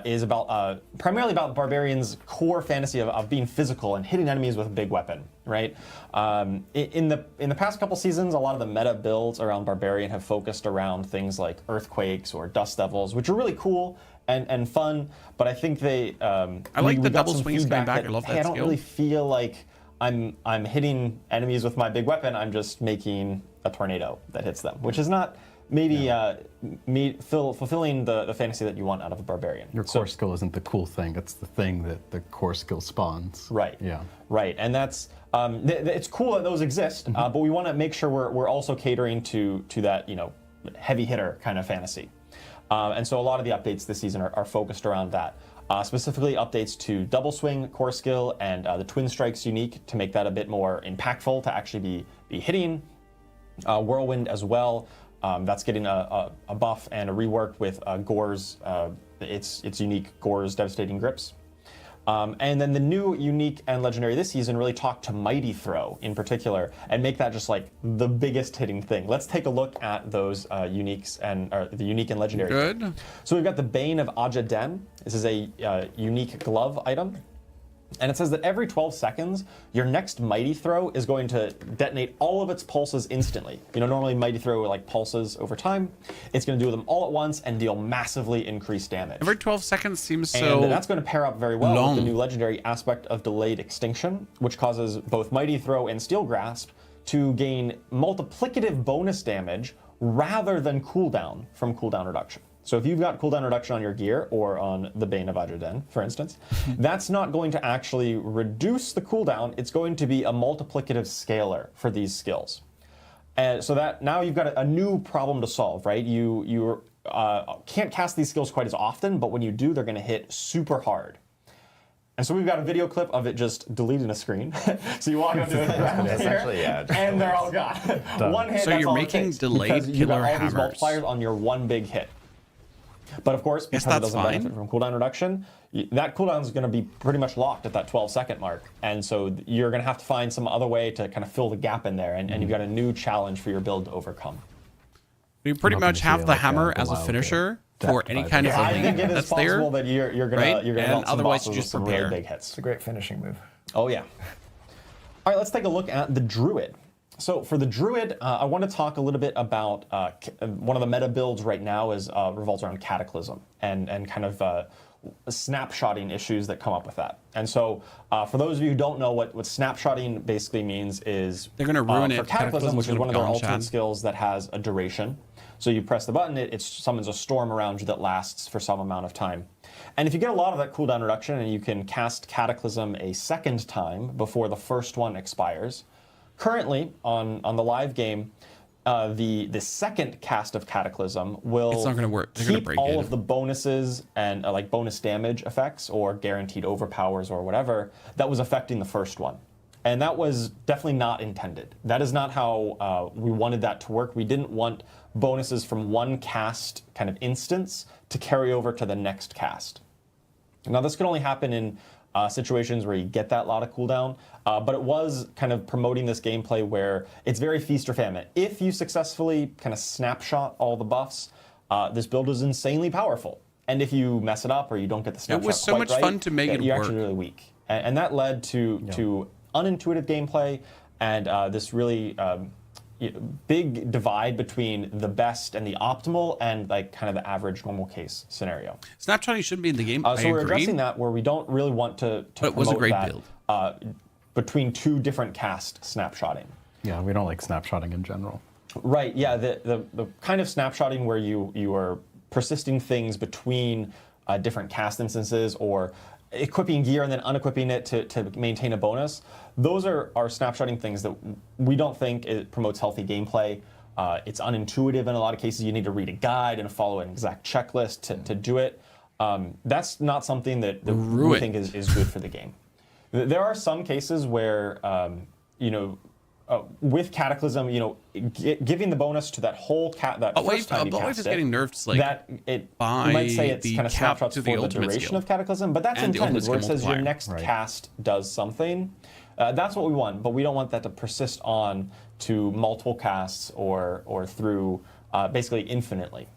is about primarily about Barbarian's core fantasy of being physical and hitting enemies with a big weapon, right? In the past couple seasons, a lot of the meta builds around Barbarian have focused around things like Earthquakes or Dust Devils, which are really cool and fun, but I think they... I like the double swings coming back. I love that skill. I don't skill. really feel like I'm hitting enemies with my big weapon. I'm just making a tornado that hits them, which is not maybe fulfilling the fantasy that you want out of a Barbarian. Your core skill isn't the cool thing. It's the thing that the core skill spawns. Right. Yeah. Right. And that's it's cool that those exist, but we want to make sure we're also catering to that heavy hitter kind of fantasy. And so a lot of the updates this season are focused around that. Specifically updates to Double Swing core skill and the Twin Strikes unique to make that a bit more impactful to actually be hitting. Whirlwind as well. That's getting a buff and a rework with Gore's, its unique Gore's Devastating Grips. And then the new unique and legendary this season really talk to Mighty Throw in particular and make that just like the biggest hitting thing. Let's take a look at those uniques and the unique and legendary. Good. So we've got the Bane of Aja Den. This is a unique glove item. And it says that every 12 seconds, your next Mighty Throw is going to detonate all of its pulses instantly. You know, normally Mighty Throw like pulses over time. It's going to do them all at once and deal massively increased damage. Every 12 seconds seems so And that's going to pair up very well long with the new legendary aspect of Delayed Extinction, which causes both Mighty Throw and Steel Grasp to gain multiplicative bonus damage rather than cooldown from cooldown reduction. So if you've got cooldown reduction on your gear or on the Bane of Adraden, for instance, that's not going to actually reduce the cooldown. It's going to be a multiplicative scaler for these skills. And so that now you've got a new problem to solve, right? You can't cast these skills quite as often, but when you do, they're going to hit super hard. And so we've got a video clip of it just deleting a screen. So you walk up to it, and they're all gone. One hit. So you're making delayed killer hammers. These multipliers on your one big hit. But of course, because it doesn't benefit from cooldown reduction, that cooldown is going to be pretty much locked at that 12-second mark. And so you're going to have to find some other way to kind of fill the gap in there. And you've got a new challenge for your build to overcome. You pretty much have the hammer as a finisher for any kind of link that's there. That you're gonna and otherwise you just prepare. Really big hits. It's a great finishing move. Oh yeah. All right, let's take a look at the Druid. So for the Druid, I want to talk a little bit about one of the meta builds right now revolves around Cataclysm and kind of snapshotting issues that come up with that. And so for those of you who don't know what snapshotting basically means is they're going to ruin it. For Cataclysm, which is one of their ultimate skills that has a duration. So you press the button, it summons a storm around you that lasts for some amount of time. And if you get a lot of that cooldown reduction and you can cast Cataclysm a second time before the first one expires, currently on the live game, the second cast of Cataclysm will it's not going to work. Keep all of the bonuses and like bonus damage effects or guaranteed overpowers or whatever that was affecting the first one. And that was definitely not intended. That is not how we wanted that to work. We didn't want bonuses from one cast kind of instance to carry over to the next cast. Now this can only happen in situations where you get that lot of cooldown, but it was kind of promoting this gameplay where it's very feast or famine. If you successfully kind of snapshot all the buffs, this build is insanely powerful. And if you mess it up or you don't get the snapshot it was so much fun to make it you're work. Actually really weak. And that led to unintuitive gameplay and this really big divide between the best and the optimal and like kind of the average normal case scenario. Snapshotting should be in the game. So we're addressing that where we don't really want to but it was a great build between two different cast snapshotting. Yeah, we don't like snapshotting in general. Right. Yeah. The kind of snapshotting where you are persisting things between different cast instances or equipping gear and then unequipping it to maintain a bonus. Those are snapshotting things that we don't think it promotes healthy gameplay. It's unintuitive in a lot of cases. You need to read a guide and follow an exact checklist to do it. That's not something that we think is good for the game. There are some cases where, with Cataclysm, giving the bonus to that whole first time you cast is getting nerfed, like that you might say it's kind of snapshots for the duration of Cataclysm, but that's intended where it says your next cast does something. That's what we want, but we don't want that to persist on to multiple casts or through basically infinitely.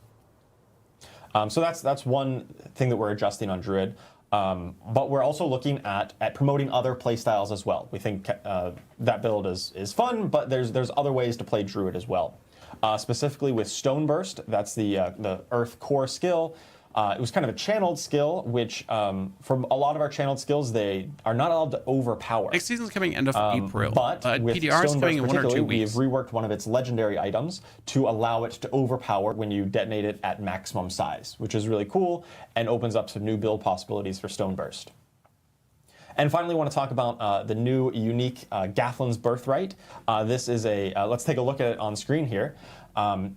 So that's one thing that we're adjusting on Druid. But we're also looking at promoting other playstyles as well. We think that build is fun, but there's other ways to play Druid as well. Specifically with Stoneburst, that's the Earth core skill. It was kind of a channeled skill, which for a lot of our channeled skills, they are not allowed to overpower. Next season's coming end of April, but with PTR is coming in 1 or 2 weeks. We've reworked one of its legendary items to allow it to overpower when you detonate it at maximum size, which is really cool and opens up some new build possibilities for Stoneburst. And finally, I want to talk about the new unique Gathlin's Birthright. This is let's take a look at it on screen here.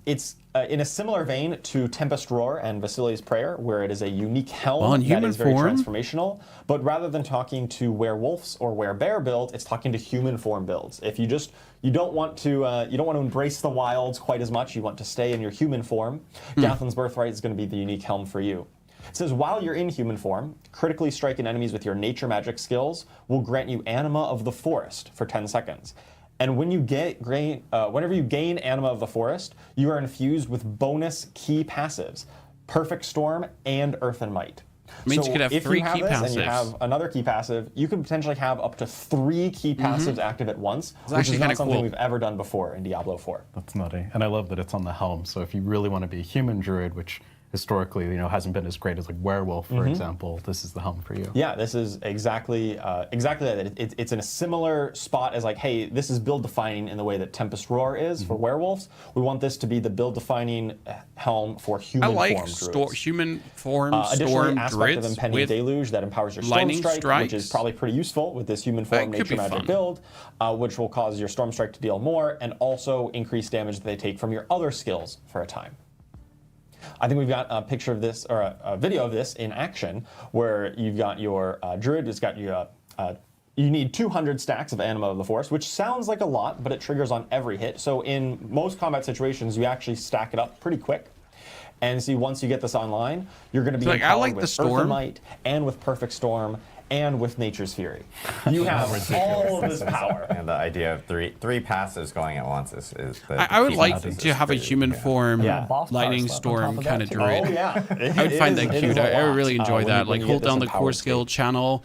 It's in a similar vein to Tempest Roar and Vasili's Prayer, where it is a unique helm that is very transformational. But rather than talking to werewolves or werebear builds, it's talking to human form builds. If you don't want to embrace the wilds quite as much, you want to stay in your human form, Gathlin's Birthright is going to be the unique helm for you. It says, while you're in human form, critically striking enemies with your nature magic skills will grant you Anima of the Forest for 10 seconds. And when whenever you gain Anima of the Forest, you are infused with bonus key passives, Perfect Storm and Earth and Might. It means you could have if 3 you have key this passives. and you have another key passive, you can potentially have up to 3 key passives active at once, which is not something we've ever done before in Diablo 4. That's nutty. And I love that it's on the helm. So if you really want to be a human druid, which historically, hasn't been as great as like werewolf, for example, this is the helm for you. Yeah, this is exactly that. It's in a similar spot as like, hey, this is build defining in the way that Tempest Roar is for werewolves. We want this to be the build defining helm for human form druids. Human form Additionally, storm aspect druids of impending with deluge that empowers your storm lightning strike, strikes. which is probably pretty useful with this human form That could nature be magic fun. build, which will cause your storm strike to deal more and also increase damage that they take from your other skills for a time. I think we've got a picture of this, or a video of this in action, where you've got your druid. It's got you. You need 200 stacks of Anima of the Force, which sounds like a lot, but it triggers on every hit. So in most combat situations, you actually stack it up pretty quick. And see, once you get this online, you're going to be empowered with Earth Might and with Perfect Storm and with Nature's Fury. You have all of this power. And the idea of three passives going at once is I would like to have a human form lightning storm kind of druid. Oh yeah, I would find that cute. I would really enjoy that. Like hold down the core skill channel.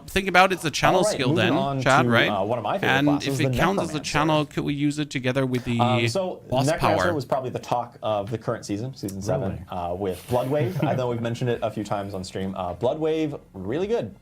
Think about it's a channel skill then, Chad, right? One of my favorite and classes, if it the counts as a Necromancer. channel, could we use it together with the boss Necromancer power? was probably the talk of the current season 7, with Bloodwave. I know we've mentioned it a few times on stream. Bloodwave, really good.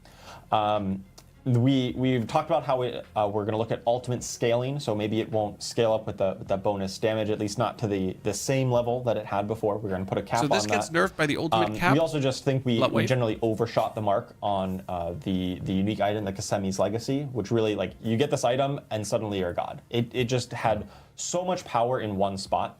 We've talked about how we're going to look at ultimate scaling, so maybe it won't scale up with that bonus damage, at least not to the same level that it had before. We're going to put a cap on that. So this gets nerfed by the ultimate cap? We also just think we generally overshot the mark on the unique item, the Kasemi's Legacy, which really, like, you get this item and suddenly you're a god. It just had so much power in one spot.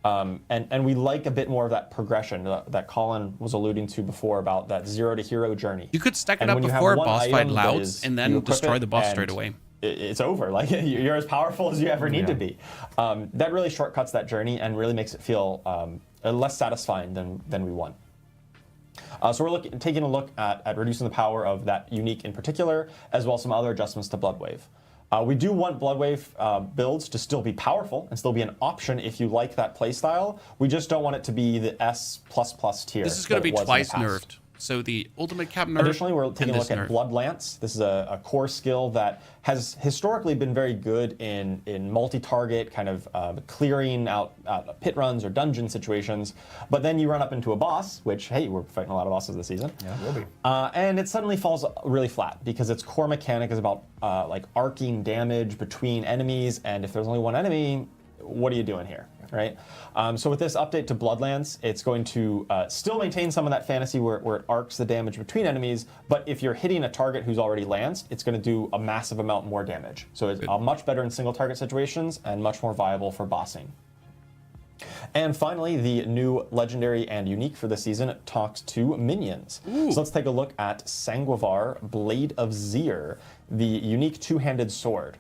And we like a bit more of that progression that Colin was alluding to before about that 0 to hero journey. You could stack it up before a boss fight louds and then destroy the boss straight away. It's over. Like, you're as powerful as you ever need to be. That really shortcuts that journey and really makes it feel less satisfying than we want. So we're taking a look at reducing the power of that unique in particular, as well as some other adjustments to Bloodwave. We do want Bloodwave builds to still be powerful and still be an option if you like that playstyle. We just don't want it to be the S++ tier. This is going to be twice nerfed. So the ultimate cap nerf. Additionally, we're taking a look at Blood Lance. This is a core skill that has historically been very good in multi-target kind of clearing out pit runs or dungeon situations. But then you run up into a boss, which, hey, we're fighting a lot of bosses this season. Yeah, we'll be. And it suddenly falls really flat because its core mechanic is about like arcing damage between enemies. And if there's only one enemy, what are you doing here? Right? So with this update to Bloodlands, it's going to still maintain some of that fantasy where it arcs the damage between enemies, but if you're hitting a target who's already lanced, it's going to do a massive amount more damage. So it's much better in single target situations and much more viable for bossing. And finally, the new legendary and unique for this season talks to minions. So let's take a look at Sanguivar Blade of Zir, the unique two-handed sword.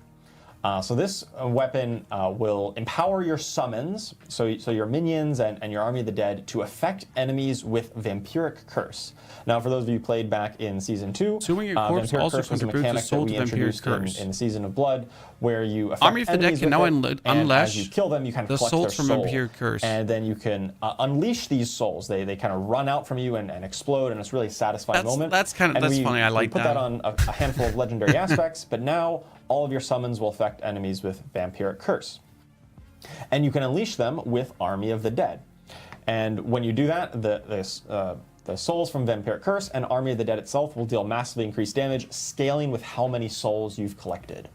So this weapon will empower your summons, so your minions and your Army of the Dead, to affect enemies with Vampiric Curse. Now, for those of you who played back in Season 2, Vampiric Curse was a mechanic that we introduced in the Season of Blood, where you affect Army of the Dead can now unleash as you kill them, you kind of the collect souls their from soul, Vampiric Curse. and then you can unleash these souls. They kind of run out from you and explode, and it's a really satisfying moment. That's funny. I like that. We put that on a handful of legendary aspects, but now all of your summons will affect enemies with Vampiric Curse. And you can unleash them with Army of the Dead. And when you do that, the souls from Vampiric Curse and Army of the Dead itself will deal massively increased damage, scaling with how many souls you've collected.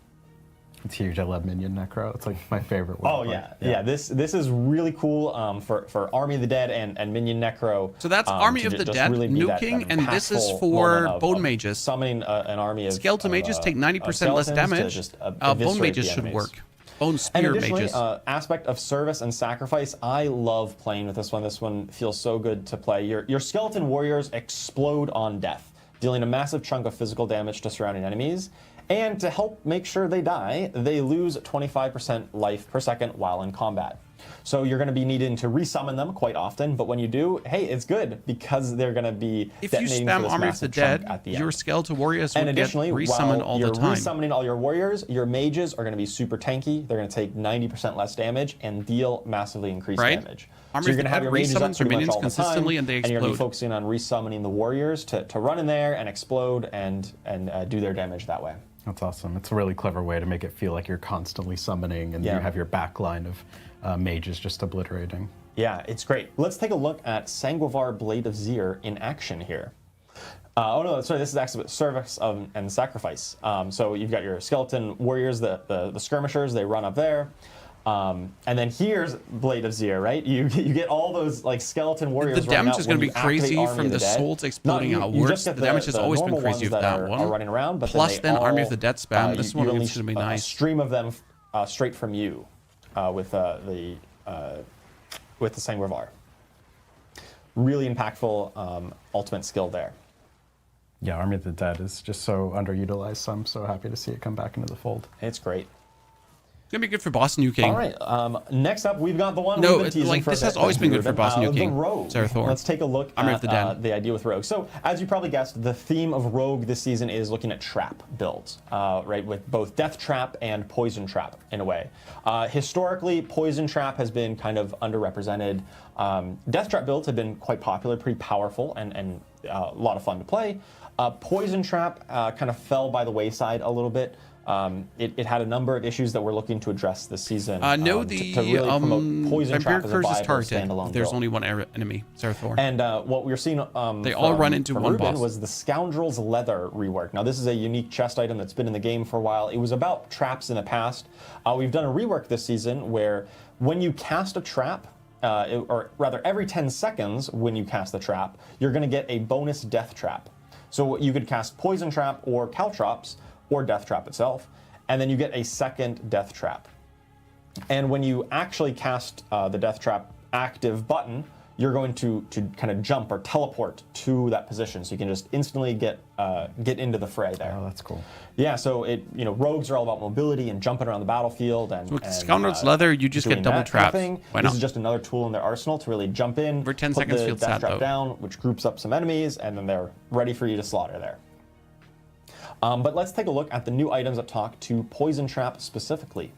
It's huge. I love Minion Necro. It's like my favorite one. Oh yeah. This is really cool for Army of the Dead and Minion Necro. So that's Army of the Dead really nuking, and this is for Bone Mages. Summoning an army of Skeleton Mages take 90% less damage. Bone Mages should work. Bone Spear Mages. Aspect of service and sacrifice. I love playing with this one. This one feels so good to play. Your Skeleton Warriors explode on death, dealing a massive chunk of physical damage to surrounding enemies. And to help make sure they die, they lose 25% life per second while in combat. So you're going to be needing to resummon them quite often, but when you do, hey, it's good because they're going to be if you spam Army of the Dead, your skeletal warriors will get resummoned all the time. Resummoning all your warriors, your mages are going to be super tanky. They're going to take 90% less damage and deal massively increased damage. Army so you're going to have your mages up pretty much all the time, and they explode. And you're going to be focusing on resummoning the warriors to run in there and explode and do their damage that way. That's awesome. It's a really clever way to make it feel like you're constantly summoning and you have your backline of mages just obliterating. Yeah, it's great. Let's take a look at Sanguivar Blade of Zir in action here. Oh no, sorry, this is actually Service and Sacrifice. So you've got your skeleton warriors, the skirmishers, they run up there. And then here's Blade of Zir, right? You get all those like skeleton warriors. The damage is going to be crazy from the souls exploding outwards. The damage has always been crazy with that one. Running around, but plus then Army of the Dead spam. This one is going to be nice. A stream of them straight from you with the Sanguivar. Really impactful ultimate skill there. Yeah, Army of the Dead is just so underutilized, so I'm so happy to see it come back into the fold. It's great. It's going to be good for Boss New King. All right, next up, we've got the one we've been teasing for this has always been good for Boss New King. The Rogue. Zerathor. Let's take a look at the idea with Rogue. So, as you probably guessed, the theme of Rogue this season is looking at trap builds, right, with both Death Trap and Poison Trap, in a way. Historically, Poison Trap has been kind of underrepresented. Death Trap builds have been quite popular, pretty powerful, and a lot of fun to play. Poison Trap kind of fell by the wayside a little bit. It had a number of issues that we're looking to address this season. To really promote Poison Trap as a viable standalone there's build. only one enemy, Zerathor. And what we were seeing they all run into one Ruben boss. Was the Scoundrel's Leather rework. Now this is a unique chest item that's been in the game for a while. It was about traps in the past. We've done a rework this season where when you cast a trap, or rather every 10 seconds when you cast the trap, you're going to get a bonus Death Trap. So you could cast Poison Trap or Caltrops or Death Trap itself, and then you get a second Death Trap. And when you actually cast the Death Trap active button, you're going to kind of jump or teleport to that position, so you can just instantly get into the fray there. Oh, that's cool. Yeah, so rogues are all about mobility and jumping around the battlefield. And with Scoundrel's Leather, you just get double traps. Why not? This is just another tool in their arsenal to really jump in, for 10 put seconds the feels Death sad, Trap though. down, which groups up some enemies, and then they're ready for you to slaughter there. But let's take a look at the new items that talk to Poison Trap specifically.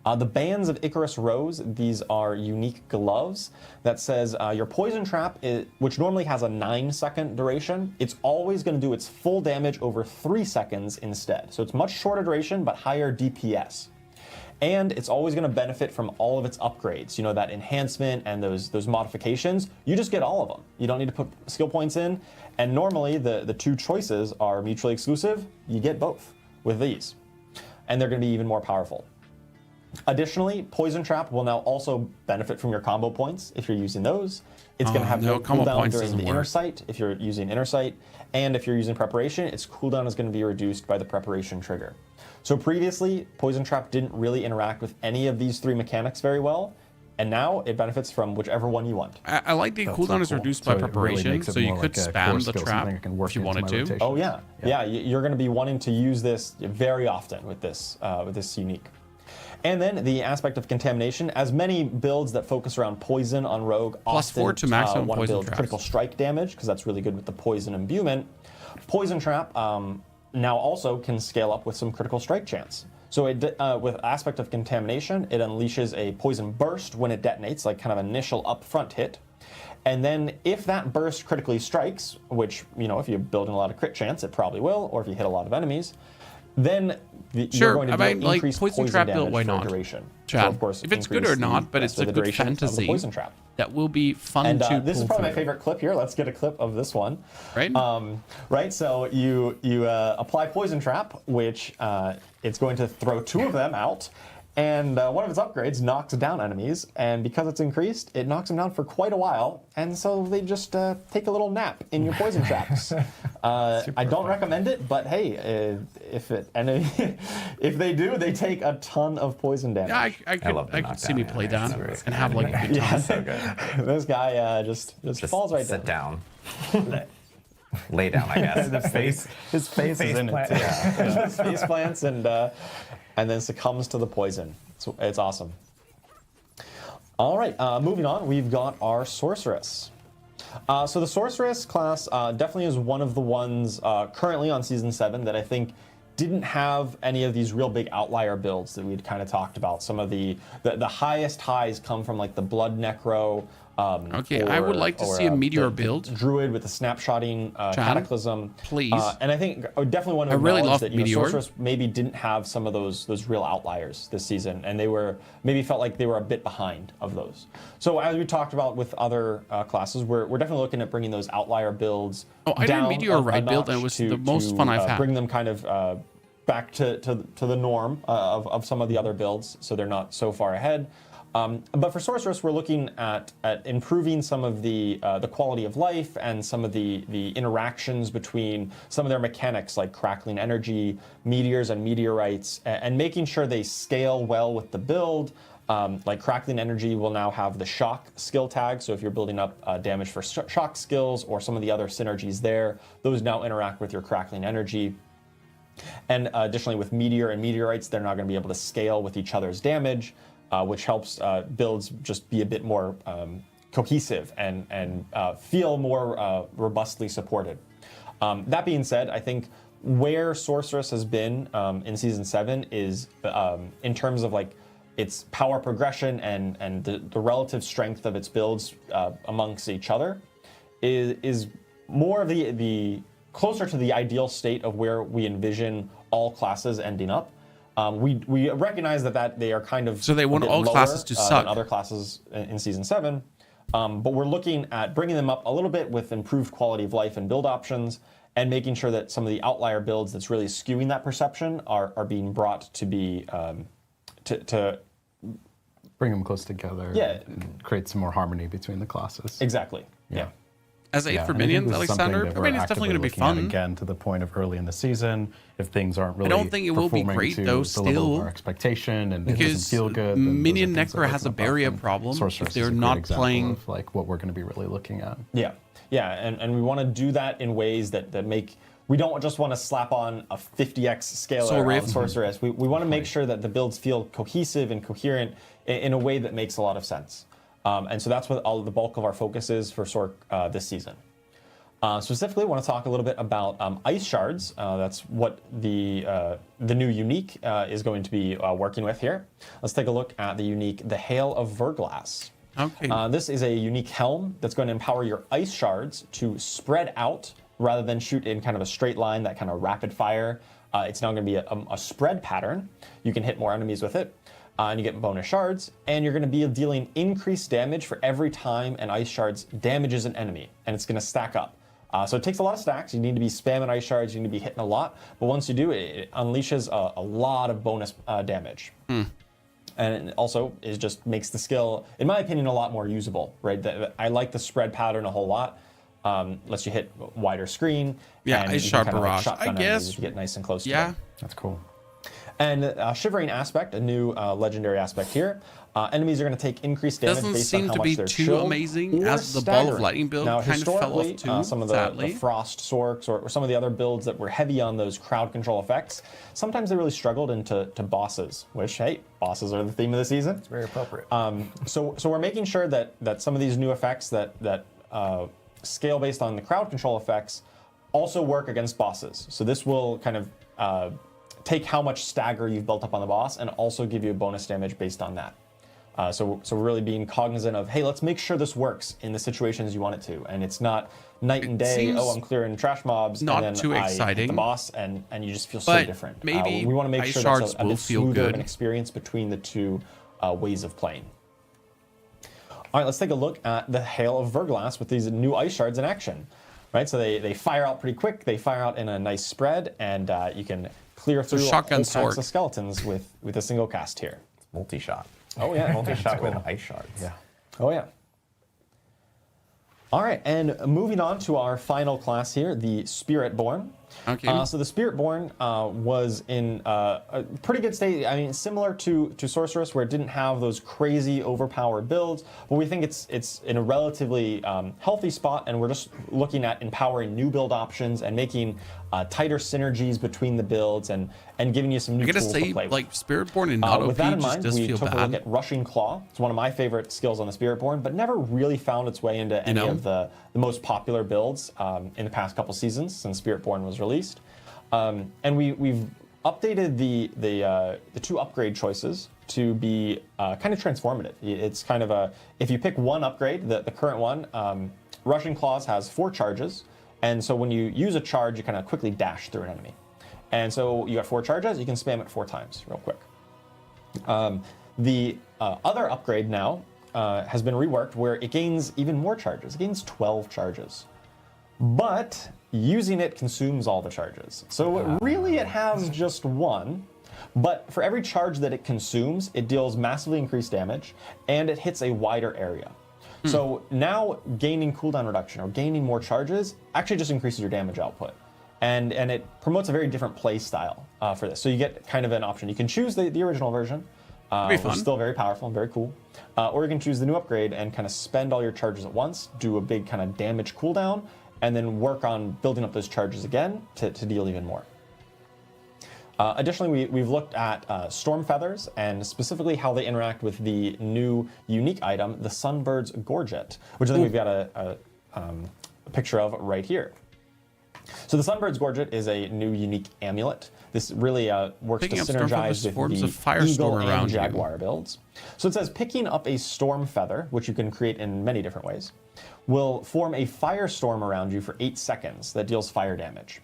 The Bands of Icarus Rose, these are unique gloves that says your Poison Trap, which normally has a 9-second duration, it's always going to do its full damage over 3 seconds instead. So it's much shorter duration, but higher DPS. And it's always going to benefit from all of its upgrades. You know, that enhancement and those modifications, you just get all of them. You don't need to put skill points in. And normally the two choices are mutually exclusive. You get both with these. And they're going to be even more powerful. Additionally, Poison Trap will now also benefit from your combo points if you're using those. It's going to have no cooldown during the Inner Sight if you're using Inner Sight. And if you're using Preparation, its cooldown is going to be reduced by the Preparation trigger. So previously, Poison Trap didn't really interact with any of these three mechanics very well. And now it benefits from whichever one you want. I like the cooldown is reduced by Preparation, so you could spam the trap if you wanted to. Oh yeah, you're going to be wanting to use this very often with this unique. And then the aspect of Contamination, as many builds that focus around poison on Rogue +4 to maximum want to poison build traps. critical strike damage, because that's really good with the poison imbuement. Poison Trap now also can scale up with some critical strike chance. So with aspect of Contamination, it unleashes a poison burst when it detonates, like kind of initial upfront hit. And then if that burst critically strikes, which, if you build in a lot of crit chance, it probably will, or if you hit a lot of enemies, then you're going to deal increased poison trap damage build, why for not? duration. Chad, So of course, if it's good or not, but it's a good fantasy poison trap. that will be fun And to this is probably my favorite clip here. Let's get a clip of this one. Right? Right. So you apply Poison Trap, which it's going to throw 2 of them out. And one of its upgrades knocks down enemies, and because it's increased, it knocks them down for quite a while, and so they just take a little nap in your poison traps. I don't recommend it, but hey, if they do, they take a ton of poison damage. Yeah, I could see me play that and have like a good time. So good. This guy just falls right sit down. Lay down, I guess. His face is in it. His face plants and then succumbs to the poison. It's awesome. All right, moving on, we've got our Sorceress. So the Sorceress class definitely is one of the ones currently on Season 7 that I think didn't have any of these real big outlier builds that we'd kind of talked about. Some of the highest highs come from like the Blood Necro. Okay, I would like to see a Meteor build. Druid with the snapshotting Cataclysm. Please. And I think I definitely want to acknowledge that Sorceress maybe didn't have some of those real outliers this season, and they were maybe felt like they were a bit behind of those. So as we talked about with other classes, we're definitely looking at bringing those outlier builds I did a Meteor Ride build, and it was the most fun I've had. Bring them kind of back to the norm of some of the other builds, so they're not so far ahead. But for Sorceress, we're looking at improving some of the quality of life and some of the interactions between some of their mechanics like crackling energy, meteors and meteorites, and making sure they scale well with the build. Like crackling energy will now have the shock skill tag, so if you're building up damage for shock skills or some of the other synergies there, those now interact with your crackling energy. And additionally with meteor and meteorites, they're now going to be able to scale with each other's damage. Which helps builds just be a bit more cohesive and feel more robustly supported. That being said, I think where Sorceress has been in Season 7 is in terms of like its power progression and the relative strength of its builds amongst each other is more of the closer to the ideal state of where we envision all classes ending up. We recognize that they are kind of so they want all classes to suck than other classes in Season 7, but we're looking at bringing them up a little bit with improved quality of life and build options, and making sure that some of the outlier builds that's really skewing that perception are being brought to be to bring them close together. Yeah, and create some more harmony between the classes. Exactly. Yeah. As for minions, Alexander, for minions definitely going to be fun. Again, to the point of early in the season, if things aren't really, I don't think it will be great though. Still, our expectation and because it doesn't feel good. Minion Necro has a barrier problem if they're not playing of like what we're going to be really looking at. Yeah, and we want to do that in ways that make. We don't just want to slap on a 50x scaler on Sorceress. We want to make sure that the builds feel cohesive and coherent in a way that makes a lot of sense. And so that's what all the bulk of our focus is for this season. Specifically, I want to talk a little bit about ice shards. That's what the new unique is going to be working with here. Let's take a look at the unique, the Hail of Verglass. Okay. This is a unique helm that's going to empower your ice shards to spread out rather than shoot in kind of a straight line, that kind of rapid fire. It's now going to be a spread pattern. You can hit more enemies with it. And you get bonus shards, and you're going to be dealing increased damage for every time an ice shards damages an enemy, and it's going to stack up. So it takes a lot of stacks. You need to be spamming ice shards. You need to be hitting a lot, but once you do, it unleashes a lot of bonus damage. And it also just makes the skill, in my opinion, a lot more usable. Right? I like the spread pattern a whole lot. Lets you hit wider screen. Yeah, and ice shard barrage. Like I guess. To get nice and close. To them. That's cool. And Shivering Aspect, a new legendary aspect here. Enemies are going to take increased damage based on how much they're chilled. Doesn't seem to be too amazing as the Ball of Lightning build now, kind of fell off too, some of the Frost Sorks or some of the other builds that were heavy on those crowd control effects, sometimes they really struggled into bosses, which, hey, bosses are the theme of the season. It's very appropriate. So we're making sure that some of these new effects that scale based on the crowd control effects also work against bosses. So this will kind of take how much stagger you've built up on the boss and also give you a bonus damage based on that. So really being cognizant of, hey, let's make sure this works in the situations you want it to, and it's not night and day. Oh, I'm clearing trash mobs, not and then too I exciting. hit the boss, and you just feel so different. Maybe we want to make sure that's a bit feel smoother good. of an experience between the two ways of playing. All right, let's take a look at the Hail of Verglass with these new ice shards in action. Right, so they fire out pretty quick. They fire out in a nice spread, and you can clear through all kinds of skeletons with a single cast here. It's multi-shot. Oh yeah, multi-shot with ice shards. Yeah. Oh yeah. All right, and moving on to our final class here, the Spiritborn. Okay. So the Spiritborn was in a pretty good state. I mean, similar to Sorceress, where it didn't have those crazy overpowered builds, but we think it's in a relatively healthy spot, and we're just looking at empowering new build options and making tighter synergies between the builds and giving you some new tools to play with. Like Spiritborn and not with OP that in just mind, does we feel took a bad. look at Rushing Claw. It's one of my favorite skills on the Spiritborn, but never really found its way into any of the most popular builds in the past couple seasons since Spiritborn was released. And we've updated the two upgrade choices to be kind of transformative. It's kind of if you pick one upgrade, the current one, Rushing Claws has 4 charges, and so when you use a charge, you kind of quickly dash through an enemy. And so you got 4 charges, you can spam it 4 times real quick. The other upgrade now has been reworked where it gains even more charges. It gains 12 charges. But using it consumes all the charges. So really it has just 1, but for every charge that it consumes, it deals massively increased damage and it hits a wider area. So now gaining cooldown reduction or gaining more charges actually just increases your damage output. And it promotes a very different play style for this. So you get kind of an option. You can choose the original version, which is still very powerful and very cool. Or you can choose the new upgrade and kind of spend all your charges at once, do a big kind of damage cooldown, and then work on building up those charges again to deal even more. Additionally, we've looked at Storm Feathers and specifically how they interact with the new unique item, the Sunbird's Gorget, which I think we've got a picture of right here. So the Sunbird's Gorget is a new unique amulet. This really works to synergize with the Eagle and Jaguar builds. So it says picking up a Storm Feather, which you can create in many different ways, will form a firestorm around you for 8 seconds that deals fire damage.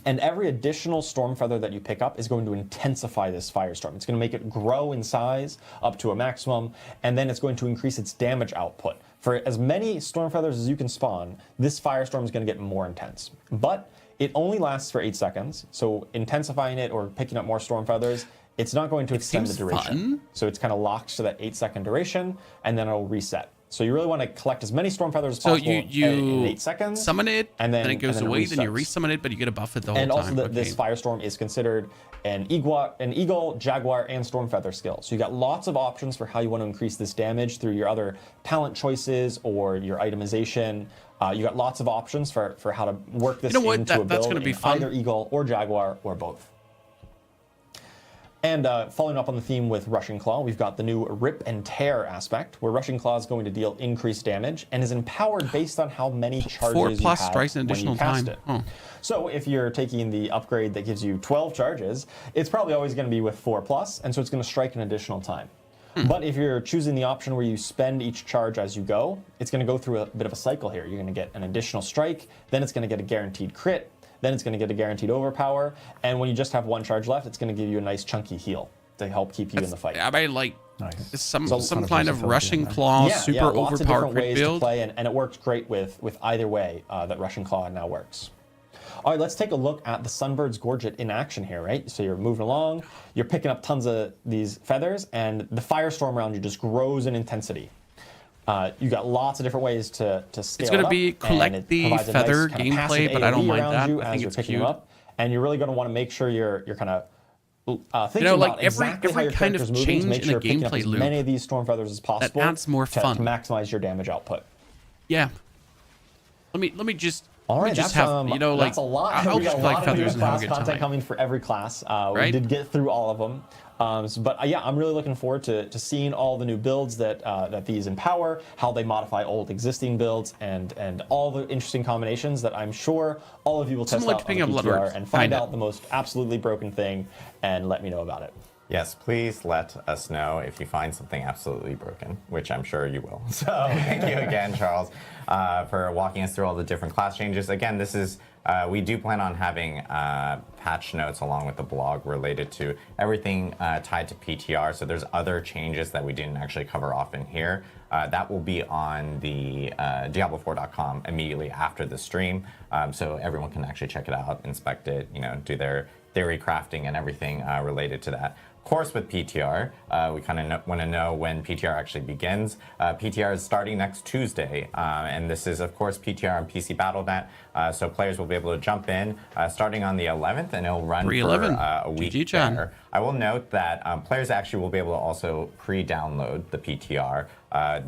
And every additional Storm Feather that you pick up is going to intensify this firestorm. It's going to make it grow in size up to a maximum, and then it's going to increase its damage output. For as many Storm Feathers as you can spawn, this firestorm is going to get more intense. But it only lasts for 8 seconds, so intensifying it or picking up more Storm Feathers, it's not going to extend the duration. Fun. So it's kind of locked to that 8-second duration, and then it'll reset. So you really want to collect as many Storm Feathers as possible in 8 seconds. Summon it, and then it goes away, then you resets. resummon it, but you get a buff it the whole time. And also this Firestorm is considered an Eagle, Jaguar, and Storm Feather skill. So you got lots of options for how you want to increase this damage through your other talent choices or your itemization. You got lots of options for how to work this into a build in either Eagle or Jaguar or both. And following up on the theme with Rushing Claw, we've got the new Rip and Tear aspect, where Rushing Claw is going to deal increased damage and is empowered based on how many charges you have strikes in additional when you cast time. it. Oh. So if you're taking the upgrade that gives you 12 charges, it's probably always going to be with 4+, and so it's going to strike an additional time. But if you're choosing the option where you spend each charge as you go, it's going to go through a bit of a cycle here. You're going to get an additional strike, then it's going to get a guaranteed crit, then it's going to get a guaranteed overpower, and when you just have 1 charge left, it's going to give you a nice chunky heal to help keep you in the fight. I mean, like some kind of Rushing Claw, Claw, super lots of overpowered different ways build. to play, and it works great with either way that Rushing Claw now works. All right, let's take a look at the Sunbird's Gorget in action here, right? So you're moving along, you're picking up tons of these feathers, and the firestorm around you just grows in intensity. You got lots of different ways to scale It's going to be collect the feather nice gameplay, but I don't mind that. I think it's cute. Them up, and you're really going to want to make sure you're kind of thinking like about exactly how your kind of character's moving to make change sure in the you're picking up gameplay as loop many of these Storm Feathers as possible. That adds more fun to maximize your damage output. Yeah. Let me just. All right, just that's, have, like, that's a lot. I'll We got just a collect lot of new feathers and have a class good content time. coming for every class. Right? We did get through all of them. But yeah, I'm really looking forward to seeing all the new builds that these empower, how they modify old existing builds, and all the interesting combinations that I'm sure all of you will test out on the PTR and find out the most absolutely broken thing and let me know about it. Yes, please let us know if you find something absolutely broken, which I'm sure you will. So thank you again, Charles, for walking us through all the different class changes. Again, this is we do plan on having patch notes along with the blog related to everything tied to PTR. So there's other changes that we didn't actually cover off in here. That will be on the Diablo4.com immediately after the stream, so everyone can actually check it out, inspect it, do their theory crafting and everything related to that. course, with PTR, we kind of want to know when PTR actually begins. PTR is starting next Tuesday, and this is, of course, PTR on PC Battle.net, so players will be able to jump in starting on the 11th, and it'll run for a week there. I will note that players actually will be able to also pre-download the PTR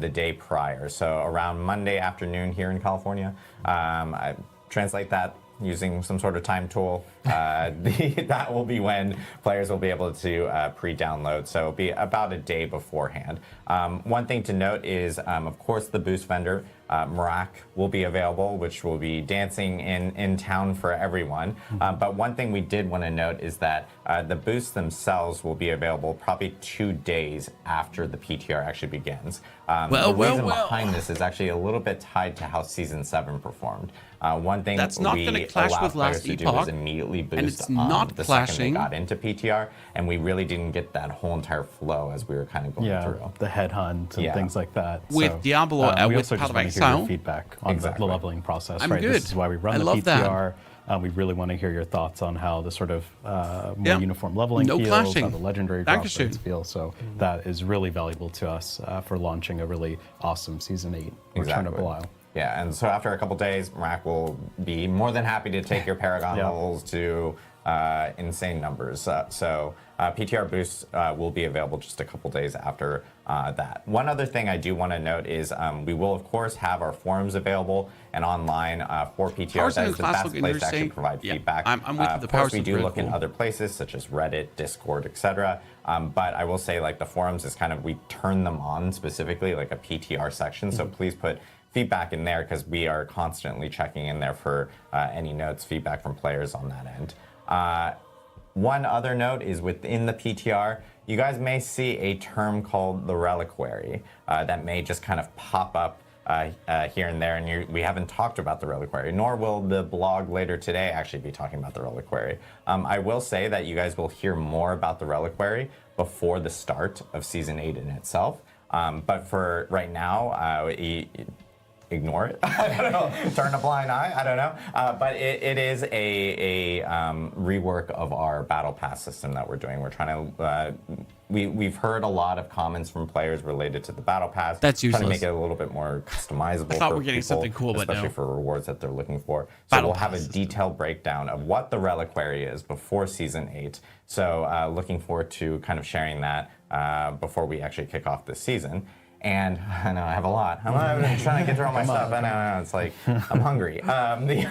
the day prior, so around Monday afternoon here in California. I translate that using some sort of time tool. That will be when players will be able to pre-download, so it'll be about a day beforehand. One thing to note is, of course, the boost vendor, Marak, will be available, which will be dancing in town for everyone. But one thing we did want to note is that the boosts themselves will be available probably 2 days after the PTR actually begins. The reason behind this is actually a little bit tied to how Season 7 performed. One thing that's not going to clash with last to do is immediately boost and it's not the clashing. second they got into PTR, and we really didn't get that whole entire flow as we were kind of going through. The headhunt and things like that. With Diablo, we with also Path just of want to hear Exile, your feedback on the leveling process. I'm right? good. This is why we run the PTR. We really want to hear your thoughts on how the sort of more uniform leveling feels, how the legendary drop rates feel. So that is really valuable to us for launching a really awesome Season 8 Return of Belial. Yeah, and so after a couple days, Marak will be more than happy to take your Paragon levels to insane numbers. So PTR boosts will be available just a couple days after that. One other thing I do want to note is we will, of course, have our forums available and online for PTR. That is the best place to actually provide feedback. I'm with of course, we do look in other places such as Reddit, Discord, etc. But I will say, like, the forums is kind of, we turn them on specifically, like a PTR section. So please put feedback in there, because we are constantly checking in there for any notes, feedback from players on that end. One other note is within the PTR, you guys may see a term called the reliquary that may just kind of pop up here and there, and we haven't talked about the reliquary, nor will the blog later today actually be talking about the reliquary. I will say that you guys will hear more about the reliquary before the start of Season 8 in itself, but for right now, ignore it. I don't know. Turn a blind eye. I don't know. But it is a rework of our battle pass system that we're doing. We're trying to. We've heard a lot of comments from players related to the battle pass. That's useless. Trying to make it a little bit more customizable. I thought for we're getting people, something cool, but especially for rewards that they're looking for. So we'll have a detailed breakdown of what the reliquary is before Season 8. So looking forward to kind of sharing that before we actually kick off this season. And I know I have a lot. I'm trying to get through all my stuff. I know, it's like I'm hungry. The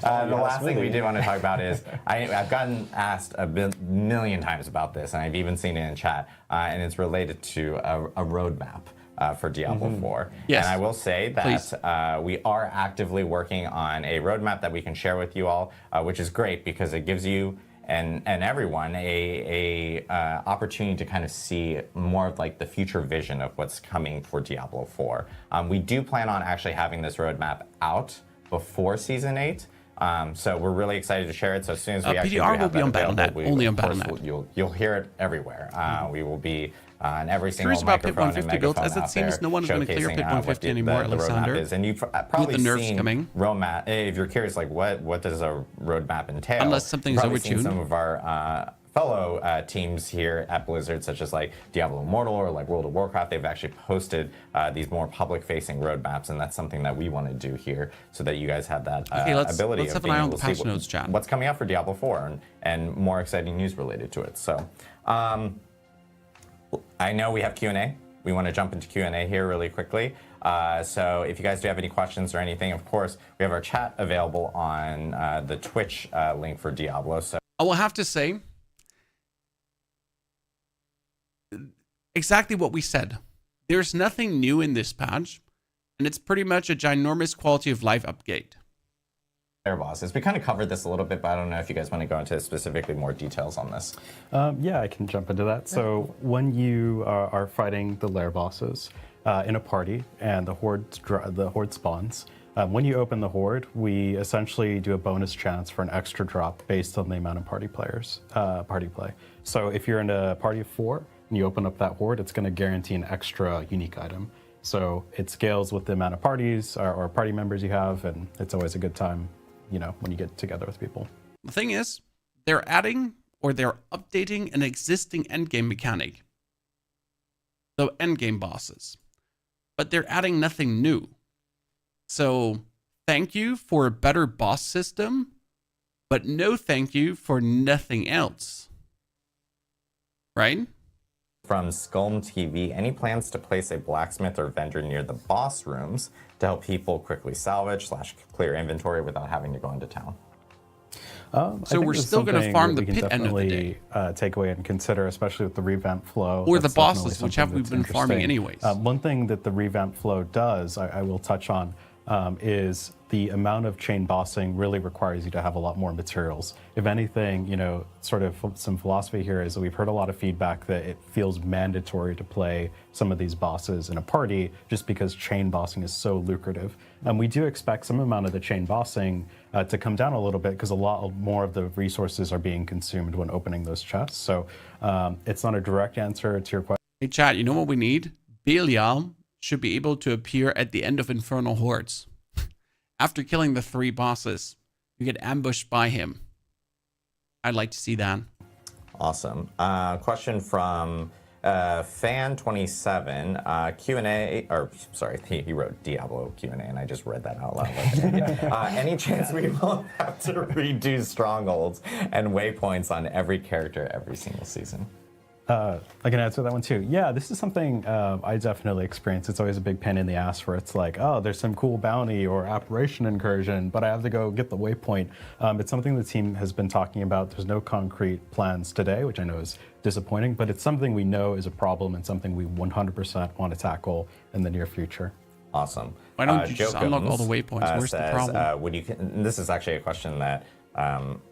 last thing we did want to talk about is I've gotten asked a million times about this, and I've even seen it in chat, and it's related to a roadmap for Diablo 4. Yes. And I will say that we are actively working on a roadmap that we can share with you all, which is great because it gives you and everyone a opportunity to kind of see more of like the future vision of what's coming for Diablo 4. We do plan on actually having this roadmap out before Season 8. So we're really excited to share it. So as soon as we actually PTR will be on Battle.net, only on Battle.net. You'll hear it everywhere. We will be on every single Curious about microphone Pit and 150 builds, megaphone as it seems no one is going to clear Pit 150 anymore, Alexander. And you've probably with the nerfs seen coming. roadmap. If you're curious, like what does a roadmap entail? Unless something is overtuned. Some of our fellow teams here at Blizzard, such as like Diablo Immortal or like World of Warcraft, they've actually posted these more public-facing roadmaps, and that's something that we want to do here, so that you guys have that ability let's of have an being eye on able the to patch see notes, chat. what's coming out for Diablo 4 and more exciting news related to it. So I know we have Q&A. We want to jump into Q&A here really quickly. So if you guys do have any questions or anything, of course, we have our chat available on the Twitch link for Diablo. So I will have to say exactly what we said. There's nothing new in this patch, and it's pretty much a ginormous quality of life update. Lair bosses. We kind of covered this a little bit, but I don't know if you guys want to go into specifically more details on this. Yeah, I can jump into that. So when you are fighting the Lair bosses in a party and the horde spawns, when you open the horde, we essentially do a bonus chance for an extra drop based on the amount of party play. So if you're in a party of 4 and you open up that horde, it's going to guarantee an extra unique item. So it scales with the amount of parties or party members you have, and it's always a good time, you know, when you get together with people. The thing is, they're adding or they're updating an existing endgame mechanic. So endgame bosses. But they're adding nothing new. So thank you for a better boss system, but no thank you for nothing else. Right? From Skulm TV, any plans to place a blacksmith or vendor near the boss rooms to help people quickly salvage / clear inventory without having to go into town? So we're still going to farm the pit end of the day. Take away and consider, especially with the revamp flow. Or the bosses, which have we been farming anyways. One thing that the revamp flow does, I will touch on, is the amount of chain bossing really requires you to have a lot more materials. If anything, you know, sort of some philosophy here is that we've heard a lot of feedback that it feels mandatory to play some of these bosses in a party just because chain bossing is so lucrative. And we do expect some amount of the chain bossing to come down a little bit because a lot more of the resources are being consumed when opening those chests. So it's not a direct answer to your question. Hey chat, you know what we need? Belial should be able to appear at the end of Infernal Hordes. After killing the 3 bosses, you get ambushed by him. I'd like to see that. Awesome. Question from Fan27, Q&A, or sorry, he wrote Diablo Q&A, and I just read that out loud. Any chance we won't have to redo strongholds and waypoints on every character every single season? I can answer that one too. Yeah, this is something I definitely experience. It's always a big pain in the ass where it's like, oh, there's some cool bounty or apparition incursion, but I have to go get the waypoint. It's something the team has been talking about. There's no concrete plans today, which I know is disappointing, but it's something we know is a problem and something we 100% want to tackle in the near future. Awesome. Why don't you just unlock all the waypoints? Where's the problem? This is actually a question that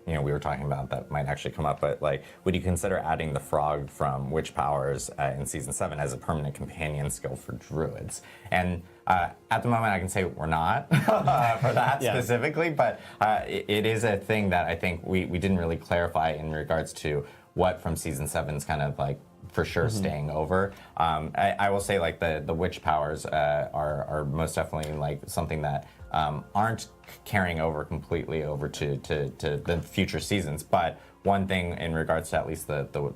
you know, we were talking about that might actually come up, but like, would you consider adding the frog from Witch Powers in Season 7 as a permanent companion skill for druids? And at the moment, I can say we're not for that specifically, but it is a thing that I think we didn't really clarify in regards to what from Season 7's kind of like for sure staying over. I will say like the Witch Powers are most definitely like something that aren't carrying over completely over to the future seasons. But one thing in regards to at least the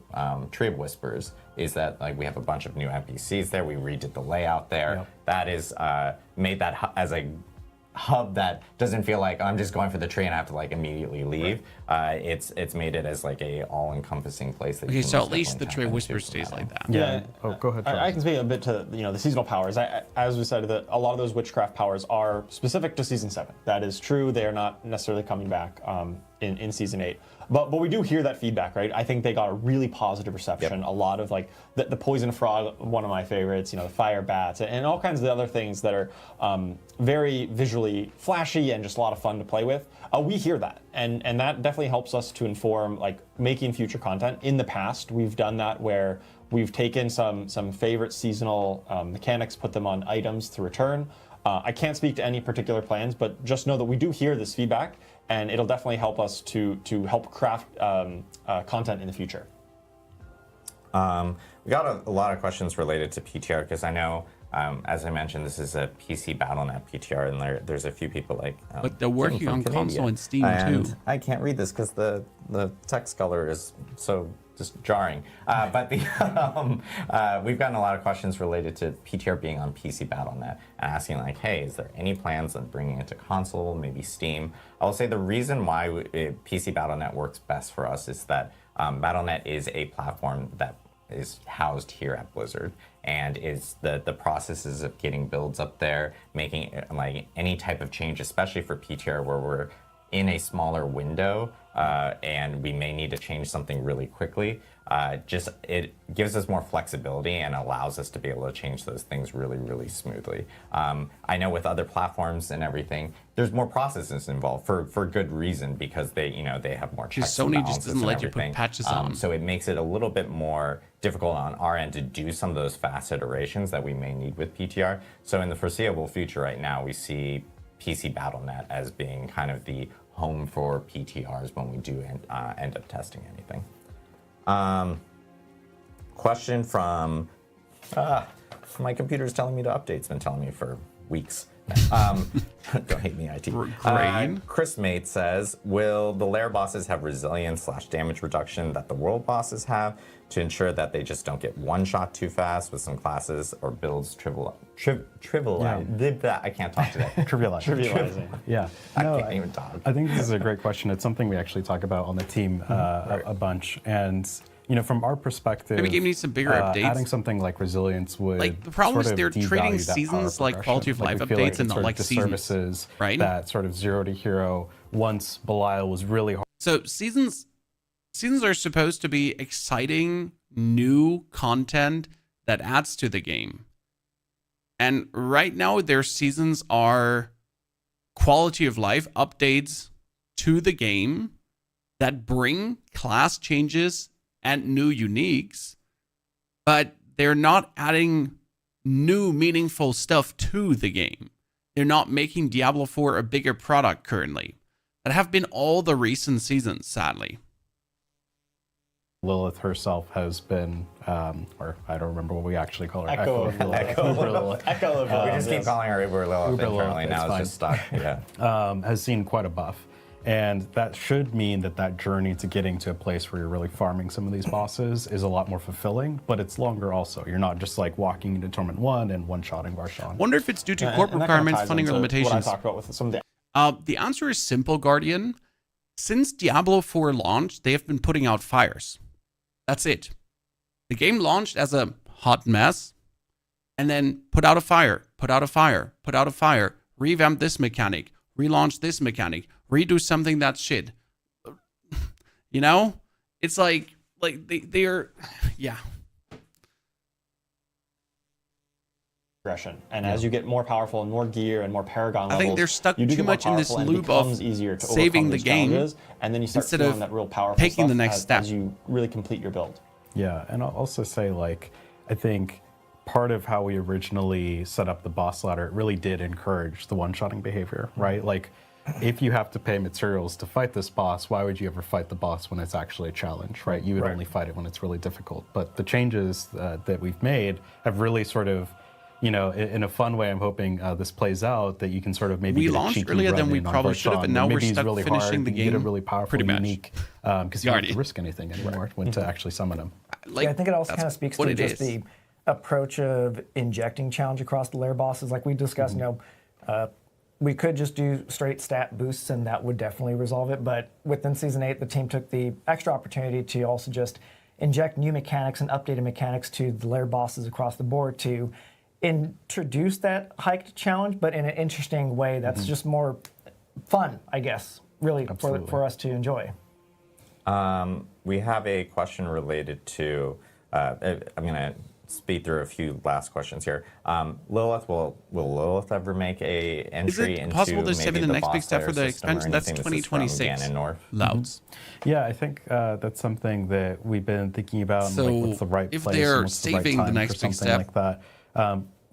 Tree of Whispers is that like we have a bunch of new NPCs there. We redid the layout there. Yep. That is made that as a hub that doesn't feel like I'm just going for the tree and I have to like immediately leave. It's made it as like a all-encompassing place. That okay, so at least the Tree of Whispers stays like that. Yeah. Oh, go ahead. I can speak a bit to the seasonal powers. As we said, a lot of those witchcraft powers are specific to Season 7. That is true. They are not necessarily coming back in Season 8. But we do hear that feedback, right? I think they got a really positive reception. Yep. A lot of like the poison frog, one of my favorites, the fire bats, and all kinds of the other things that are very visually flashy and just a lot of fun to play with. We hear that, and that definitely helps us to inform like making future content. In the past, we've done that where we've taken some favorite seasonal mechanics, put them on items to return. I can't speak to any particular plans, but just know that we do hear this feedback, and it'll definitely help us to help craft content in the future. We got a lot of questions related to PTR because I know, as I mentioned, this is a PC BattleNet PTR, and there's a few people like. But they're working on console and Steam and too. I can't read this because the text color is so just jarring. But we've gotten a lot of questions related to PTR being on PC BattleNet and asking like, hey, is there any plans on bringing it to console, maybe Steam? I will say the reason why PC BattleNet works best for us is that BattleNet is a platform that is housed here at Blizzard, and is the processes of getting builds up there, making like any type of change, especially for PTR where we're in a smaller window and we may need to change something really quickly. It gives us more flexibility and allows us to be able to change those things really, really smoothly. I know with other platforms and everything, there's more processes involved for good reason because they have more checks and Sony balances just doesn't and let you everything. put patches on. So it makes it a little bit more difficult on our end to do some of those fast iterations that we may need with PTR. So in the foreseeable future right now, we see PC BattleNet as being kind of the home for PTRs when we do end up testing anything. Question from my computer's telling me to update. It's been telling me for weeks. Don't hate me, IT. Grain. Chris Mate says, will the Lair bosses have resilience/damage reduction that the world bosses have to ensure that they just don't get one-shot too fast with some classes or builds I can't talk today. Trivializing. Yeah. I can't even talk. I think this is a great question. It's something we actually talk about on the team a bunch. And from our perspective, maybe game needs some bigger updates. Adding something like resilience would like the problem is they're treating devalue that seasons power like quality of life progression. We feel updates and not like seasons, services, right? That sort of zero to hero once Belial was really hard. So seasons are supposed to be exciting new content that adds to the game. And right now their seasons are quality of life updates to the game that bring class changes and new uniques, but they're not adding new meaningful stuff to the game. They're not making Diablo 4 a bigger product currently. That have been all the recent seasons, sadly. Lilith herself has been, or I don't remember what we actually call her. Echo of Lilith. Echo of Lilith. We just keep calling her Uber Lilith internally. Lilith, Now it's it's just stuck. Yeah. Has seen quite a buff. And that should mean that journey to getting to a place where you're really farming some of these bosses is a lot more fulfilling, but it's longer also. You're not just like walking into Torment 1 and one-shotting Varshan. Wonder if it's due to corp requirements, funding, or limitations. What I talked about with some of the answer is simple, Guardian. Since Diablo 4 launched, they have been putting out fires. That's it. The game launched as a hot mess, and then put out a fire, put out a fire, put out a fire, revamp this mechanic, relaunch this mechanic, redo something that's shit. It's like they're, yeah. Progression. And as you get more powerful and more gear and more Paragon levels, I think they're stuck too much in this loop of saving the game, and then you start instead of that real powerful taking the stuff next step as you really complete your build. Yeah, and I'll also say, I think part of how we originally set up the boss ladder, it really did encourage the one-shotting behavior, right? Like, if you have to pay materials to fight this boss, why would you ever fight the boss when it's actually a challenge, right? You would only fight it when it's really difficult. But the changes that we've made have really sort of, in a fun way, I'm hoping this plays out, that you can sort of maybe we launched earlier than we probably should have, and now we're stuck really finishing the game. You get a really powerful, pretty much unique, because you don't have to risk anything anymore when to actually summon them. I think it also kind of speaks to just the approach of injecting challenge across the Lair bosses. Like we discussed, we could just do straight stat boosts, and that would definitely resolve it. But within Season 8, the team took the extra opportunity to also just inject new mechanics and updated mechanics to the Lair bosses across the board to introduce that hiked challenge, but in an interesting way that's just more fun, I guess, really, for us to enjoy. We have a question related to, I'm going to speed through a few last questions here. Lilith, will Lilith ever make a entry into possible to save in the next big step for the system expansion? That's 2026. Louds. Yeah, I think that's something that we've been thinking about. So and what's the right if place they're and what's the right saving time the next for big something step, like that.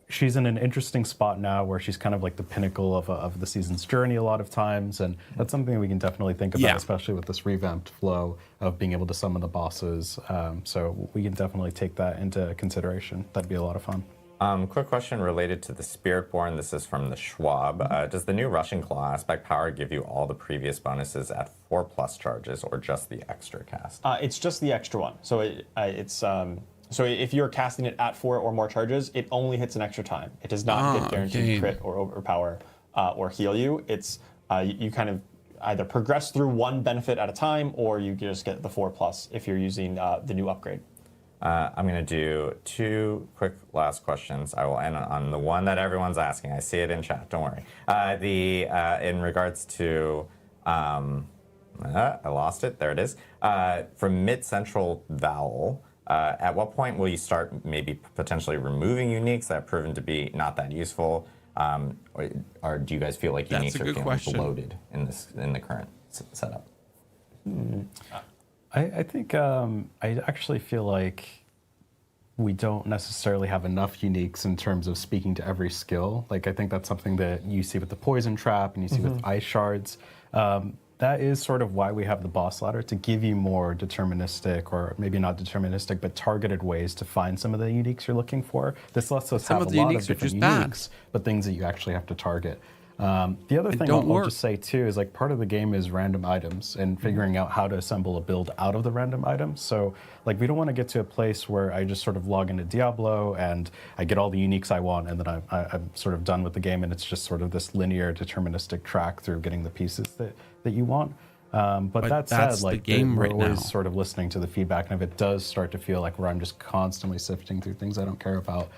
She's in an interesting spot now where she's kind of like the pinnacle of the season's journey a lot of times, and that's something we can definitely think about, especially with this revamped flow of being able to summon the bosses. So we can definitely take that into consideration. That'd be a lot of fun. Quick question related to the Spiritborn. This is from the Schwab. Does the new Russian Claw aspect power give you all the previous bonuses at 4+ charges, or just the extra cast? It's just the extra one. So it's so if you're casting it at 4 or more charges, it only hits an extra time. It does not get guaranteed crit or overpower or heal you. It's you kind of either progress through one benefit at a time, or you just get the 4+ if you're using the new upgrade. I'm going to do 2 quick last questions. I will end on the one that everyone's asking. I see it in chat. Don't worry. In regards to, I lost it. There it is. From Mid Central Vowel. At what point will you start maybe potentially removing uniques that have proven to be not that useful, or do you guys feel like uniques are feeling bloated in the current setup? I think I actually feel like we don't necessarily have enough uniques in terms of speaking to every skill. Like I think that's something that you see with the poison trap and you see with ice shards. that is sort of why we have the boss ladder, to give you more deterministic, or maybe not deterministic, but targeted ways to find some of the uniques you're looking for. This lets us have a lot of different uniques, but things that you actually have to target. The other thing I'll just say too is, like, part of the game is random items and figuring out how to assemble a build out of the random items. So like, we don't want to get to a place where I just sort of log into Diablo and I get all the uniques I want, and then I'm sort of done with the game, and it's just sort of this linear deterministic track through getting the pieces that you want. But that said, like, we're always sort of listening to the feedback, and if it does start to feel like where I'm just constantly sifting through things I don't care about,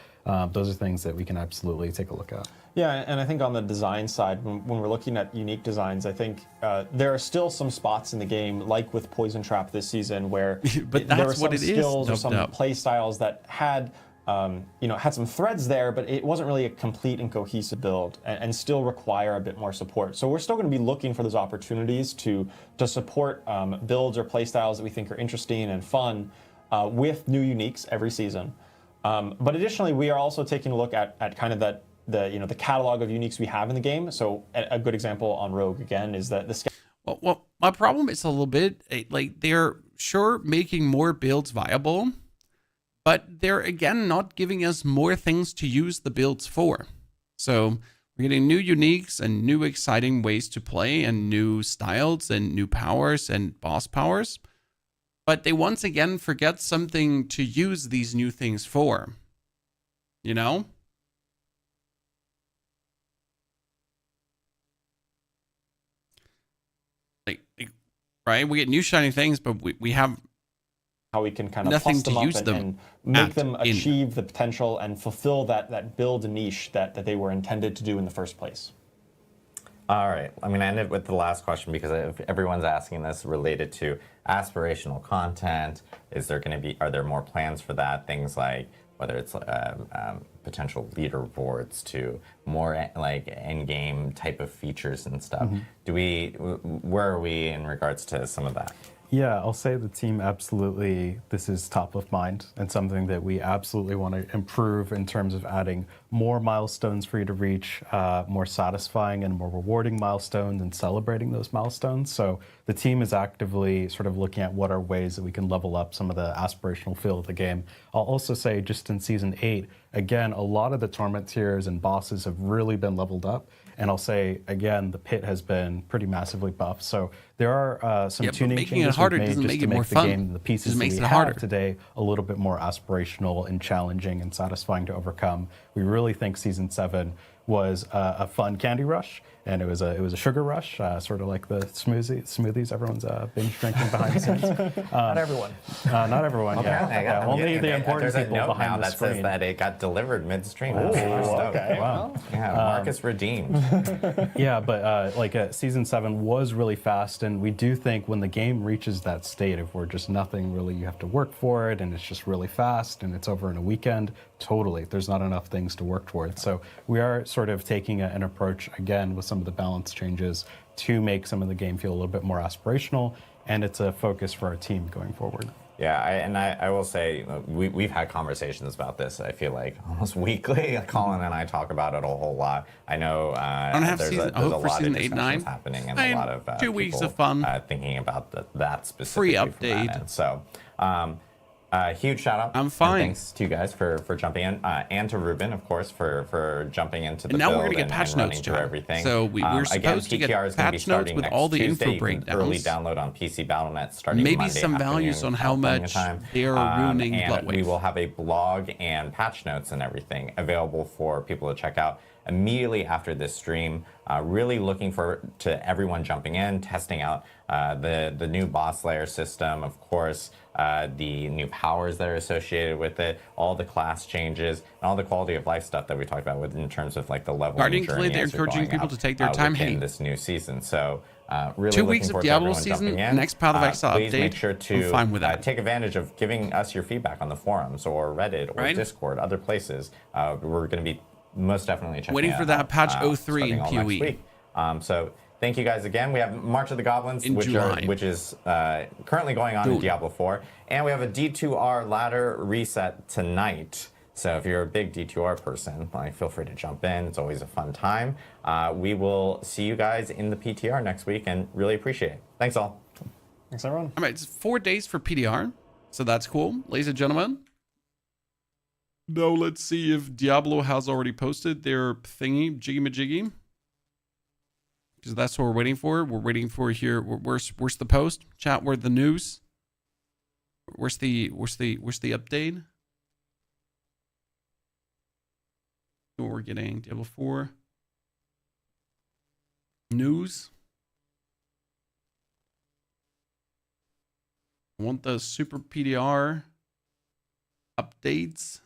those are things that we can absolutely take a look at. Yeah, and I think on the design side, when we're looking at unique designs, I think there are still some spots in the game, like with Poison Trap this season, where there were some skills or some play styles that had had some threads there, but it wasn't really a complete and cohesive build, and still require a bit more support. So we're still going to be looking for those opportunities to support builds or play styles that we think are interesting and fun with new uniques every season. But additionally, we are also taking a look at kind of the catalog of uniques we have in the game. So a good example on Rogue again is that the well, my problem is a little bit like, they're sure making more builds viable, but they're again not giving us more things to use the builds for. So we're getting new uniques and new exciting ways to play and new styles and new powers and boss powers. But they once again forget something to use these new things for. You know? Right? We get new shiny things, but we have how we can kind of plus them up and make them achieve the potential and fulfill that build niche that they were intended to do in the first place. All right, I'm going to end it with the last question, because everyone's asking this related to aspirational content. Are there more plans for that? Things like whether it's potential leaderboards to more like end-game type of features and stuff. Where are we in regards to some of that? Yeah, I'll say the team absolutely, this is top of mind and something that we absolutely want to improve in terms of adding more milestones for you to reach, more satisfying and more rewarding milestones, and celebrating those milestones. So the team is actively sort of looking at what are ways that we can level up some of the aspirational feel of the game. I'll also say, just in Season 8, again, a lot of the Torment tiers and bosses have really been leveled up. And I'll say, again, the pit has been pretty massively buffed. So there are some tuning changes we've made just to make the game, the pieces that we have today, a little bit more aspirational and challenging and satisfying to overcome. We really think Season 7 was a fun candy rush, and it was a sugar rush, sort of like the smoothies everyone's binge drinking behind the scenes. Not everyone. Not everyone. Yeah. Only the important people behind the screen. There's a note now that says that it got delivered midstream. Oh, okay. Wow. Yeah, Marcus redeemed. Yeah, but Season 7 was really fast, and we do think when the game reaches that state of where just nothing really, you have to work for it, and it's just really fast, and it's over in a weekend, totally, there's not enough things to work towards. So we are sort of taking an approach, again, with some of the balance changes to make some of the game feel a little bit more aspirational, and it's a focus for our team going forward. Yeah, I will say, we've had conversations about this, I feel like, almost weekly. Colin and I talk about it a whole lot. I know there's a lot of discussions happening, and a lot of 2 weeks of fun thinking about that specific free update. So, huge shout out. I'm fine. Thanks to you guys for jumping in, and to Ruben, of course, for jumping into the and now build we're going to get patch notes through everything. So we're supposed to get patch notes with all the info breakdowns. Early download on PC Battle.net starting maybe Monday some values on how much they are ruining and Bloodwave. We will have a blog and patch notes and everything available for people to check out immediately after this stream. Really looking forward to everyone jumping in, testing out the new boss layer system, of course, the new powers that are associated with it, all the class changes, and all the quality of life stuff that we talked about in terms of like the level Guardian Clay, they're encouraging people to take their time. Hey, this new season. So really 2 weeks of Diablo season, next Path of Exile please update. Make sure to I'm fine with that. Take advantage of giving us your feedback on the forums or Reddit or Discord, other places. We're going to be most definitely checking waiting for that patch 03 in PoE. So thank you guys again. We have March of the Goblins, which is currently going on in Diablo 4, and we have a D2R ladder reset tonight. So if you're a big D2R person, like, feel free to jump in. It's always a fun time. We will see you guys in the PTR next week and really appreciate it. Thanks all. Thanks, everyone. All right, it's 4 days for PTR, so that's cool, ladies and gentlemen. Now let's see if Diablo has already posted their thingy, jiggy-majiggy. Because that's what we're waiting for. We're waiting for here. Where's the post? Chat, where's the news? Where's the update? What we're getting, Diablo 4. News. I want the super PTR updates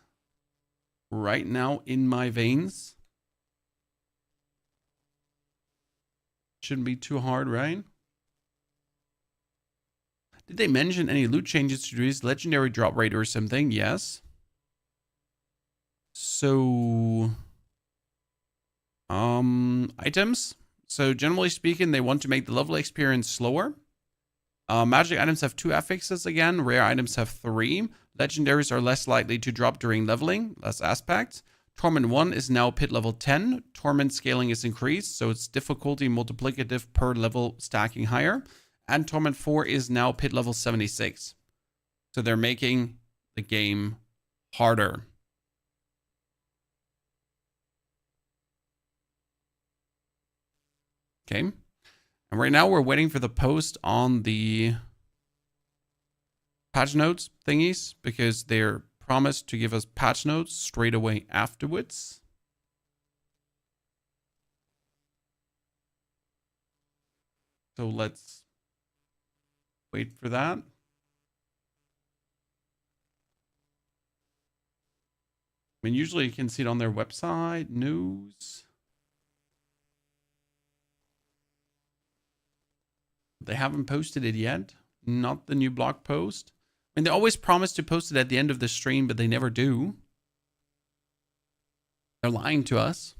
right now in my veins. Shouldn't be too hard, right? Did they mention any loot changes to this legendary drop rate or something? Yes. So, items. So generally speaking, they want to make the level experience slower. Magic items have 2 affixes again. Rare items have 3. Legendaries are less likely to drop during leveling, less aspects. Torment 1 is now pit level 10. Torment scaling is increased, so it's difficulty multiplicative per level stacking higher. And Torment 4 is now pit level 76. So they're making the game harder. Okay. And right now we're waiting for the post on the patch notes thingies because they're promised to give us patch notes straight away afterwards. So let's wait for that. I mean, usually you can see it on their website, news. They haven't posted it yet. Not the new blog post. I mean, they always promise to post it at the end of the stream, but they never do. They're lying to us.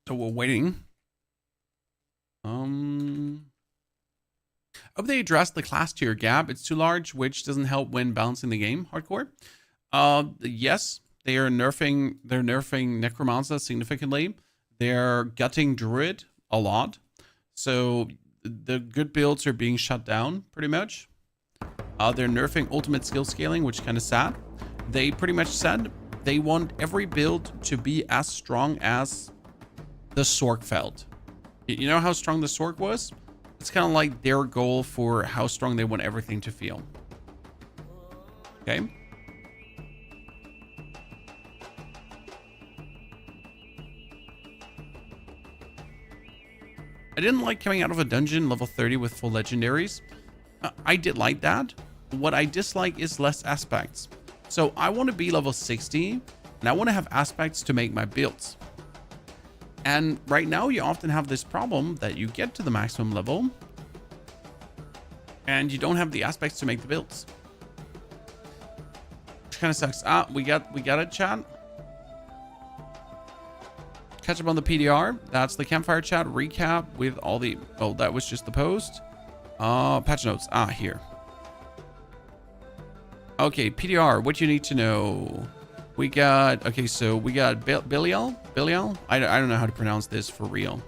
So we're waiting. Hope they addressed the class tier gap. It's too large, which doesn't help when balancing the game. Hardcore. Yes, they are nerfing. They're nerfing Necromancer significantly. They're gutting Druid a lot. So the good builds are being shut down pretty much. They're nerfing ultimate skill scaling, which is kind of sad. They pretty much said they want every build to be as strong as the Sork felt. You know how strong the Sork was? It's kind of like their goal for how strong they want everything to feel. Okay. I didn't like coming out of a dungeon level 30 with full legendaries. I did like that. What I dislike is less aspects. So I want to be level 60 and I want to have aspects to make my builds. And right now you often have this problem that you get to the maximum level and you don't have the aspects to make the builds. Which kind of sucks. We got it, chat. Catch up on the PTR. That's the Campfire Chat recap with all the... Oh, that was just the post. Patch notes. Here. Okay, PTR. What you need to know. We got... Okay, so we got Belial. Belial? I don't know how to pronounce this for real.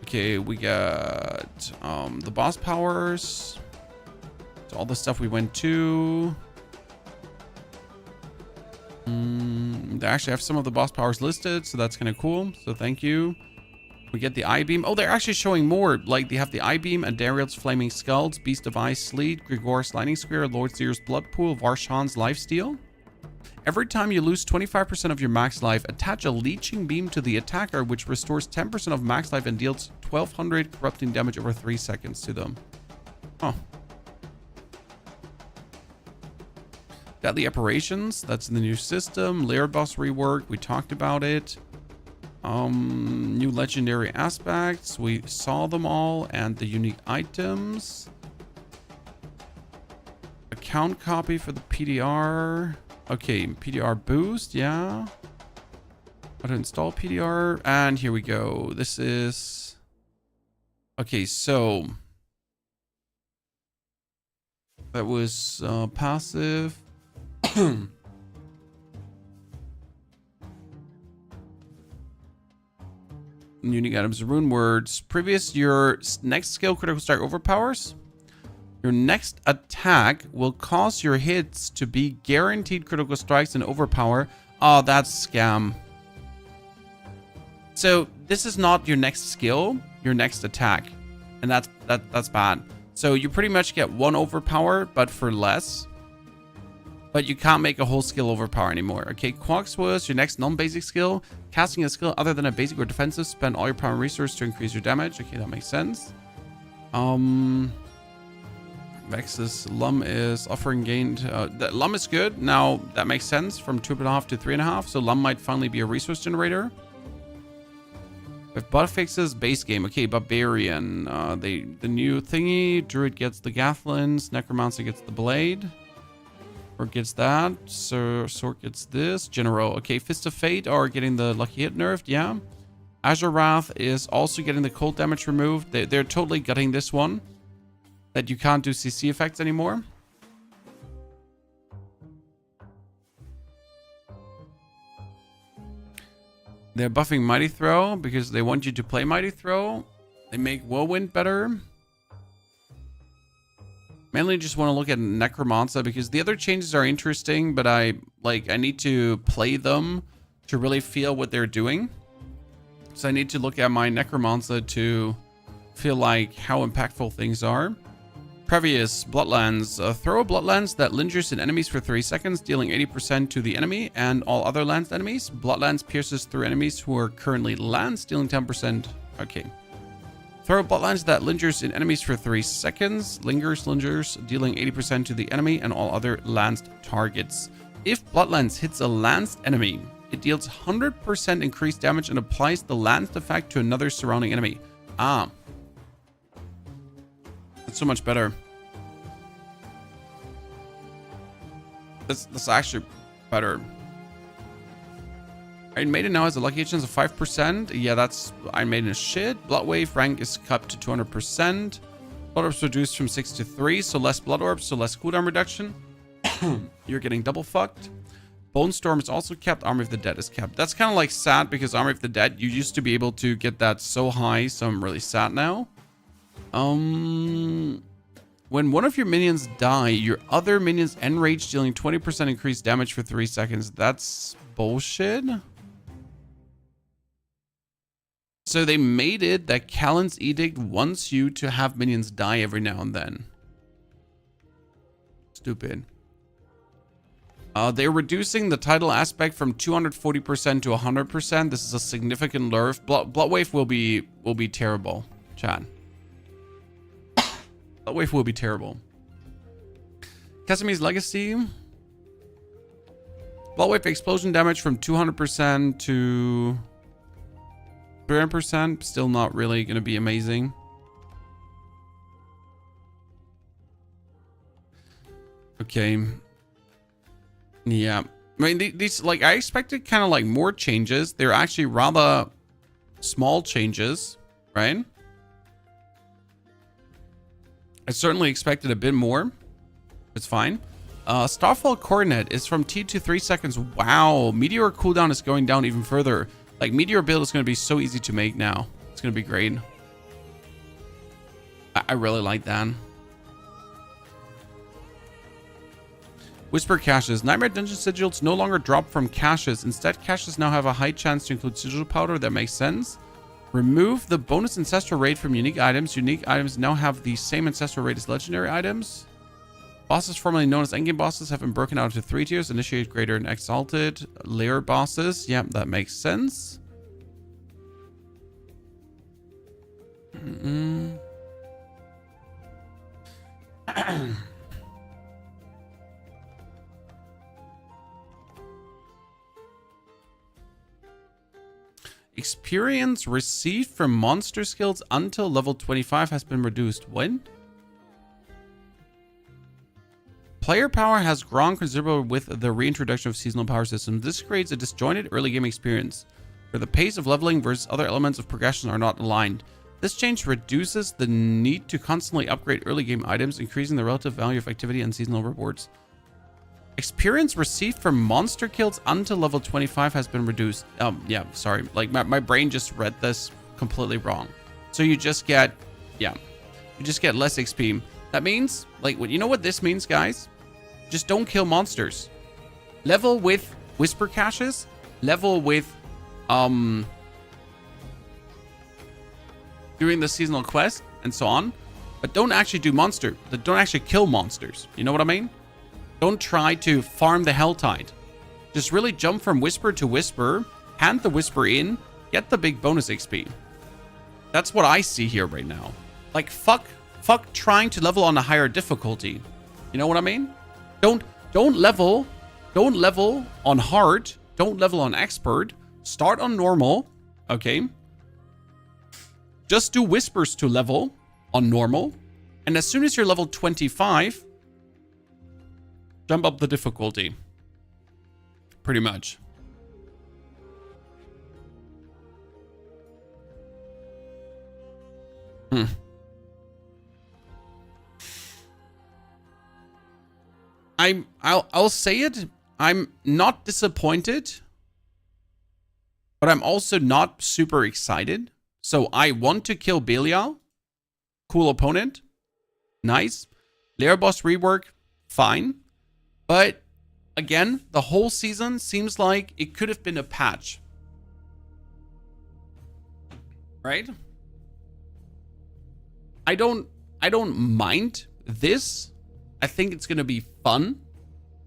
Okay, we got the boss powers. So all the stuff we went to. They actually have some of the boss powers listed, so that's kind of cool. So thank you. We get the I-Beam. Oh, they're actually showing more. Like, they have the I-Beam, Andariel's Flaming Skulls, Beast of Ice, Sleet, Grigor's Lightning Square, Lord Seer's Blood Pool, Varshan's Lifesteal. Every time you lose 25% of your max life, attach a Leeching Beam to the attacker, which restores 10% of max life and deals 1200 corrupting damage over 3 seconds to them. Oh. Deadly Apparitions, that's in the new system. Lair boss rework, we talked about it. New legendary aspects, we saw them all, and the unique items. Account copy for the PTR. Okay, PTR boost, yeah. How to install PTR, and here we go. This is... Okay, so... That was passive. Unique items, rune words. Previous, your next skill critical strike overpowers. Your next attack will cause your hits to be guaranteed critical strikes and overpower. Oh, that's scam. So this is not your next skill, your next attack, and that's bad. So you pretty much get one overpower, but for less. But you can't make a whole skill overpower anymore. Okay, Quax was your next non-basic skill. Casting a skill other than a basic or defensive, spend all your power and resources to increase your damage. Okay, that makes sense. Vex's Lum is offering gained. That Lum is good. Now that makes sense from 2.5 to 3.5. So Lum might finally be a resource generator. With buff fixes, base game. Okay, Barbarian. The new thingy. Druid gets the Gathlins. Necromancer gets the blade. Or gets that. Sword gets this. General. Okay, Fist of Fate are getting the lucky hit nerfed. Yeah. Azure Wrath is also getting the cold damage removed. They're totally gutting this one. That you can't do CC effects anymore. They're buffing Mighty Throw because they want you to play Mighty Throw. They make Whirlwind better. Mainly just want to look at Necromancer because the other changes are interesting, but I need to play them to really feel what they're doing. So I need to look at my Necromancer to feel like how impactful things are. Previous Bloodlands. Throw a Bloodlands that lingers in enemies for 3 seconds, dealing 80% to the enemy and all other lanced enemies. Bloodlands pierces through enemies who are currently lanced, dealing 10%. Okay. Throw Bloodlands that lingers in enemies for 3 seconds. Lingers, dealing 80% to the enemy and all other lanced targets. If Bloodlands hits a lanced enemy, it deals 100% increased damage and applies the lanced effect to another surrounding enemy. Ah. That's so much better. That's actually better. Iron Maiden now has a lucky chance of 5%. Yeah, that's Iron Maiden is shit. Blood Wave rank is capped to 200%. Blood Orbs reduced from 6 to 3, so less Blood Orbs, so less cooldown reduction. You're getting double fucked. Bone Storm is also kept. Army of the Dead is kept. That's kind of like sad because Army of the Dead, you used to be able to get that so high, so I'm really sad now. When one of your minions die, your other minions enrage, dealing 20% increased damage for 3 seconds. That's bullshit. So they made it that Callan's Edict wants you to have minions die every now and then. Stupid. They're reducing the tidal aspect from 240% to 100%. This is a significant nerf. Bloodwave will be terrible, chat. Bloodwave will be terrible. Casimi's Legacy. Bloodwave explosion damage from 200% to 300%. Still not really going to be amazing. Okay. Yeah. I mean, these, like, I expected kind of like more changes. They're actually rather small changes, right? I certainly expected a bit more. It's fine. Starfall Coronet is from T to 3 seconds. Wow. Meteor cooldown is going down even further. Like, Meteor build is going to be so easy to make now. It's going to be great. I really like that. Whisper caches. Nightmare Dungeon sigils no longer drop from caches. Instead, caches now have a high chance to include sigil powder. That makes sense. Remove the bonus ancestral rate from unique items. Unique items now have the same ancestral rate as legendary items. Bosses formerly known as endgame bosses have been broken out into 3 tiers. Initiate, Greater, and Exalted. Lair bosses. Yep, that makes sense. Experience received from monster skills until level 25 has been reduced. When? Player power has grown considerably with the reintroduction of seasonal power systems. This creates a disjointed early game experience where the pace of leveling versus other elements of progression are not aligned. This change reduces the need to constantly upgrade early game items, increasing the relative value of activity and seasonal rewards. Experience received from monster kills until level 25 has been reduced. Yeah, sorry. Like my brain just read this completely wrong. So you just get, yeah, you just get less XP. That means, like, you know what this means, guys? Just don't kill monsters. Level with whisper caches, level with doing the seasonal quest and so on, but don't actually don't actually kill monsters. You know what I mean? Don't try to farm the Helltide. Just really jump from whisper to whisper, hand the whisper in, get the big bonus XP. That's what I see here right now. Like, fuck trying to level on a higher difficulty. You know what I mean? Don't level on hard. Don't level on expert. Start on normal. Okay. Just do whispers to level on normal. And as soon as you're level 25, jump up the difficulty. Pretty much. I'll say it. I'm not disappointed, but I'm also not super excited. So I want to kill Belial. Cool opponent. Nice. Lair boss rework. Fine. But again, the whole season seems like it could have been a patch. Right? I don't mind this. I think it's going to be fun.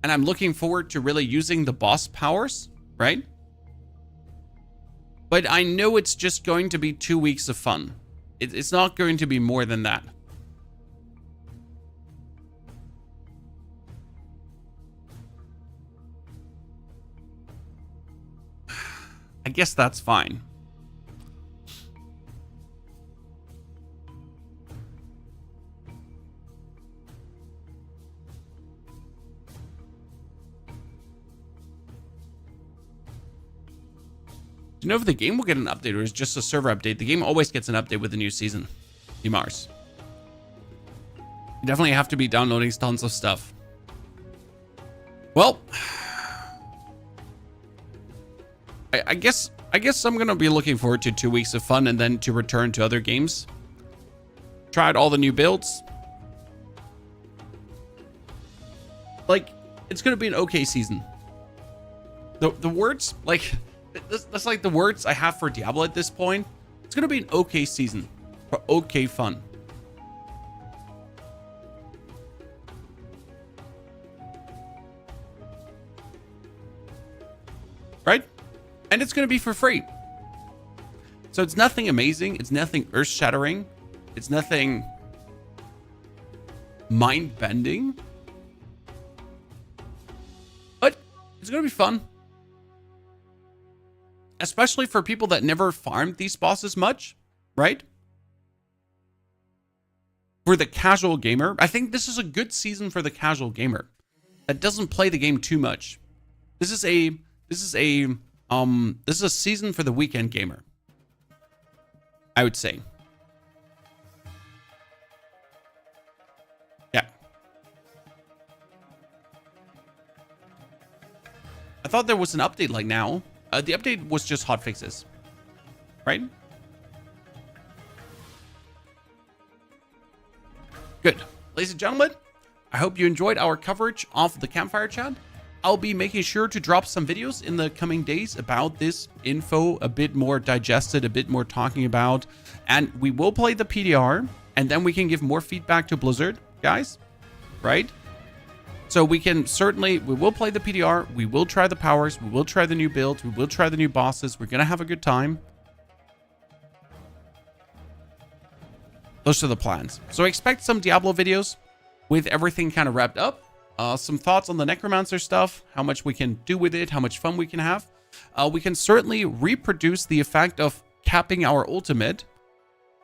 And I'm looking forward to really using the boss powers, right? But I know it's just going to be 2 weeks of fun. It's not going to be more than that. I guess that's fine. Do you know if the game will get an update or is it just a server update? The game always gets an update with the new season. Mars. You definitely have to be downloading tons of stuff. Well, I guess I'm gonna be looking forward to 2 weeks of fun and then to return to other games. Tried all the new builds. Like, it's gonna be an okay season. The words, like, that's like the words I have for Diablo at this point. It's gonna be an okay season for okay fun. Right? And it's gonna be for free. So it's nothing amazing. It's nothing earth-shattering. It's nothing mind-bending. But it's gonna be fun. Especially for people that never farmed these bosses much, right? For the casual gamer, I think this is a good season for the casual gamer that doesn't play the game too much. This is a season for the weekend gamer, I would say. Yeah. I thought there was an update like now. The update was just hotfixes, right? Good. Ladies and gentlemen, I hope you enjoyed our coverage of the Campfire Chat. I'll be making sure to drop some videos in the coming days about this info, a bit more digested, a bit more talking about, and we will play the PTR, and then we can give more feedback to Blizzard, guys, right? So we will play the PTR, we will try the powers, we will try the new builds, we will try the new bosses, we're going to have a good time. Those are the plans. So expect some Diablo videos with everything kind of wrapped up. Some thoughts on the Necromancer stuff, how much we can do with it, how much fun we can have. We can certainly reproduce the effect of capping our ultimate,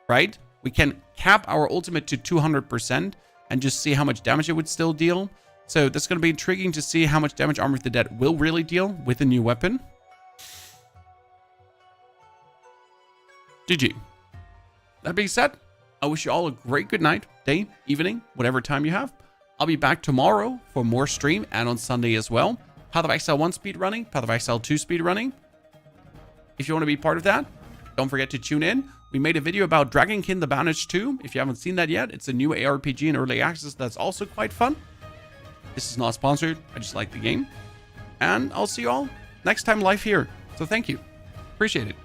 right? We can cap our ultimate to 200% and just see how much damage it would still deal. So that's going to be intriguing to see how much damage Armor of the Dead will really deal with the new weapon. GG. That being said, I wish you all a great good night, day, evening, whatever time you have. I'll be back tomorrow for more stream and on Sunday as well. Path of Exile 1 speed running, Path of Exile 2 speed running. If you want to be part of that, don't forget to tune in. We made a video about Dragonkin the Banished 2. If you haven't seen that yet, it's a new ARPG in early access that's also quite fun. This is not sponsored. I just like the game. And I'll see you all next time live here. So thank you. Appreciate it.